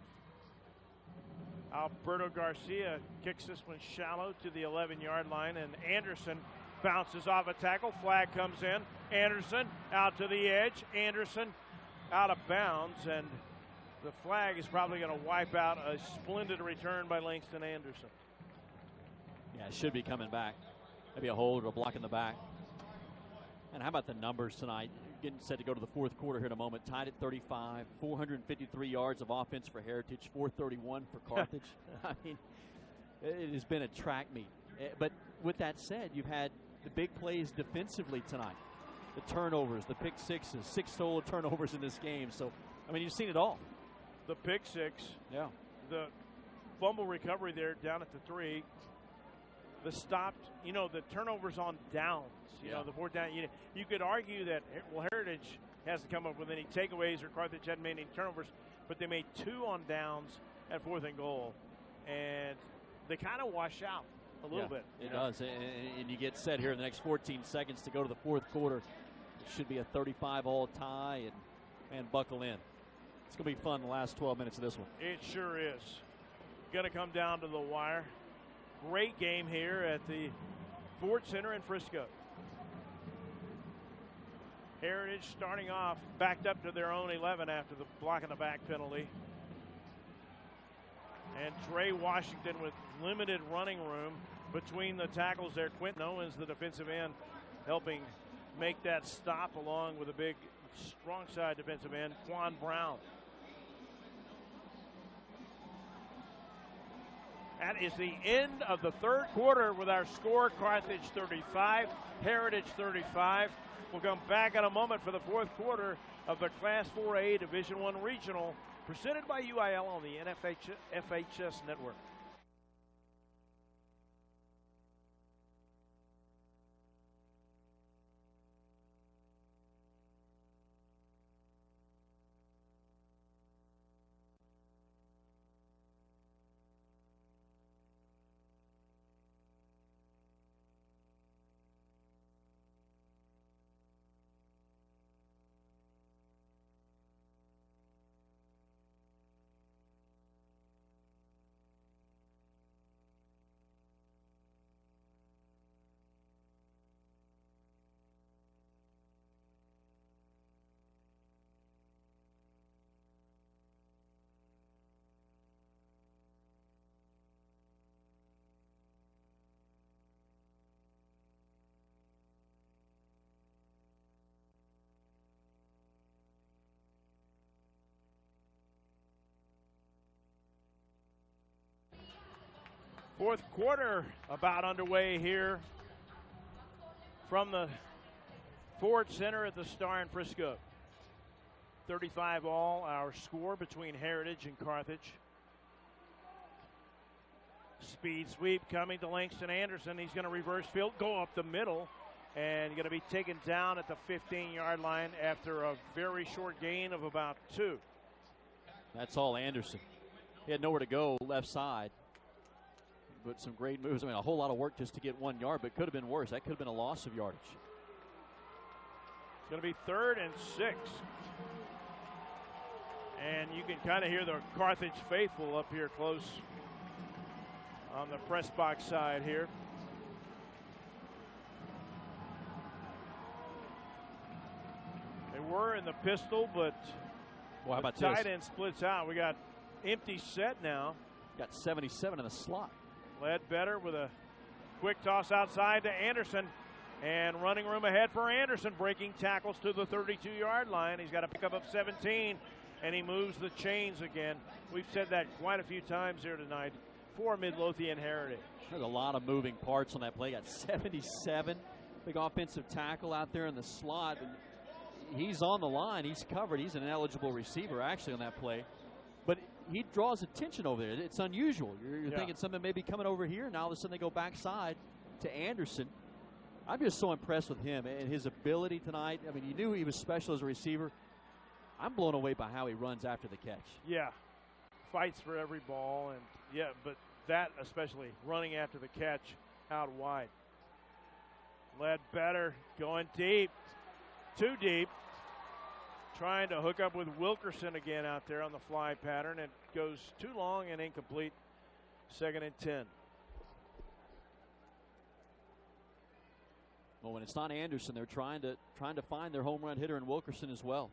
Alberto Garcia kicks this one shallow to the 11-yard line, and Anderson bounces off a tackle. Flag comes in. Anderson out to the edge. Anderson out of bounds, and the flag is probably going to wipe out a splendid return by Langston Anderson. Yeah, it should be coming back. Maybe a hold or a block in the back. And how about the numbers tonight? Getting set to go to the fourth quarter here in a moment. Tied at 35, 453 yards of offense for Heritage, 431 for Carthage. I mean, it has been a track meet. But with that said, you've had the big plays defensively tonight. The turnovers, the pick sixes, 6 total turnovers in this game. So, I mean, you've seen it all. The pick six. Yeah. The fumble recovery there down at the 3. The stopped, the turnovers on downs. You know, the 4th down. You could argue that, well, Heritage hasn't come up with any takeaways or Carthage hadn't made any turnovers, but they made 2 on downs at 4th and goal. And they kind of wash out a little bit. It does. And you get set here in the next 14 seconds to go to the fourth quarter. It should be a 35-all tie, and buckle in. It's going to be fun the last 12 minutes of this one. It sure is. Going to come down to the wire. Great game here at the Ford Center in Frisco. Heritage starting off backed up to their own 11 after the block in the back penalty. And Trey Washington with limited running room between the tackles there. Quentin Owens, the defensive end, helping make that stop along with a big strong side defensive end, Quan Brown. That is the end of the third quarter with our score. Carthage 35, Heritage 35. We'll come back in a moment for the fourth quarter of the Class 4A Division I Regional, presented by UIL on the FHS Network. Fourth quarter about underway here from the Ford Center at the Star in Frisco. 35 all our score between Heritage and Carthage. Speed sweep coming to Langston Anderson. He's going to reverse field, go up the middle, and going to be taken down at the 15-yard line after a very short gain of about 2. That's all Anderson. He had nowhere to go left side. But some great moves. I mean, a whole lot of work just to get 1 yard, but could have been worse. That could have been a loss of yardage. It's going to be 3rd and 6. And you can kind of hear the Carthage faithful up here close on the press box side here. They were in the pistol, but well, how about the tight end splits out. We got empty set now. Got 77 in the slot. Ledbetter with a quick toss outside to Anderson, and running room ahead for Anderson, breaking tackles to the 32-yard line. He's got a pickup of 17, and he moves the chains again. We've said that quite a few times here tonight for Midlothian Heritage. There's a lot of moving parts on that play. Got 77, big offensive tackle out there in the slot. And he's on the line. He's covered. He's an eligible receiver, actually, on that play. But he draws attention over there. It's unusual. You're thinking something may be coming over here. Now, all of a sudden, they go backside to Anderson. I'm just so impressed with him and his ability tonight. I mean, you knew he was special as a receiver. I'm blown away by how he runs after the catch. Yeah. Fights for every ball. And, but that especially, running after the catch out wide. Ledbetter going deep. Too deep. Trying to hook up with Wilkerson again out there on the fly pattern. It goes too long and incomplete. 2nd and 10. Well, when it's not Anderson, they're trying to find their home run hitter in Wilkerson as well.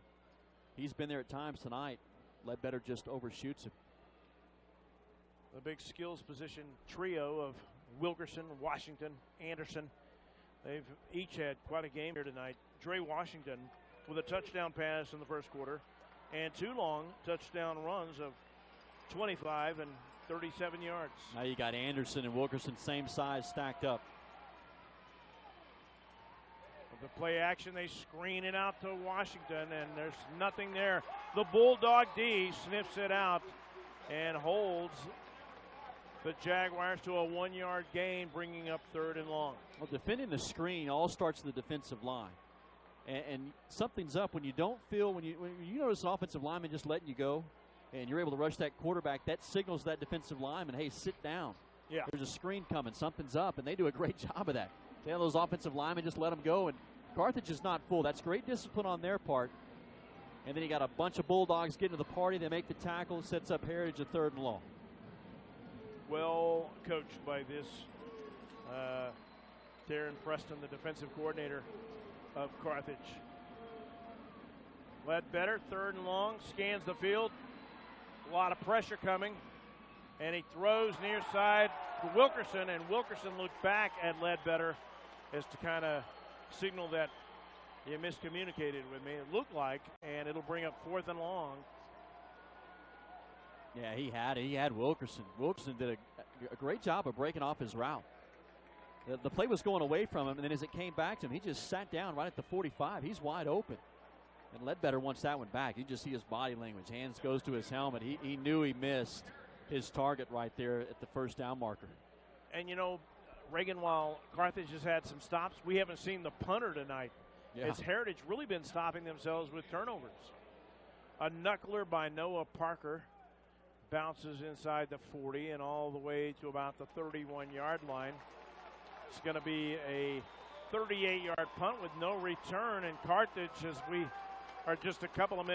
He's been there at times tonight. Ledbetter just overshoots him. The big skills position trio of Wilkerson, Washington, Anderson. They've each had quite a game here tonight. Dre Washington with a touchdown pass in the first quarter and 2 long touchdown runs of 25 and 37 yards. Now you got Anderson and Wilkerson same size stacked up. With the play action, they screen it out to Washington, and there's nothing there. The Bulldog D sniffs it out and holds the Jaguars to a 1-yard gain, bringing up 3rd and long. Well, defending the screen all starts with the defensive line. And something's up when you don't feel, when you notice an offensive lineman just letting you go and you're able to rush that quarterback, that signals that defensive lineman, hey, sit down. Yeah. There's a screen coming, something's up, and they do a great job of that. They have those offensive linemen just let them go, and Carthage is not full. That's great discipline on their part. And then you got a bunch of Bulldogs getting to the party. They make the tackle, sets up Heritage at 3rd and long. Well coached by this Darren Preston, the defensive coordinator of Carthage. Ledbetter, 3rd and long, scans the field. A lot of pressure coming. And he throws near side to Wilkerson, and Wilkerson looked back at Ledbetter as to kind of signal that you miscommunicated with me, it looked like, and it'll bring up 4th and long. Yeah, he had Wilkerson. Wilkerson did a great job of breaking off his route. The play was going away from him, and then as it came back to him, he just sat down right at the 45. He's wide open. And Ledbetter wants that one back. You just see his body language. Hands goes to his helmet. He knew he missed his target right there at the 1st down marker. And, you know, Reagan, while Carthage has had some stops, we haven't seen the punter tonight. Yeah. Has Heritage really been stopping themselves with turnovers? A knuckler by Noah Parker bounces inside the 40 and all the way to about the 31-yard line. It's going to be a 38-yard punt with no return, and Carthage, as we are just a couple of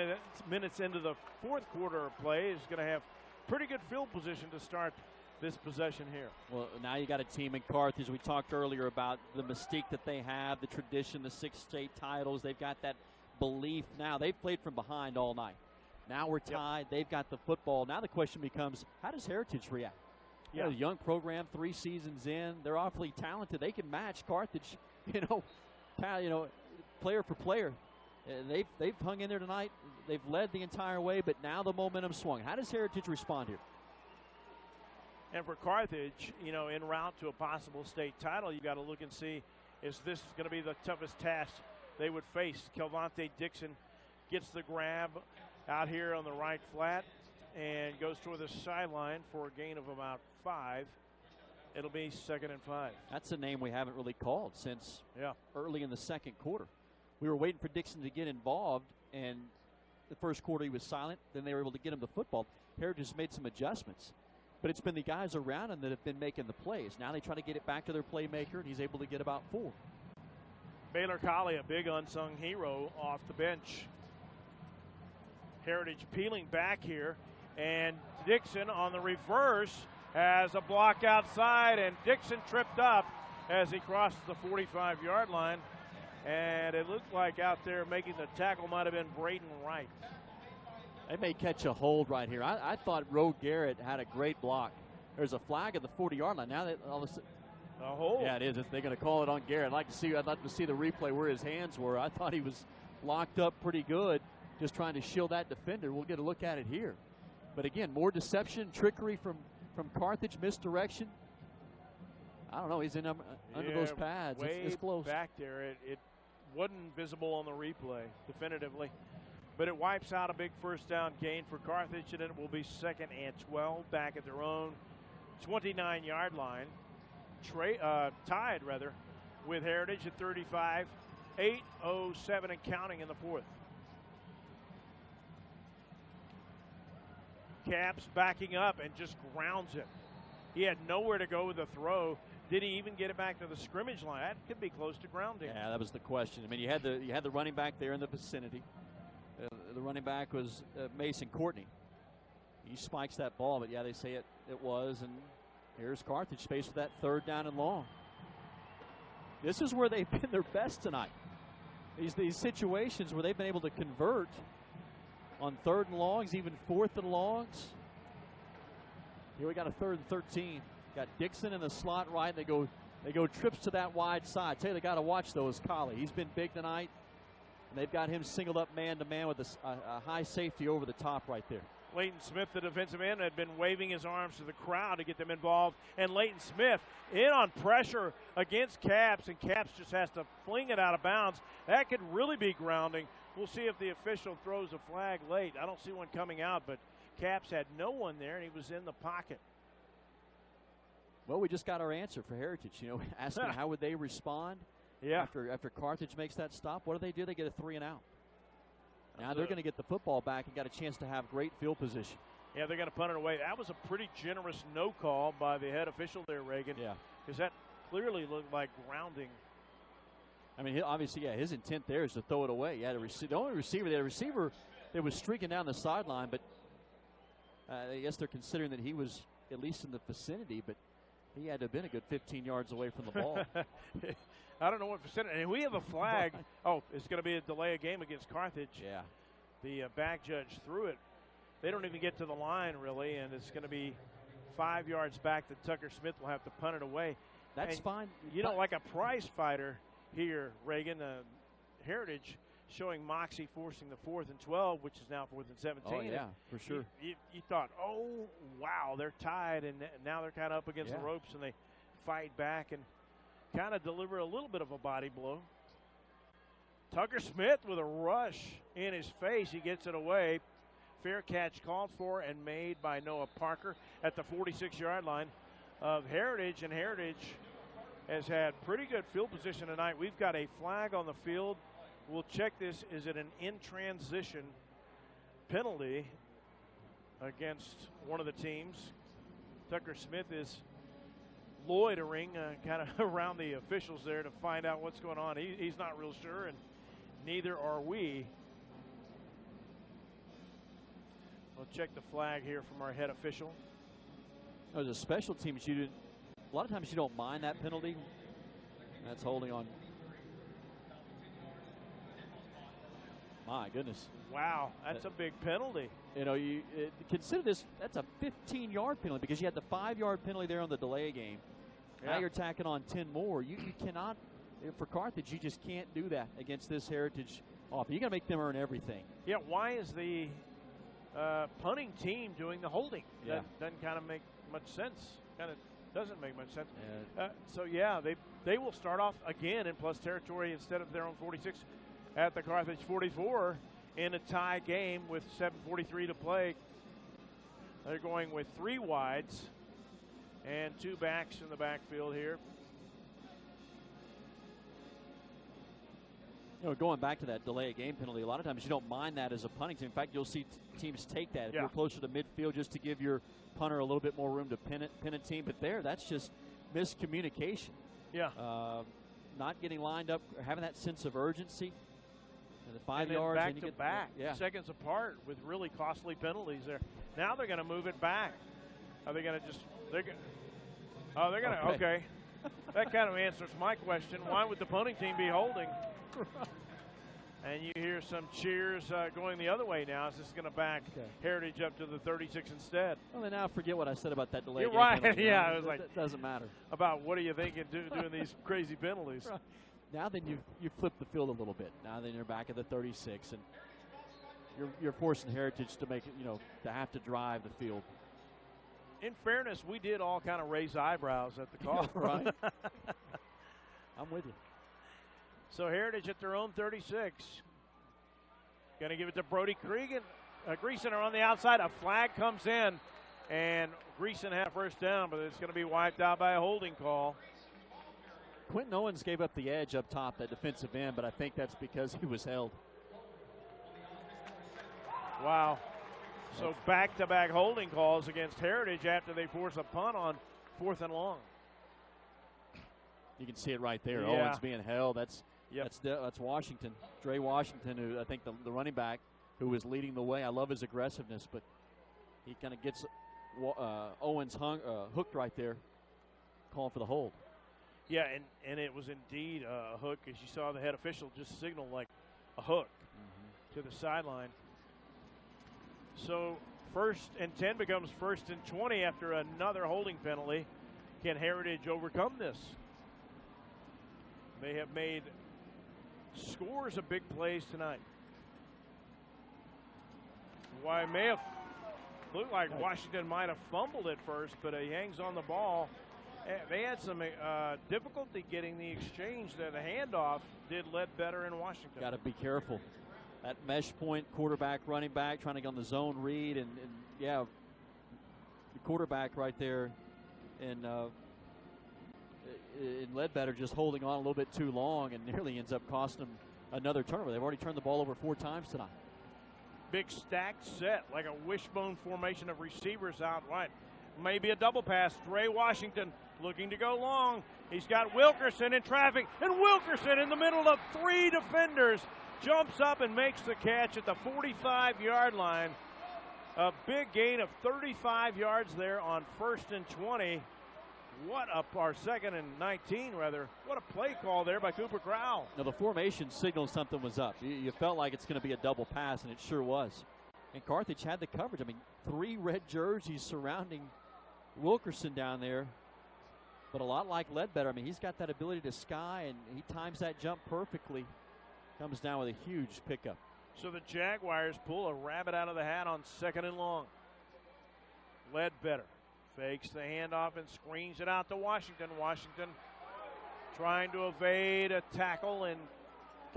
minutes into the 4th quarter of play, is going to have pretty good field position to start this possession here. Well, now you got a team in Carthage. We talked earlier about the mystique that they have, the tradition, the 6 state titles. They've got that belief now. They've played from behind all night. Now we're tied. Yep. They've got the football. Now the question becomes, how does Heritage react? Yeah. You know, a young program, 3 seasons in. They're awfully talented. They can match Carthage, player for player. They've hung in there tonight. They've led the entire way, but now the momentum swung. How does Heritage respond here? And for Carthage, en route to a possible state title, you got to look and see, is this going to be the toughest task they would face? Kelvonte Dixon gets the grab out here on the right flat and goes toward the sideline for a gain of about 5. It'll be 2nd and 5. That's a name we haven't really called since early in the 2nd quarter. We were waiting for Dixon to get involved, and the 1st quarter he was silent. Then they were able to get him the football. Heritage has made some adjustments. But it's been the guys around him that have been making the plays. Now they try to get it back to their playmaker, and he's able to get about 4. Baylor Colley, a big unsung hero off the bench. Heritage peeling back here, and Dixon on the reverse has a block outside, and Dixon tripped up as he crosses the 45-yard line. And it looked like out there making the tackle might have been Braden Wright. They may catch a hold right here. I thought Roe Garrett had a great block. There's a flag at the 40-yard line. Now that all of a sudden, a hold. Yeah, it is. If they're going to call it on Garrett, I'd like to see the replay where his hands were. I thought he was locked up pretty good, just trying to shield that defender. We'll get a look at it here. But again, more deception, trickery from Carthage, misdirection. I don't know. He's in under those pads. Way it's close. Back there, it wasn't visible on the replay definitively. But it wipes out a big first down gain for Carthage, and it will be 2nd and 12 back at their own 29-yard line. Tied with Heritage at 35. 8:07 and counting in the 4th. Capps backing up and just grounds it. He had nowhere to go with the throw. Did he even get it back to the scrimmage line? That could be close to grounding. Yeah, that was the question. I mean, you had the running back there in the vicinity. The running back was Mason Courtney. He spikes that ball, but yeah, they say it was, and here's Carthage faced with that 3rd down and long. This is where they've been their best tonight. These situations where they've been able to convert on 3rd and longs, even 4th and longs. Here we got a 3rd and 13. Got Dixon in the slot right. They go trips to that wide side. Tell you, they got to watch those. Colley. He's been big tonight. And they've got him singled up man-to-man with a high safety over the top right there. Leighton Smith, the defensive end, had been waving his arms to the crowd to get them involved. And Leighton Smith in on pressure against Capps, and Capps just has to fling it out of bounds. That could really be grounding. We'll see if the official throws a flag late. I don't see one coming out, but Capps had no one there, and he was in the pocket. Well, we just got our answer for Heritage. You know, asking how would they respond after Carthage makes that stop. What do? They get a 3 and out. Now they're going to get the football back and got a chance to have great field position. Yeah, they're going to punt it away. That was a pretty generous no call by the head official there, Reagan. Yeah. Because that clearly looked like grounding. I mean, obviously, his intent there is to throw it away. The only receiver, they had a receiver that was streaking down the sideline, but I guess they're considering that he was at least in the vicinity, but he had to have been a good 15 yards away from the ball. I don't know what vicinity. And we have a flag. It's going to be a delay of game against Carthage. Yeah. The back judge threw it. They don't even get to the line, really, and it's going to be 5 yards back that Tucker Smith will have to punt it away. That's fine. You know, like a prize fighter here, Reagan, Heritage showing Moxie forcing the 4th and 12, which is now 4th and 17. Oh, yeah, for sure. You thought, oh, wow, they're tied, and now they're kind of up against the ropes, and they fight back and kind of deliver a little bit of a body blow. Tucker Smith with a rush in his face. He gets it away. Fair catch called for and made by Noah Parker at the 46-yard line of Heritage, and Heritage has had pretty good field position tonight. We've got a flag on the field. We'll check this. Is it an in-transition penalty against one of the teams? Tucker Smith is loitering kind of around the officials there to find out what's going on. He's not real sure, and neither are we. We'll check the flag here from our head official. As a special team student, a lot of times you don't mind that penalty. That's holding on. My goodness. Wow, that's a big penalty. You know, you consider this, that's a 15-yard penalty because you had the 5-yard penalty there on the delay game. Yeah. Now you're tacking on 10 more. You cannot, for Carthage, you just can't do that against this Heritage offense. You got to make them earn everything. Yeah, why is the punting team doing the holding? Yeah. That doesn't kind of make much sense. Kind of doesn't make much sense. Yeah. They will start off again in plus territory instead of their own 46 at the Carthage 44 in a tie game with 7:43 to play. They're going with 3 wides and 2 backs in the backfield here. You know, going back to that delay of game penalty, a lot of times you don't mind that as a punting team. In fact, you'll see teams take that if you're closer to midfield just to give your punter a little bit more room to pin a team. But that's just miscommunication. Yeah. Not getting lined up, having that sense of urgency. And the 5 yards. Back to back, seconds apart with really costly penalties there. Now they're going to move it back. Are they going to just? They're going to. Okay. That kind of answers my question. Why would the punting team be holding? And you hear some cheers going the other way now. Is this going to back Heritage up to the 36 instead? Well, then now forget what I said about that delay. You're right. Penalty. Yeah, it was like it doesn't matter. About what are you thinking doing these crazy penalties? Right. Now then you flip the field a little bit. Now then you're back at the 36, and you're forcing Heritage to make it, to have to drive the field. In fairness, we did all kind of raise eyebrows at the call. Right. I'm with you. So Heritage at their own 36. Going to give it to Brody Greason are on the outside. A flag comes in, and Greason had first down, but it's going to be wiped out by a holding call. Quentin Owens gave up the edge up top, that defensive end, but I think that's because he was held. Wow. So back-to-back holding calls against Heritage after they force a punt on 4th and long. You can see it right there. Yeah. Owens being held. That's Washington. Dre Washington, who I think the running back who was leading the way. I love his aggressiveness, but he kind of gets Owens hooked right there, calling for the hold. Yeah, and it was indeed a hook, as you saw the head official just signal like a hook to the sideline. So 1st and 10 becomes 1st and 20 after another holding penalty. Can Heritage overcome this? They have made scores of big plays tonight. Why, it may have looked like Washington might have fumbled at first, but he hangs on the ball. They had some difficulty getting the exchange. The handoff did Ledbetter in Washington. Got to be careful. That mesh point, quarterback, running back, trying to get on the zone read, and yeah, the quarterback right there, and Ledbetter just holding on a little bit too long, and nearly ends up costing them another turnover. They've already turned the ball over 4 times tonight. Big stacked set, like a wishbone formation of receivers out wide. Maybe a double pass. Dre Washington looking to go long. He's got Wilkerson in traffic, and Wilkerson in the middle of 3 defenders jumps up and makes the catch at the 45-yard line. A big gain of 35 yards there on 1st and 20. Our 2nd and 19, rather. What a play call there by Cooper Crowell. Now, the formation signaled something was up. You felt like it's going to be a double pass, and it sure was. And Carthage had the coverage. I mean, 3 red jerseys surrounding Wilkerson down there. But a lot like Ledbetter, I mean, he's got that ability to sky, and he times that jump perfectly. Comes down with a huge pickup. So the Jaguars pull a rabbit out of the hat on 2nd and long. Ledbetter fakes the handoff and screens it out to Washington. Washington trying to evade a tackle and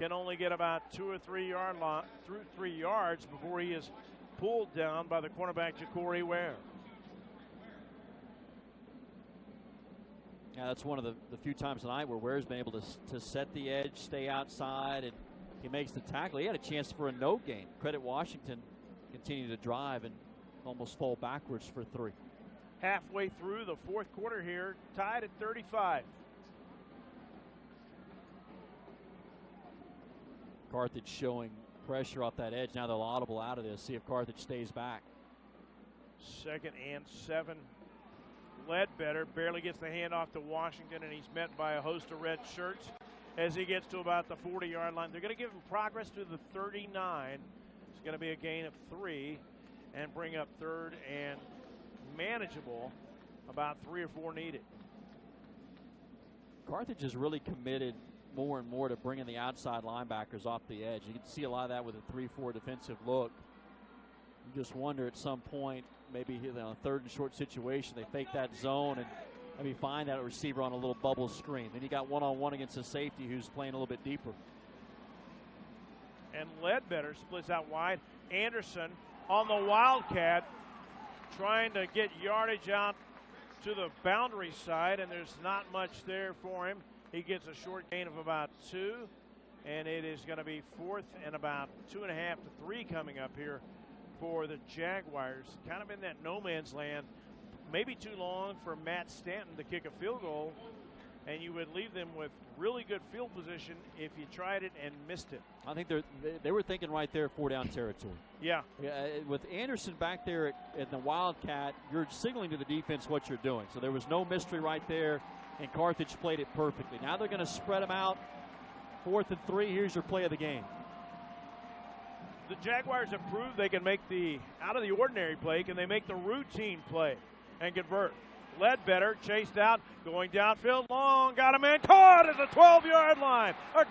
can only get about 2 or 3 yards before he is pulled down by the cornerback Ja'Cory Ware. Yeah, that's one of the few times tonight where Ware's been able to set the edge, stay outside, and he makes the tackle. He had a chance for a no gain. Credit Washington, continue to drive and almost fall backwards for 3. Halfway through the 4th quarter here, tied at 35. Carthage showing pressure off that edge. Now they'll audible out of this, see if Carthage stays back. 2nd and 7. Ledbetter barely gets the handoff to Washington, and he's met by a host of red shirts as he gets to about the 40-yard line. They're going to give him progress to the 39. It's going to be a gain of 3 and bring up 3rd and manageable, about 3 or 4 needed. Carthage is really committed more and more to bringing the outside linebackers off the edge. You can see a lot of that with a 3-4 defensive look. You just wonder at some point, maybe in a 3rd and short situation, they fake that zone and maybe find that receiver on a little bubble screen. Then you got one-on-one against a safety who's playing a little bit deeper. And Ledbetter splits out wide. Anderson on the Wildcat trying to get yardage out to the boundary side, and there's not much there for him. He gets a short gain of about 2, and it is going to be 4th and about 2.5 to 3 coming up here for the Jaguars. Kind of in that no man's land. Maybe too long for Matt Stanton to kick a field goal, and you would leave them with really good field position if you tried it and missed it. I think they were thinking right there 4-down territory. Yeah. With Anderson back there at the Wildcat, you're signaling to the defense what you're doing. So there was no mystery right there, and Carthage played it perfectly. Now they're going to spread them out. 4th and 3. Here's your play of the game. The Jaguars have proved they can make the out of the ordinary play. Can they make the routine play and convert? Ledbetter chased out, going downfield long, got a man caught at the 12-yard line. A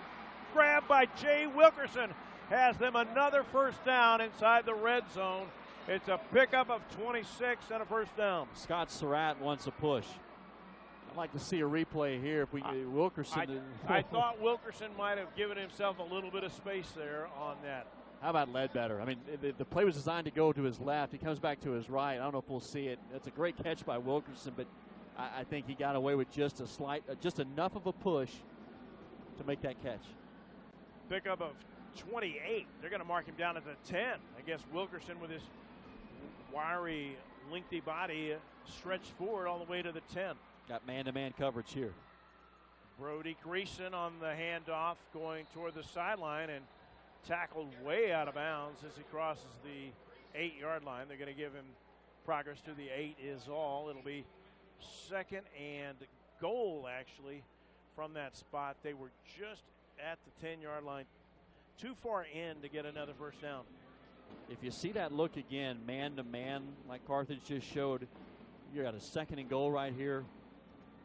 grab by Jay Wilkerson has them another 1st down inside the red zone. It's a pickup of 26 and a 1st down. Scott Surratt wants a push. I'd like to see a replay here if we Wilkerson. I thought Wilkerson might have given himself a little bit of space there on that. How about Ledbetter? I mean, the play was designed to go to his left. He comes back to his right. I don't know if we'll see it. That's a great catch by Wilkerson, but I think he got away with just a slight, just enough of a push to make that catch. Pickup of 28. They're going to mark him down at the 10. I guess Wilkerson with his wiry, lengthy body stretched forward all the way to the 10. Got man-to-man coverage here. Brody Greason on the handoff going toward the sideline and tackled way out of bounds as he crosses the 8-yard line. They're going to give him progress to the 8 is all. It'll be 2nd and goal, actually, from that spot. They were just at the 10-yard line, too far in to get another first down. If you see that look again, man-to-man, like Carthage just showed, you got a 2nd and goal right here.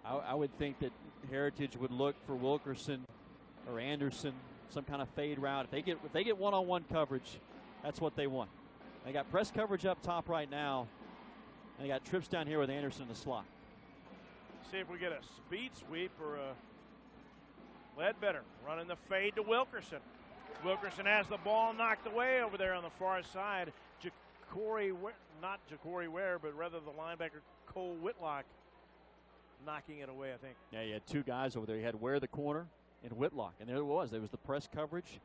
I would think that Heritage would look for Wilkerson or Anderson, some kind of fade route. If they get one-on-one coverage, that's what they want. They got press coverage up top right now, and they got trips down here with Anderson in the slot. See if we get a speed sweep or a Ledbetter running the fade to Wilkerson. Wilkerson has the ball knocked away over there on the far side. Not Ja'Cory Ware, but rather the linebacker Cole Whitlock knocking it away, I think. Yeah, you had 2 guys over there. You had Ware the corner and Whitlock, and there it was. There was the press coverage.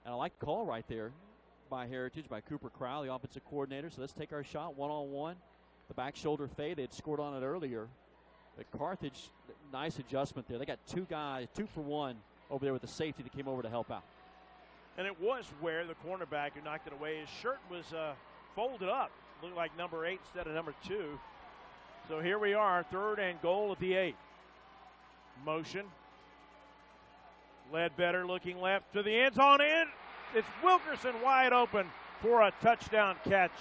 And I like the call right there by Heritage, by Cooper Crowell, the offensive coordinator. So let's take our shot one-on-one. The back shoulder fade. They had scored on it earlier. But Carthage, nice adjustment there. They got 2 guys, 2 for 1 over there with the safety that came over to help out. And it was Ware, the cornerback, who knocked it away. His shirt was folded up. Looked like number 8 instead of number 2. So here we are, 3rd and goal at the 8. Motion. Ledbetter looking left to the end zone. It's Wilkerson wide open for a touchdown catch.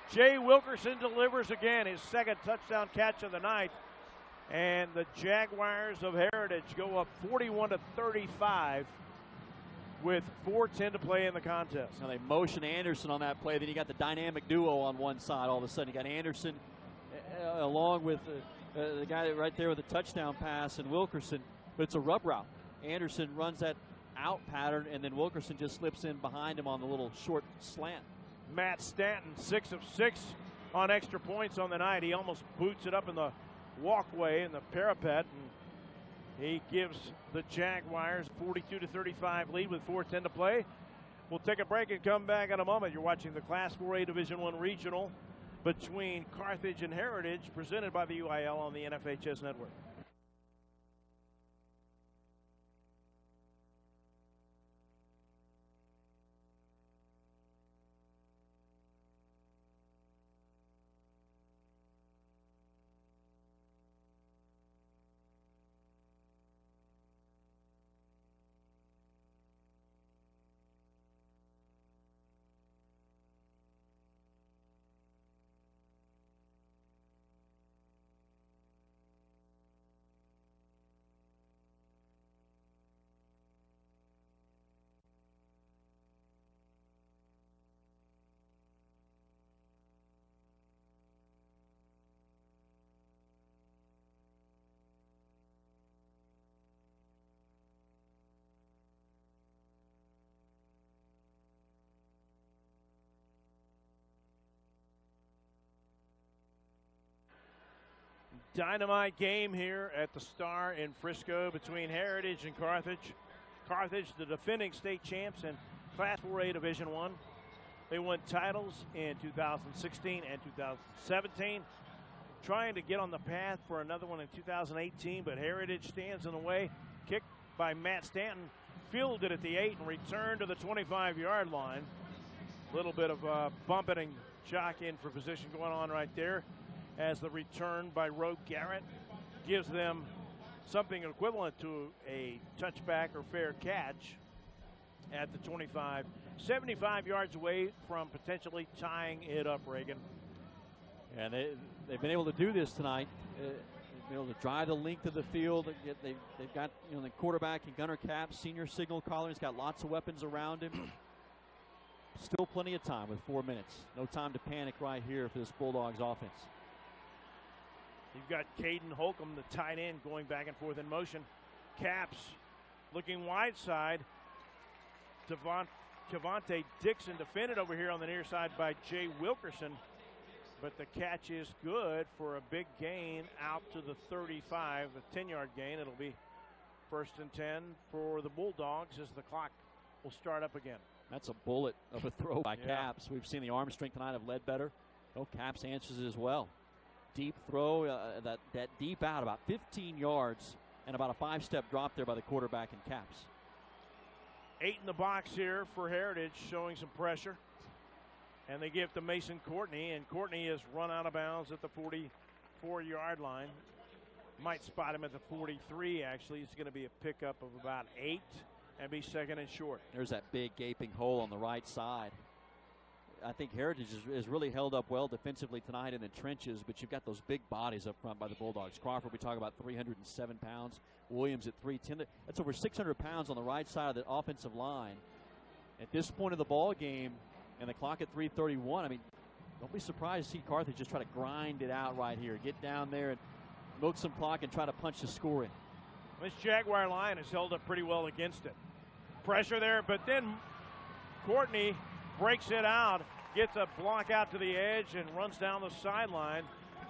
Jay Wilkerson delivers again, his 2nd touchdown catch of the night. And the Jaguars of Heritage go up 41-35 with 4:10 to play in the contest. Now they motion Anderson on that play. Then you got the dynamic duo on one side all of a sudden. You got Anderson along with the guy right there with the touchdown pass and Wilkerson. But it's a rub route. Anderson runs that out pattern, and then Wilkerson just slips in behind him on the little short slant. Matt Stanton, 6 of 6 on extra points on the night. He almost boots it up in the walkway in the parapet, and he gives the Jaguars 42-35 lead with 4:10 to play. We'll take a break and come back in a moment. You're watching the Class 4A Division I Regional between Carthage and Heritage, presented by the UIL on the NFHS Network. Dynamite game here at the Star in Frisco between Heritage and Carthage. Carthage, the defending state champs in Class 4A Division I. They won titles in 2016 and 2017. Trying to get on the path for another one in 2018, but Heritage stands in the way. Kicked by Matt Stanton, fielded at the 8 and returned to the 25-yard line. A little bit of bumping and jockeying for position going on right there, as the return by Roe Garrett gives them something equivalent to a touchback or fair catch at the 25. 75 yards away from potentially tying it up, Reagan. And they've been able to do this tonight. They've been able to drive the length of the field. They've got the quarterback in Gunner Capps, senior signal caller. He's got lots of weapons around him. Still plenty of time with 4 minutes. No time to panic right here for this Bulldogs offense. You've got Caden Holcomb, the tight end, going back and forth in motion. Caps looking wide side. Javante Dixon defended over here on the near side by Jay Wilkerson. But the catch is good for a big gain out to the 35, a 10-yard gain. It'll be 1st and 10 for the Bulldogs as the clock will start up again. That's a bullet of a throw by Caps. We've seen the arm strength tonight of Ledbetter. Oh, Caps answers it as well. Deep throw, that deep out, about 15 yards, and about a 5-step drop there by the quarterback in Caps. 8 in the box here for Heritage, showing some pressure. And they give to Mason Courtney, and Courtney is run out of bounds at the 44-yard line. Might spot him at the 43, actually. It's going to be a pickup of about 8 and be 2nd and short. There's that big gaping hole on the right side. I think Heritage has really held up well defensively tonight in the trenches, but you've got those big bodies up front by the Bulldogs. Crawford, we talk about 307 pounds. Williams at 310. That's over 600 pounds on the right side of the offensive line. At this point of the ball game, and the clock at 3:31, I mean, don't be surprised to see Carthage just try to grind it out right here. Get down there and milk some clock and try to punch the score in. This Jaguar line has held up pretty well against it. Pressure there, but then Courtney breaks it out, gets a block out to the edge, and runs down the sideline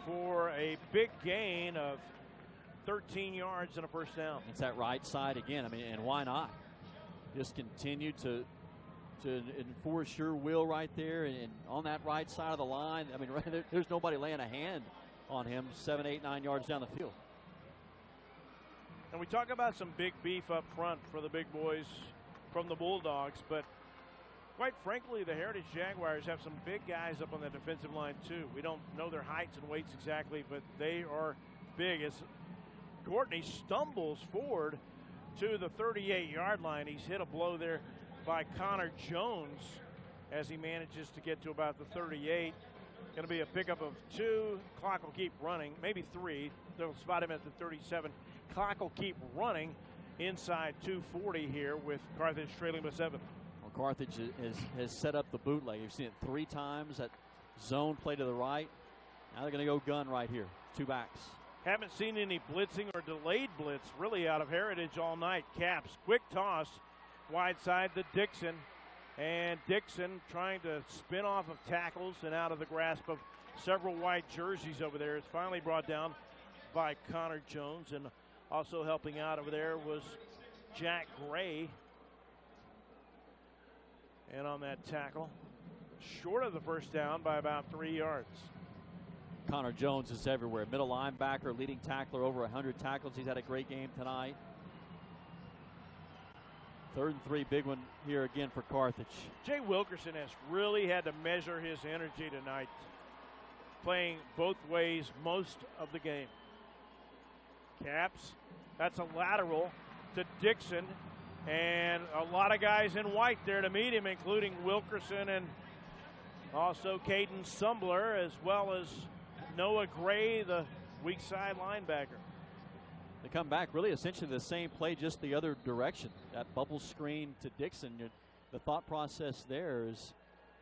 for a big gain of 13 yards and a 1st down. It's that right side again. I mean, and why not? Just continue to enforce your will right there, and on that right side of the line. I mean, right there, there's nobody laying a hand on him 7, 8, 9 yards down the field. And we talk about some big beef up front for the big boys from the Bulldogs, but quite frankly, the Heritage Jaguars have some big guys up on the defensive line too. We don't know their heights and weights exactly, but they are big. As Courtney stumbles forward to the 38-yard line, he's hit a blow there by Connor Jones as he manages to get to about the 38. Going to be a pickup of 2. Clock will keep running, maybe 3. They'll spot him at the 37. Clock will keep running inside 2:40 here with Carthage trailing by 7. Well, Carthage has set up the bootleg. You've seen it 3 times. That zone play to the right. Now they're going to go gun right here. 2 backs. Haven't seen any blitzing or delayed blitz really out of Heritage all night. Caps, quick toss. Wide side to Dixon, and Dixon trying to spin off of tackles and out of the grasp of several white jerseys over there. It's finally brought down by Connor Jones, and also helping out over there was Jack Gray. And on that tackle, short of the 1st down by about 3 yards. Connor Jones is everywhere. Middle linebacker, leading tackler, over 100 tackles. He's had a great game tonight. 3rd and 3, big one here again for Carthage. Jay Wilkerson has really had to measure his energy tonight, playing both ways most of the game. Caps, that's a lateral to Dixon, and a lot of guys in white there to meet him, including Wilkerson and also Caden Sumbler, as well as Noah Gray, the weak side linebacker. They come back really essentially the same play, just the other direction. That bubble screen to Dixon, the thought process there is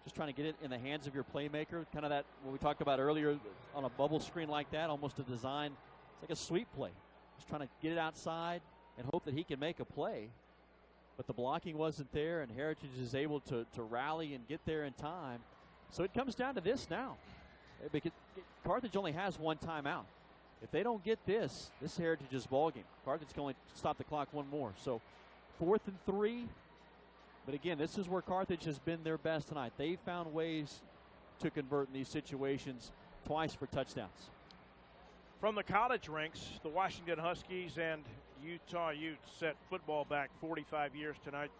just trying to get it in the hands of your playmaker. Kind of that, what we talked about earlier, on a bubble screen like that, almost a design. It's like a sweep play. Just trying to get it outside and hope that he can make a play. But the blocking wasn't there, and Heritage is able to rally and get there in time. So it comes down to this now, because Carthage only has 1 timeout. If they don't get this Heritage's ball game. Carthage can only stop the clock 1 more. So 4th and 3. But again, this is where Carthage has been their best tonight. They found ways to convert in these situations, twice for touchdowns. From the college ranks, the Washington Huskies and Utah Utes set football back 45 years tonight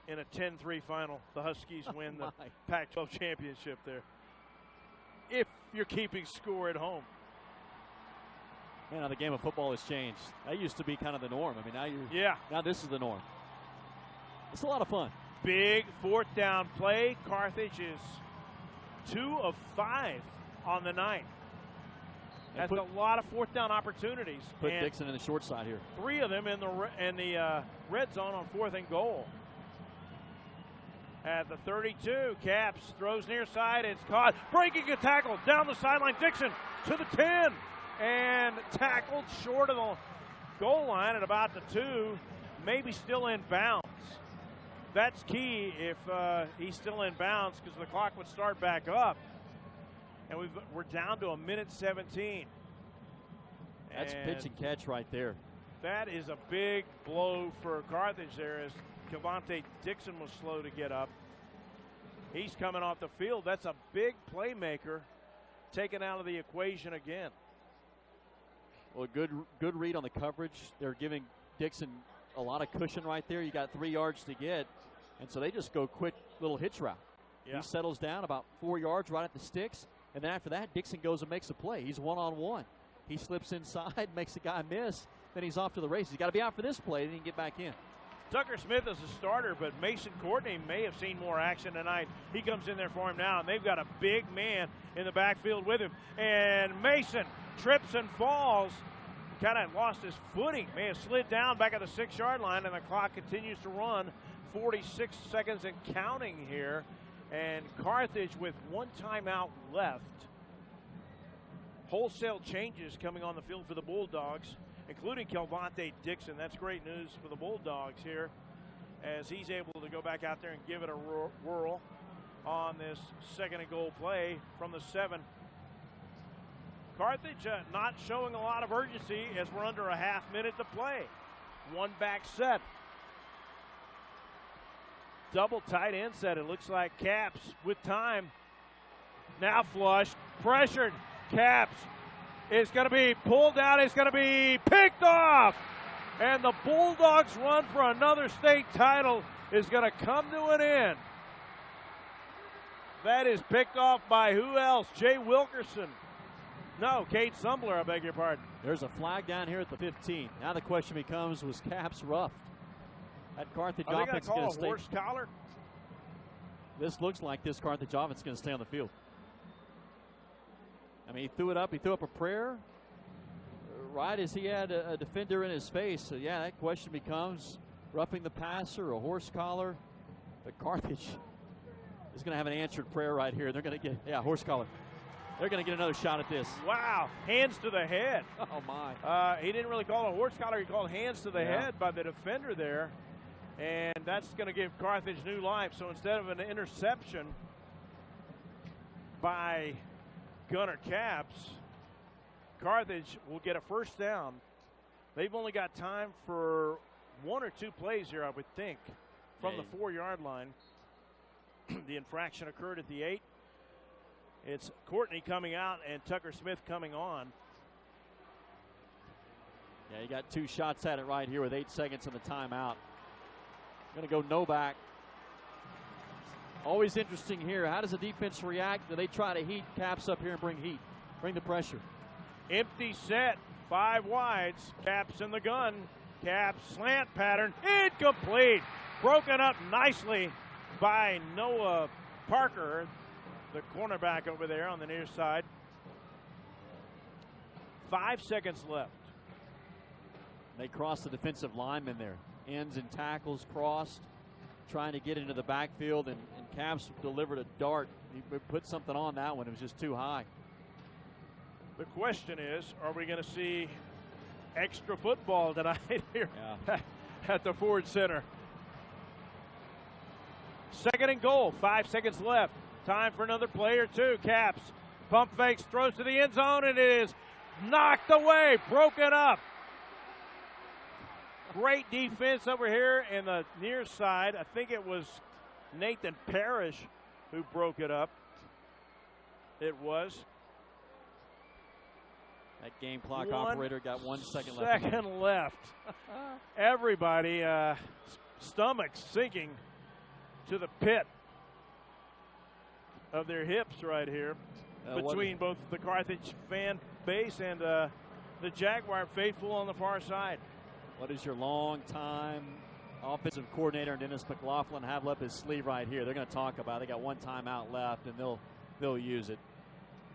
in a 10-3 final. The Huskies win the Pac-12 championship there. If you're keeping score at home. Man, the game of football has changed. That used to be kind of the norm. I mean, now this is the norm. It's a lot of fun. Big 4th down play. Carthage is 2 of 5 on the night. That's a lot of 4th down opportunities. Put Dixon in the short side here. 3 of them in the red zone on 4th and goal. At the 32, Caps throws near side. It's caught. Breaking a tackle down the sideline. Dixon to the 10. and tackled short of the goal line at about the 2, maybe still in bounds. That's key if he's still in bounds, because the clock would start back up. And we're down to 1:17. That's pitch and catch right there. That is a big blow for Carthage there, as Kelvontae Dixon was slow to get up. He's coming off the field. That's a big playmaker taken out of the equation again. Well, good read on the coverage. They're giving Dixon a lot of cushion right there. You got 3 yards to get, and so they just go quick little hitch route. Yeah. He settles down about 4 yards right at the sticks, and then after that, Dixon goes and makes a play. He's one-on-one. He slips inside, makes the guy miss, then he's off to the races. He's got to be out for this play, then he can get back in. Tucker Smith is a starter, but Mason Courtney may have seen more action tonight. He comes in there for him now, and they've got a big man in the backfield with him. And Mason trips and falls, kind of lost his footing, may have slid down back at the 6-yard line, and the clock continues to run. 46 seconds and counting here. And Carthage with 1 timeout left. Wholesale changes coming on the field for the Bulldogs, including Kelvontae Dixon. That's great news for the Bulldogs here, as he's able to go back out there and give it a whirl on this 2nd and goal play from the 7. Carthage not showing a lot of urgency as we're under a half minute to play. 1 back set. Double tight end set. It looks like Caps with time. Now flushed, pressured. Caps is going to be pulled down. It's going to be picked off. And the Bulldogs' run for another state title is going to come to an end. That is picked off by who else? Jay Wilkerson. No, Cade Sumbler, I beg your pardon. There's a flag down here at the 15. Now the question becomes, was Caps roughed? That Carthage offense is going to stay. Horse collar? This looks like this Carthage offense is going to stay on the field. I mean, he threw it up. He threw up a prayer right as he had a defender in his face. So, yeah, that question becomes roughing the passer, a horse collar. But Carthage is going to have an answered prayer right here. They're going to get, horse collar. They're going to get another shot at this. Wow, hands to the head. Oh, my. He didn't really call it a horse collar. He called hands to the head by the defender there. And that's going to give Carthage new life. So instead of an interception by Gunner Caps, Carthage will get a first down. They've only got time for 1 or 2 plays here, I would think, from the 4-yard line. The infraction occurred at the 8. It's Courtney coming out and Tucker Smith coming on. Yeah, you got 2 shots at it right here with 8 seconds in the timeout. Going to go no back. Always interesting here. How does the defense react? Do they try to heat Caps up here and bring heat? Bring the pressure. Empty set, 5 wides. Caps in the gun. Caps slant pattern. Incomplete. Broken up nicely by Noah Parker, the cornerback over there on the near side. 5 seconds left. They cross the defensive lineman there. Ends and tackles crossed, trying to get into the backfield, and Caps delivered a dart. He put something on that one. It was just too high. The question is, are we going to see extra football tonight here at the Ford Center? 2nd and goal, 5 seconds left. Time for another play or 2. Caps pump fakes, throws to the end zone, and it is knocked away, broken up. Great defense over here in the near side. I think it was Nathan Parrish who broke it up. It was. That game clock operator got 1 second left. Second left. Everybody stomach sinking to the pit of their hips right here between both the Carthage fan base and the Jaguar faithful on the far side. What does your long-time offensive coordinator Dennis McLaughlin have up his sleeve right here? They're going to talk about it. They got 1 timeout left, and they'll use it.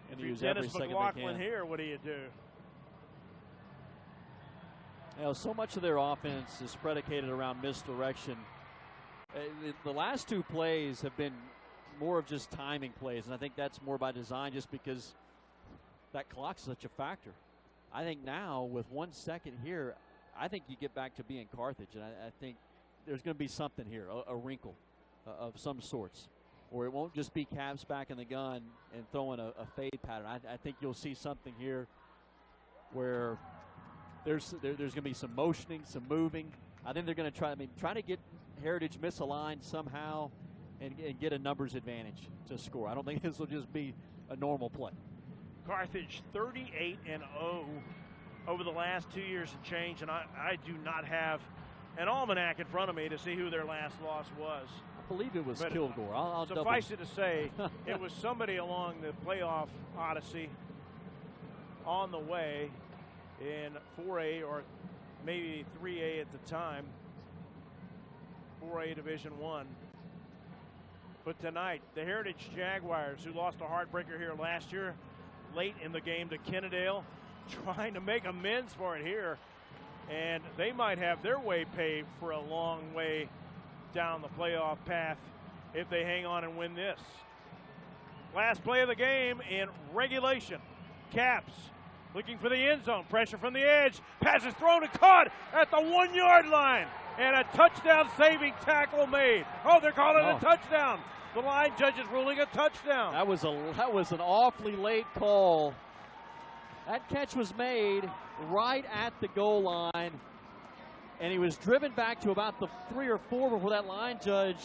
And use every second they can. Dennis McLaughlin here, what do you do? You know, so much of their offense is predicated around misdirection. The last 2 plays have been more of just timing plays, and I think that's more by design just because that clock's such a factor. I think now with 1 second here, I think you get back to being Carthage, and I think there's going to be something here, a wrinkle of some sorts, or it won't just be Cavs back in the gun and throwing a fade pattern. I think you'll see something here where there's going to be some motioning, some moving. I think they're going to try to get Heritage misaligned somehow and get a numbers advantage to score. I don't think this will just be a normal play. Carthage 38-0 over the last 2 years and change, and I do not have an almanac in front of me to see who their last loss was. I believe it was Kilgore. I'll suffice it to say, it was somebody along the playoff odyssey on the way in 4A or maybe 3A at the time, 4A Division I. But tonight, the Heritage Jaguars, who lost a heartbreaker here last year, late in the game to Kennedale, trying to make amends for it here. And they might have their way paved for a long way down the playoff path if they hang on and win this. Last play of the game in regulation. Caps looking for the end zone. Pressure from the edge. Pass is thrown and caught at the 1 yard line. And a touchdown saving tackle made. Oh, they're calling it a touchdown. The line judge is ruling a touchdown. That was an awfully late call. That catch was made right at the goal line, and he was driven back to about the 3 or 4 before that line judge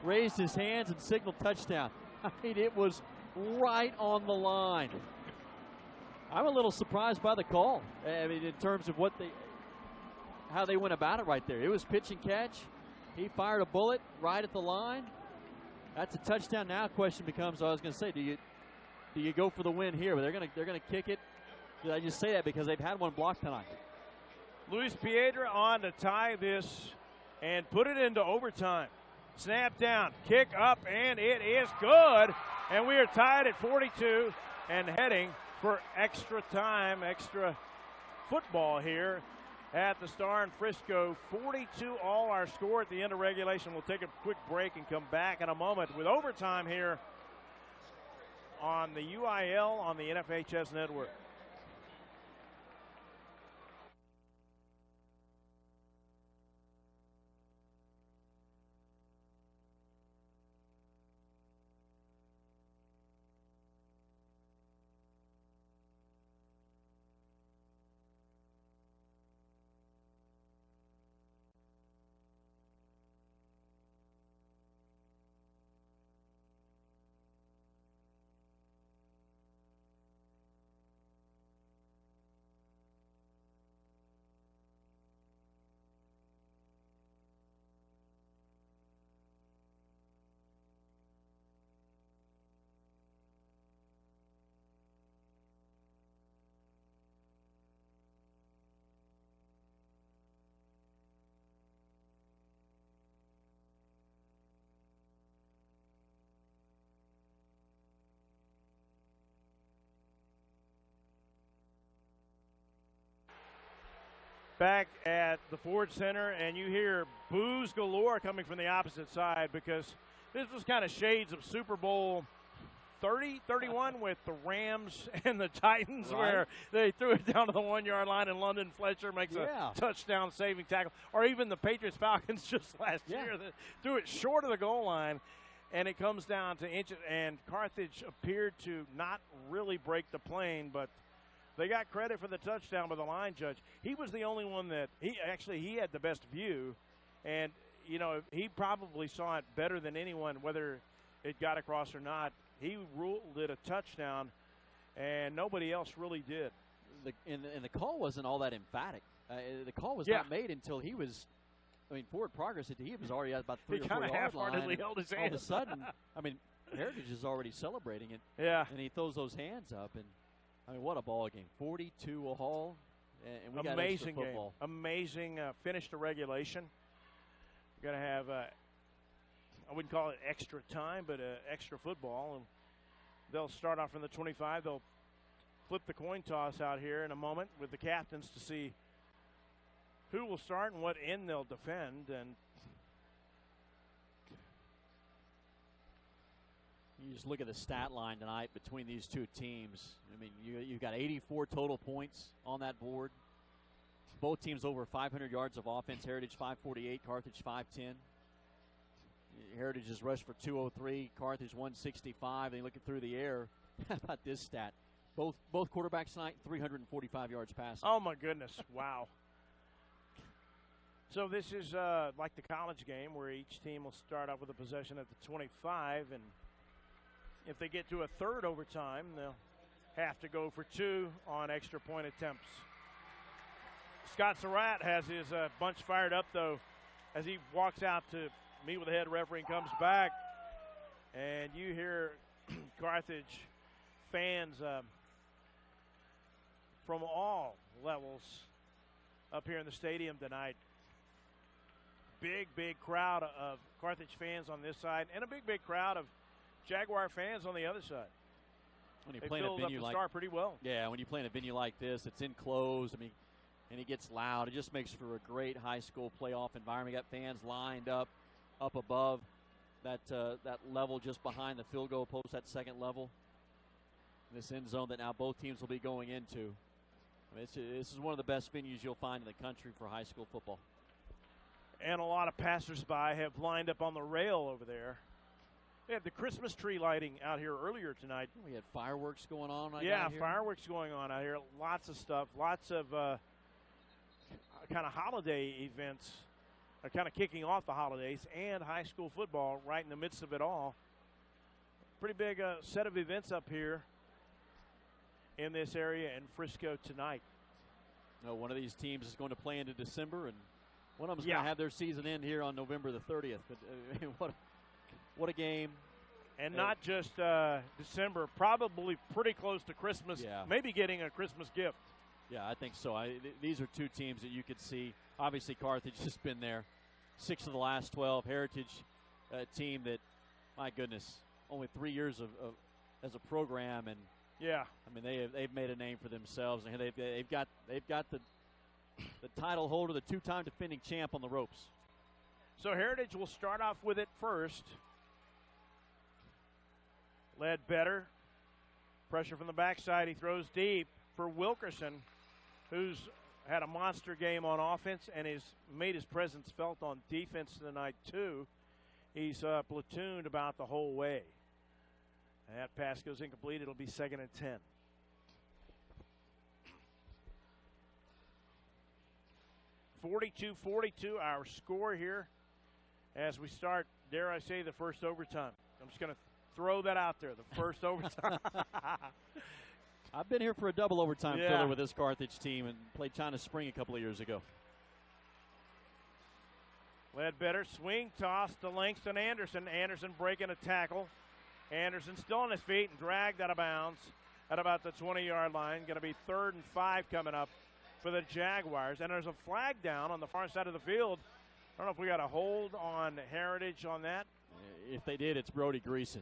raised his hands and signaled touchdown. I mean, it was right on the line. I'm a little surprised by the call. I mean, in terms of how they went about it right there. It was pitch and catch. He fired a bullet right at the line. That's a touchdown. Now, question becomes: I was going to say, do you go for the win here? But they're going to kick it. Did I just say that because they've had one blocked tonight? Luis Piedra on to tie this and put it into overtime. Snap down, kick up, and it is good. And we are tied at 42 and heading for extra time, extra football here at the Star in Frisco. 42 all our score at the end of regulation. We'll take a quick break and come back in a moment with overtime here on the UIL on the NFHS network. Back at the Ford Center, and you hear boos galore coming from the opposite side because this was kind of shades of Super Bowl 30, 31 with the Rams and the Titans, right, where they threw it down to the 1 yard line and London Fletcher makes a touchdown saving tackle, or even the Patriots Falcons just last year that threw it short of the goal line, and it comes down to inches, and Carthage appeared to not really break the plane, but they got credit for the touchdown by the line judge. He was the only one that he had the best view, and you know, he probably saw it better than anyone, whether it got across or not. He ruled it a touchdown, and nobody else really did. And the call wasn't all that emphatic. The call was not made until he was, forward progress. He was already at about 3 or 4 yard line. He kind of half-heartedly held his hand. All of a sudden, Heritage is already celebrating it. Yeah. And he throws those hands up, and what a ball game. 42 all, and we got extra football. Amazing finish to regulation. We're going to have, I wouldn't call it extra time, but extra football. And they'll start off from the 25. They'll flip the coin toss out here in a moment with the captains to see who will start and what end they'll defend. And You just look at the stat line tonight between these two teams. I mean, you've got 84 total points on that board. Both teams over 500 yards of offense. Heritage 548, Carthage 510. Heritage has rushed for 203, Carthage 165. And looking through the air, how about this stat? Both quarterbacks tonight, 345 yards passing. Oh, my goodness. Wow. So this is like the college game where each team will start out with a possession at the 25, and if they get to a third overtime, they'll have to go for 2 on extra point attempts. Scott Surratt has his bunch fired up, though, as he walks out to meet with the head referee and comes back. And you hear Carthage fans from all levels up here in the stadium tonight. Big crowd of Carthage fans on this side, and a big crowd of Jaguar fans on the other side. When you play in a venue like Star pretty well. Yeah, when you play in a venue like this, it's enclosed. I mean, and it gets loud. It just makes for a great high school playoff environment. You got fans lined up above that level just behind the field goal post, that second level. This end zone that now both teams will be going into. I mean, this is one of the best venues you'll find in the country for high school football. And a lot of passersby have lined up on the rail over there. They had the Christmas tree lighting out here earlier tonight. We had fireworks going on. Fireworks going on out here. Lots of stuff. Lots of kind of holiday events, kind of kicking off the holidays, and high school football right in the midst of it all. Pretty big set of events up here in this area in Frisco tonight. One of these teams is going to play into December, and one of them is going to have their season end here on November the 30th. But what a game. And not just December, probably pretty close to Christmas, maybe getting a Christmas gift. Yeah, I think so. These are two teams that you could see. Obviously, Carthage has been there 6 of the last 12. Heritage, a team that, my goodness, only 3 years of as a program, and I mean they've made a name for themselves, and they've got the title holder, the 2-time defending champ, on the ropes. So Heritage will start off with it first. Ledbetter, pressure from the backside. He throws deep for Wilkerson, who's had a monster game on offense and has made his presence felt on defense tonight too. He's platooned about the whole way. And that pass goes incomplete. It'll be 2nd and 10. (42-42) our score here as we start, dare I say, the first overtime. I'm just going to throw that out there, the first overtime. I've been here for a double overtime filler with this Carthage team and played China Spring a couple of years ago. Ledbetter, swing toss to Langston Anderson. Anderson breaking a tackle. Anderson still on his feet and dragged out of bounds at about the 20-yard line. Going to be 3rd and 5 coming up for the Jaguars. And there's a flag down on the far side of the field. I don't know if we got a hold on Heritage on that. If they did, it's Brody Greason.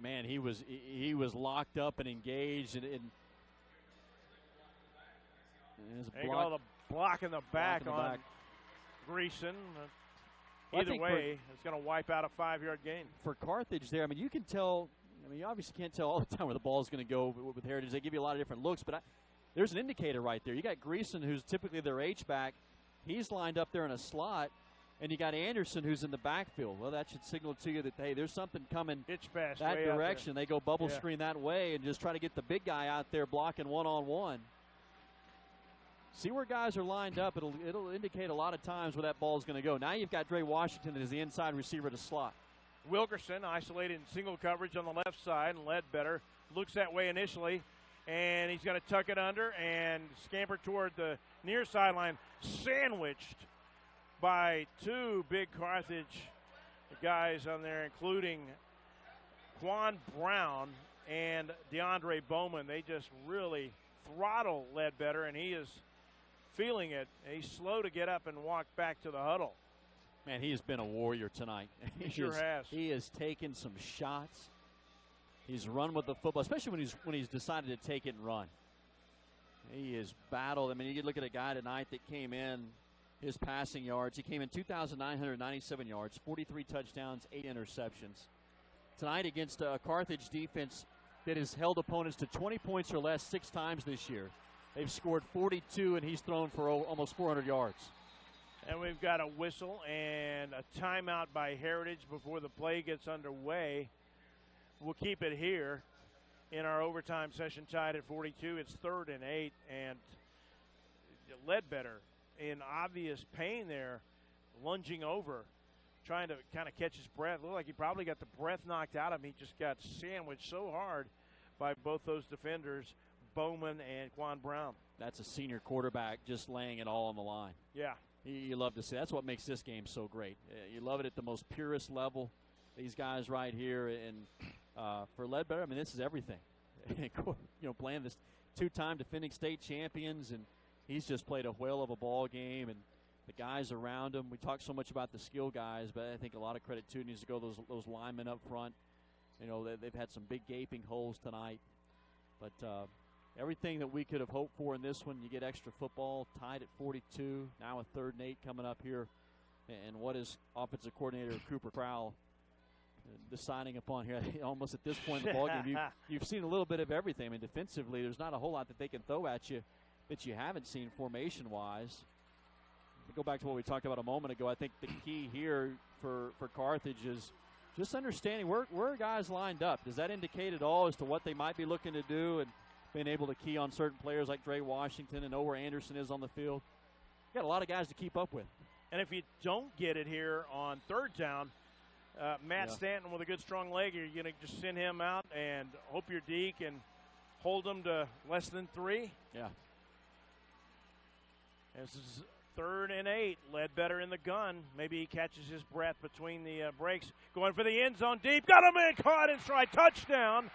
Man, he was locked up and engaged, and they call the block in the back on Greason. Either way, it's going to wipe out a 5-yard gain. For Carthage there, I mean, you can tell, I mean, you obviously can't tell all the time where the ball is going to go with Heritage. They give you a lot of different looks, but there's an indicator right there. You got Greason, who's typically their H-back. He's lined up there in a slot. And you got Anderson, who's in the backfield. Well, that should signal to you that, hey, there's something coming that direction. They go bubble screen that way and just try to get the big guy out there blocking one-on-one. See where guys are lined up. It'll indicate a lot of times where that ball is going to go. Now you've got Dre Washington as the inside receiver to slot. Wilkerson isolated in single coverage on the left side, and Ledbetter looks that way initially, and he's going to tuck it under and scamper toward the near sideline, sandwiched by 2 big Carthage guys on there, including Quan Brown and DeAndre Bowman. They just really throttle Ledbetter, and he is feeling it. He's slow to get up and walk back to the huddle. Man, he has been a warrior tonight. He sure has. He has taken some shots. He's run with the football, especially when he's decided to take it and run. He has battled. I mean, you look at a guy tonight that came in, his passing yards. He came in 2,997 yards, 43 touchdowns, 8 interceptions. tonight against a Carthage defense that has held opponents to 20 points or less 6 times this year. They've scored 42, and he's thrown for almost 400 yards. And we've got a whistle and a timeout by Heritage before the play gets underway. We'll keep it here in our overtime session, tied at 42. It's 3rd and 8, and Ledbetter in obvious pain there, lunging over, trying to kind of catch his breath. Looked like he probably got the breath knocked out of him. He just got sandwiched so hard by both those defenders, Bowman and Quan Brown. That's a senior quarterback just laying it all on the line. Yeah. You love to see. That's what makes this game so great. You love it at the most purest level. These guys right here, and for Ledbetter, I mean, this is everything. Playing this 2-time defending state champions, and he's just played a whale of a ball game, and the guys around him. We talk so much about the skill guys, but I think a lot of credit too needs to go those linemen up front. They've had some big gaping holes tonight, but everything that we could have hoped for in this one. You get extra football, tied at 42. Now a 3rd and 8 coming up here, and what is offensive coordinator Cooper Crowell deciding upon here? Almost at this point in the ballgame, you've seen a little bit of everything. I mean, defensively, there's not a whole lot that they can throw at you that you haven't seen formation-wise. Go back to what we talked about a moment ago. I think the key here for Carthage is just understanding where are guys lined up. Does that indicate at all as to what they might be looking to do, and being able to key on certain players like Dre Washington and know where Anderson is on the field? You got a lot of guys to keep up with. And if you don't get it here on 3rd down, Matt Stanton with a good strong leg, you're going to just send him out and hope your D can hold them to less than 3. Yeah. This is 3rd and 8. Ledbetter in the gun. Maybe he catches his breath between the breaks. Going for the end zone deep. Got him in. Caught in stride. Touchdown.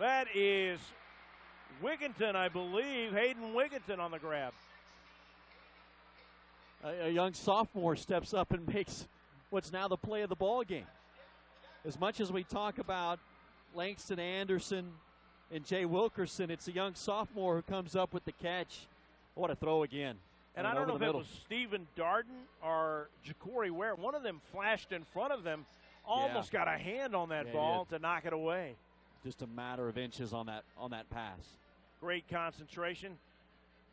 That is Wigginton, I believe. Hayden Wigginton on the grab. A young sophomore steps up and makes what's now the play of the ball game. As much as we talk about Langston Anderson and Jay Wilkerson, it's a young sophomore who comes up with the catch. What a throw again. And I don't know if it was Stephen Darden or Ja'Cory Ware. One of them flashed in front of them, almost got a hand on that ball to knock it away. Just a matter of inches on that pass. Great concentration.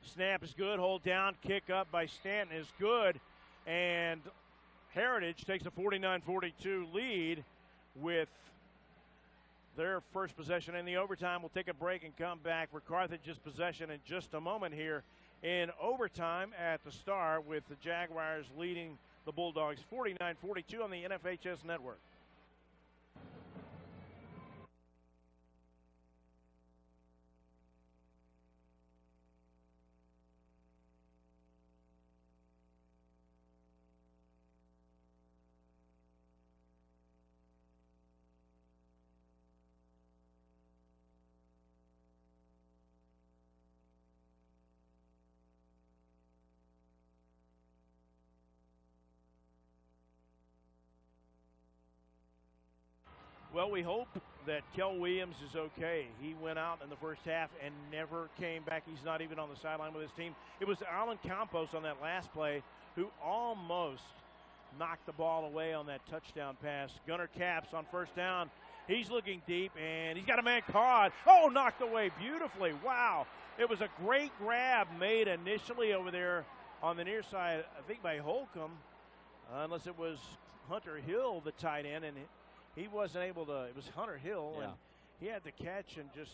Snap is good. Hold down. Kick up by Stanton is good. And Heritage takes a 49-42 lead with their first possession in the overtime. We'll take a break and come back for Carthage's possession in just a moment here in overtime at the Star, with the Jaguars leading the Bulldogs 49-42 on the NFHS network. Well, we hope that Kel Williams is okay. He went out in the first half and never came back. He's not even on the sideline with his team. It was Alan Campos on that last play who almost knocked the ball away on that touchdown pass. Gunnar Capps on 1st down. He's looking deep, and he's got a man caught. Oh, knocked away beautifully. Wow. It was a great grab made initially over there on the near side, I think by Holcomb, unless it was Hunter Hill, the tight end, and he wasn't able to. It was Hunter Hill, and he had the catch, and just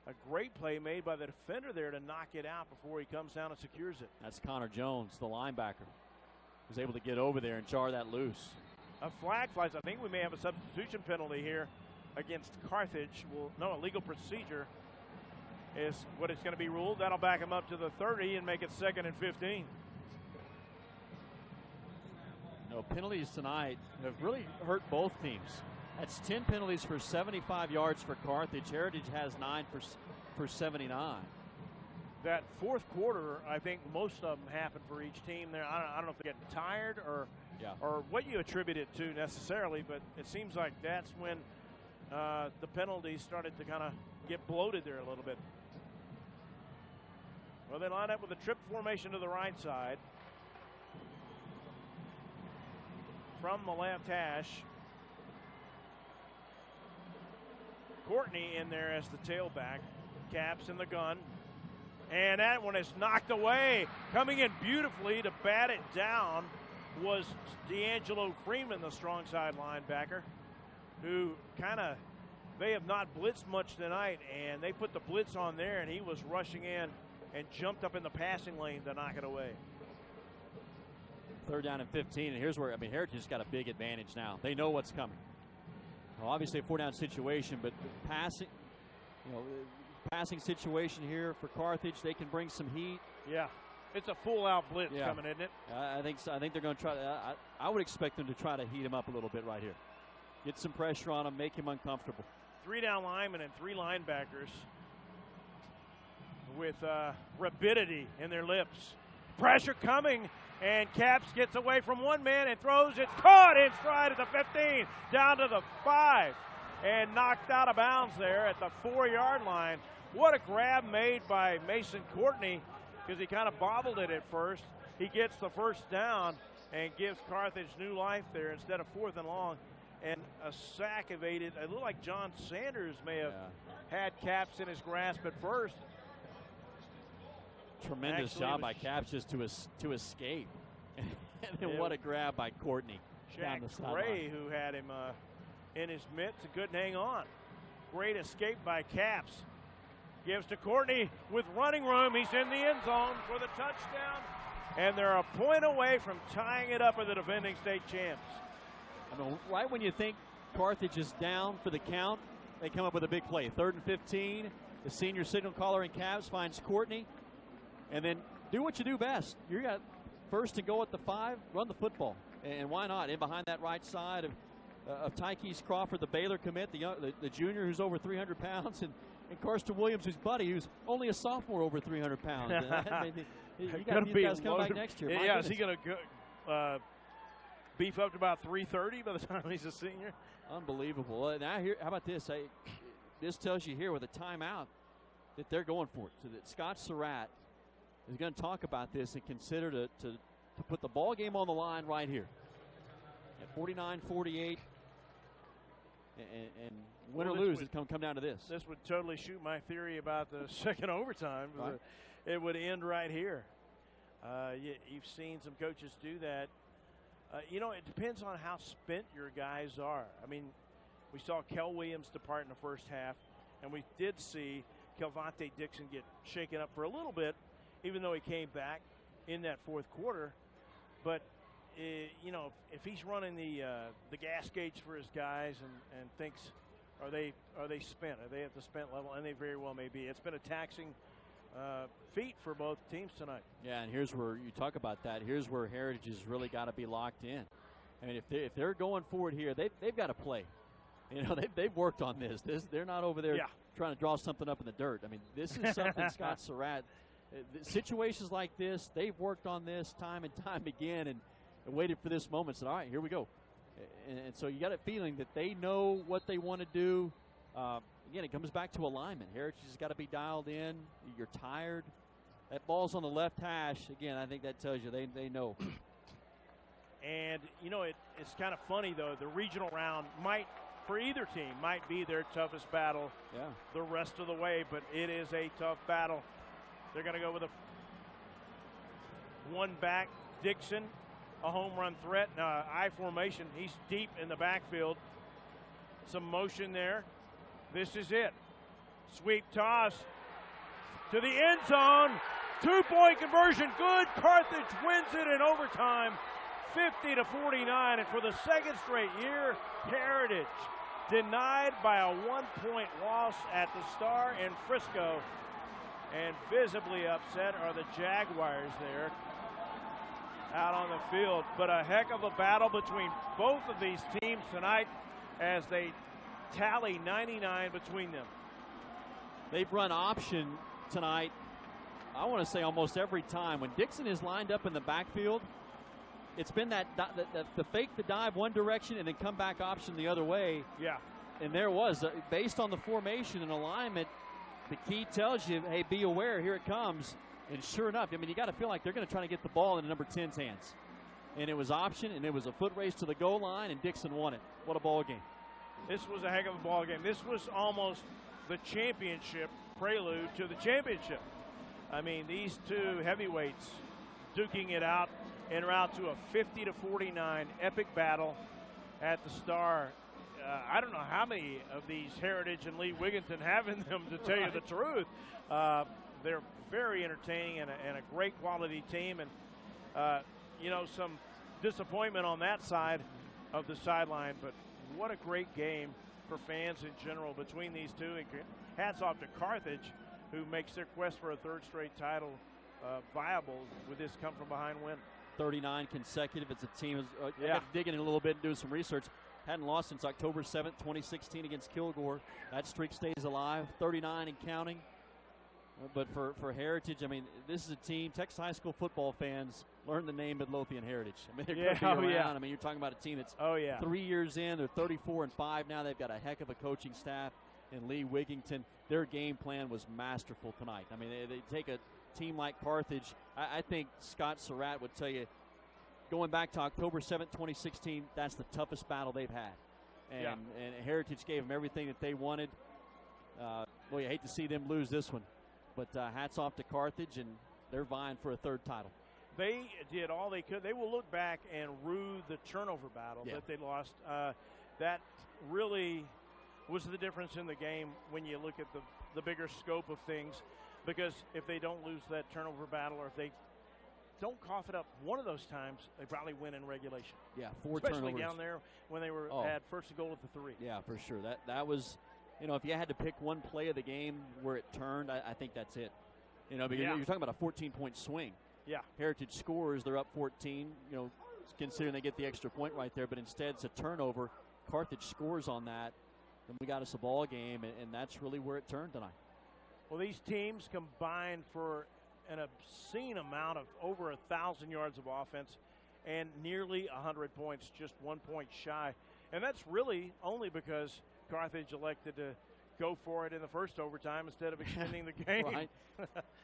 a great play made by the defender there to knock it out before he comes down and secures it. That's Connor Jones, the linebacker, was able to get over there and jar that loose. A flag flies. I think we may have a substitution penalty here against Carthage. No, a legal procedure is what it's going to be ruled. That'll back him up to the 30 and make it 2nd and 15. No, penalties tonight have really hurt both teams. That's 10 penalties for 75 yards for Carthage. Heritage has 9 for 79. That fourth quarter, I think most of them happened for each team there. I don't know if they're getting tired or what you attribute it to necessarily, but it seems like that's when the penalties started to kind of get bloated there a little bit. Well, they line up with a trip formation to the right side. From the left hash, Courtney in there as the tailback. Caps in the gun. And that one is knocked away. Coming in beautifully to bat it down was D'Angelo Freeman, the strong side linebacker, who they have not blitzed much tonight, and they put the blitz on there, and he was rushing in and jumped up in the passing lane to knock it away. 3rd down and 15, and here's where, Heritage has got a big advantage now. They know what's coming. Well, obviously a 4-down situation, but passing situation here for Carthage, they can bring some heat. Yeah, it's a full-out blitz coming, isn't it? I think so. I think they're going to try. I would expect them to try to heat him up a little bit right here. Get some pressure on him, make him uncomfortable. 3 down linemen and 3 linebackers with rapidity in their lips. Pressure coming, and Caps gets away from one man and throws. It's caught in stride at the 15, down to the 5, and knocked out of bounds there at the 4-yard line. What a grab made by Mason Courtney, because he kind of bobbled it at first. He gets the first down and gives Carthage new life there instead of 4th and long. And a sack evaded. It looked like John Sanders may have had Caps in his grasp at first. Tremendous job by Caps just to escape. And then what a grab by Courtney. Jack Gray, who had him in his mitts, couldn't hang on. Great escape by Caps. Gives to Courtney with running room. He's in the end zone for the touchdown. And they're a point away from tying it up with the defending state champs. Right when you think Carthage is down for the count, they come up with a big play. 3rd and 15. The senior signal caller in Cavs finds Courtney. And then do what you do best. You got 1st and goal at the 5. Run the football. And why not? In behind that right side of Tykees Crawford, the Baylor commit, the junior who's over 300 pounds, and Karsten Williams, who's buddy, who's only a sophomore over 300 pounds. You got these guys coming back next year. Yeah, is he going to beef up to about 330 by the time he's a senior? Unbelievable. Now here, how about this? This tells you here with a timeout that they're going for it. So that Scott Surratt is going to talk about this and consider to put the ball game on the line right here at 49-48. And win or lose, it's come down to this. This would totally shoot my theory about the second overtime. Right. It would end right here. You've seen some coaches do that. It depends on how spent your guys are. We saw Kel Williams depart in the first half, and we did see Kelvonte Dixon get shaken up for a little bit, even though he came back in that 4th quarter. But if he's running the gas gauge for his guys and thinks, are they spent? Are they at the spent level? And they very well may be. It's been a taxing feat for both teams tonight. Yeah, and here's where you talk about that. Here's where Heritage has really got to be locked in. If they're going forward here, they've got to play. They've worked on this. They're not over there trying to draw something up in the dirt. This is something Scott Surratt. Situations like this, they've worked on this time and time again, and waited for this moment. Said, all right, here we go. And so you got a feeling that they know what they want to do. Again, it comes back to alignment. Heritage has got to be dialed in. You're tired. That ball's on the left hash. Again, I think that tells you they know. And, it's kind of funny, though. The regional round for either team, might be their toughest battle the rest of the way, but it is a tough battle. They're going to go with a one-back Dixon, a home run threat, I formation. He's deep in the backfield. Some motion there. This is it. Sweep toss to the end zone. 2-point conversion. Good. Carthage wins it in overtime, 50-49. And for the second straight year, Heritage denied by a 1-point loss at the Star in Frisco. And visibly upset are the Jaguars there out on the field. But a heck of a battle between both of these teams tonight as they tally 99 between them. They've run option tonight, I want to say almost every time. When Dixon is lined up in the backfield, it's been the fake the dive one direction and then come back option the other way. Yeah. And there was, based on the formation and alignment, the key tells you, hey, be aware, here it comes. And sure enough, you got to feel like they're going to try to get the ball into number 10's hands. And it was option, and it was a foot race to the goal line, and Dixon won it. What a ball game. This was a heck of a ball game. This was almost the championship prelude to the championship. I mean, these two heavyweights duking it out en route to a 50-49 epic battle at the Star. I don't know how many of these Heritage and Lee Wigginton have in them, to tell you the truth. They're very entertaining and a great quality team. And, some disappointment on that side of the sideline. But what a great game for fans in general between these two. And hats off to Carthage, who makes their quest for a third straight title viable with this come-from-behind win. 39 consecutive. It's a team. I got to dig in a little bit and do some research. Hadn't lost since October 7th, 2016 against Kilgore. That streak stays alive, 39 and counting. But for Heritage, I mean, this is a team, Texas high school football fans learn the name Midlothian Heritage. I mean, they're going to be around. I mean, you're talking about a team that's 3 years in. They're 34-5 now. They've got a heck of a coaching staff in Lee Wigginton. Their game plan was masterful tonight. I mean, they take a team like Carthage. I think Scott Surratt would tell you, going back to October 7th, 2016, that's the toughest battle they've had. And Heritage gave them everything that they wanted. You hate to see them lose this one. But hats off to Carthage, and they're vying for a third title. They did all they could. They will look back and rue the turnover battle that they lost. That really was the difference in the game when you look at the bigger scope of things. Because if they don't lose that turnover battle, or if they don't cough it up one of those times, they probably win in regulation. Yeah, 4 Especially turnovers. Down there when they had first and goal at the 3. Yeah, for sure. That was, if you had to pick one play of the game where it turned, I think that's it. Because you're talking about a 14-point swing. Yeah. Heritage scores, they're up 14, considering they get the extra point right there, but instead it's a turnover. Carthage scores on that, and we got us a ball game, and that's really where it turned tonight. Well, these teams combined for an obscene amount of over 1,000 yards of offense and nearly 100 points, just 1 point shy. And that's really only because Carthage elected to go for it in the first overtime instead of extending the game. Right.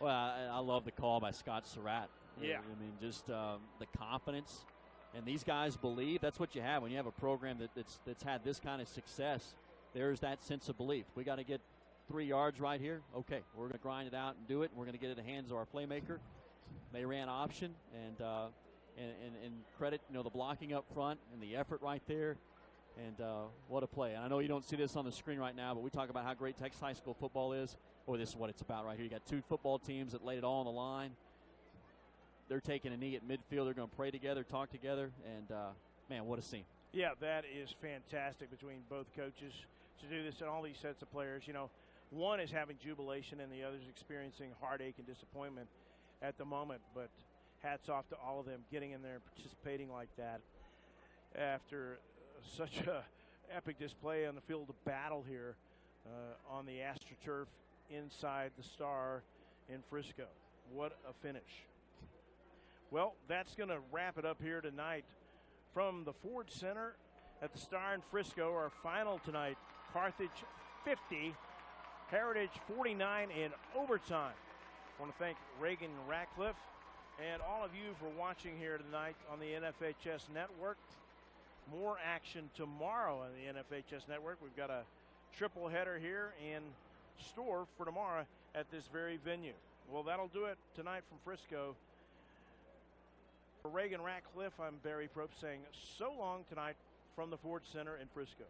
Well, I love the call by Scott Surratt. Yeah. I mean, just the confidence. And these guys believe. That's what you have when you have a program that's had this kind of success. There's that sense of belief. We got to get 3 yards right here. Okay, we're going to grind it out and do it. We're going to get it in the hands of our playmaker. They ran option and credit the blocking up front and the effort right there. And what a play. And I know you don't see this on the screen right now, but we talk about how great Texas high school football is. This is what it's about right here. You got 2 football teams that laid it all on the line. They're taking a knee at midfield. They're going to pray together, talk together, and man, what a scene. Yeah, that is fantastic between both coaches to do this and all these sets of players. One is having jubilation and the other is experiencing heartache and disappointment at the moment. But hats off to all of them getting in there and participating like that after such a epic display on the field of battle here on the AstroTurf inside the Star in Frisco. What a finish. Well, that's going to wrap it up here tonight from the Ford Center at the Star in Frisco. Our final tonight, Carthage 50, Heritage 49 in overtime. I want to thank Reagan Ratcliffe and all of you for watching here tonight on the NFHS Network. More action tomorrow on the NFHS Network. We've got a triple header here in store for tomorrow at this very venue. Well, that'll do it tonight from Frisco. For Reagan Ratcliffe, I'm Barry Probst saying so long tonight from the Ford Center in Frisco.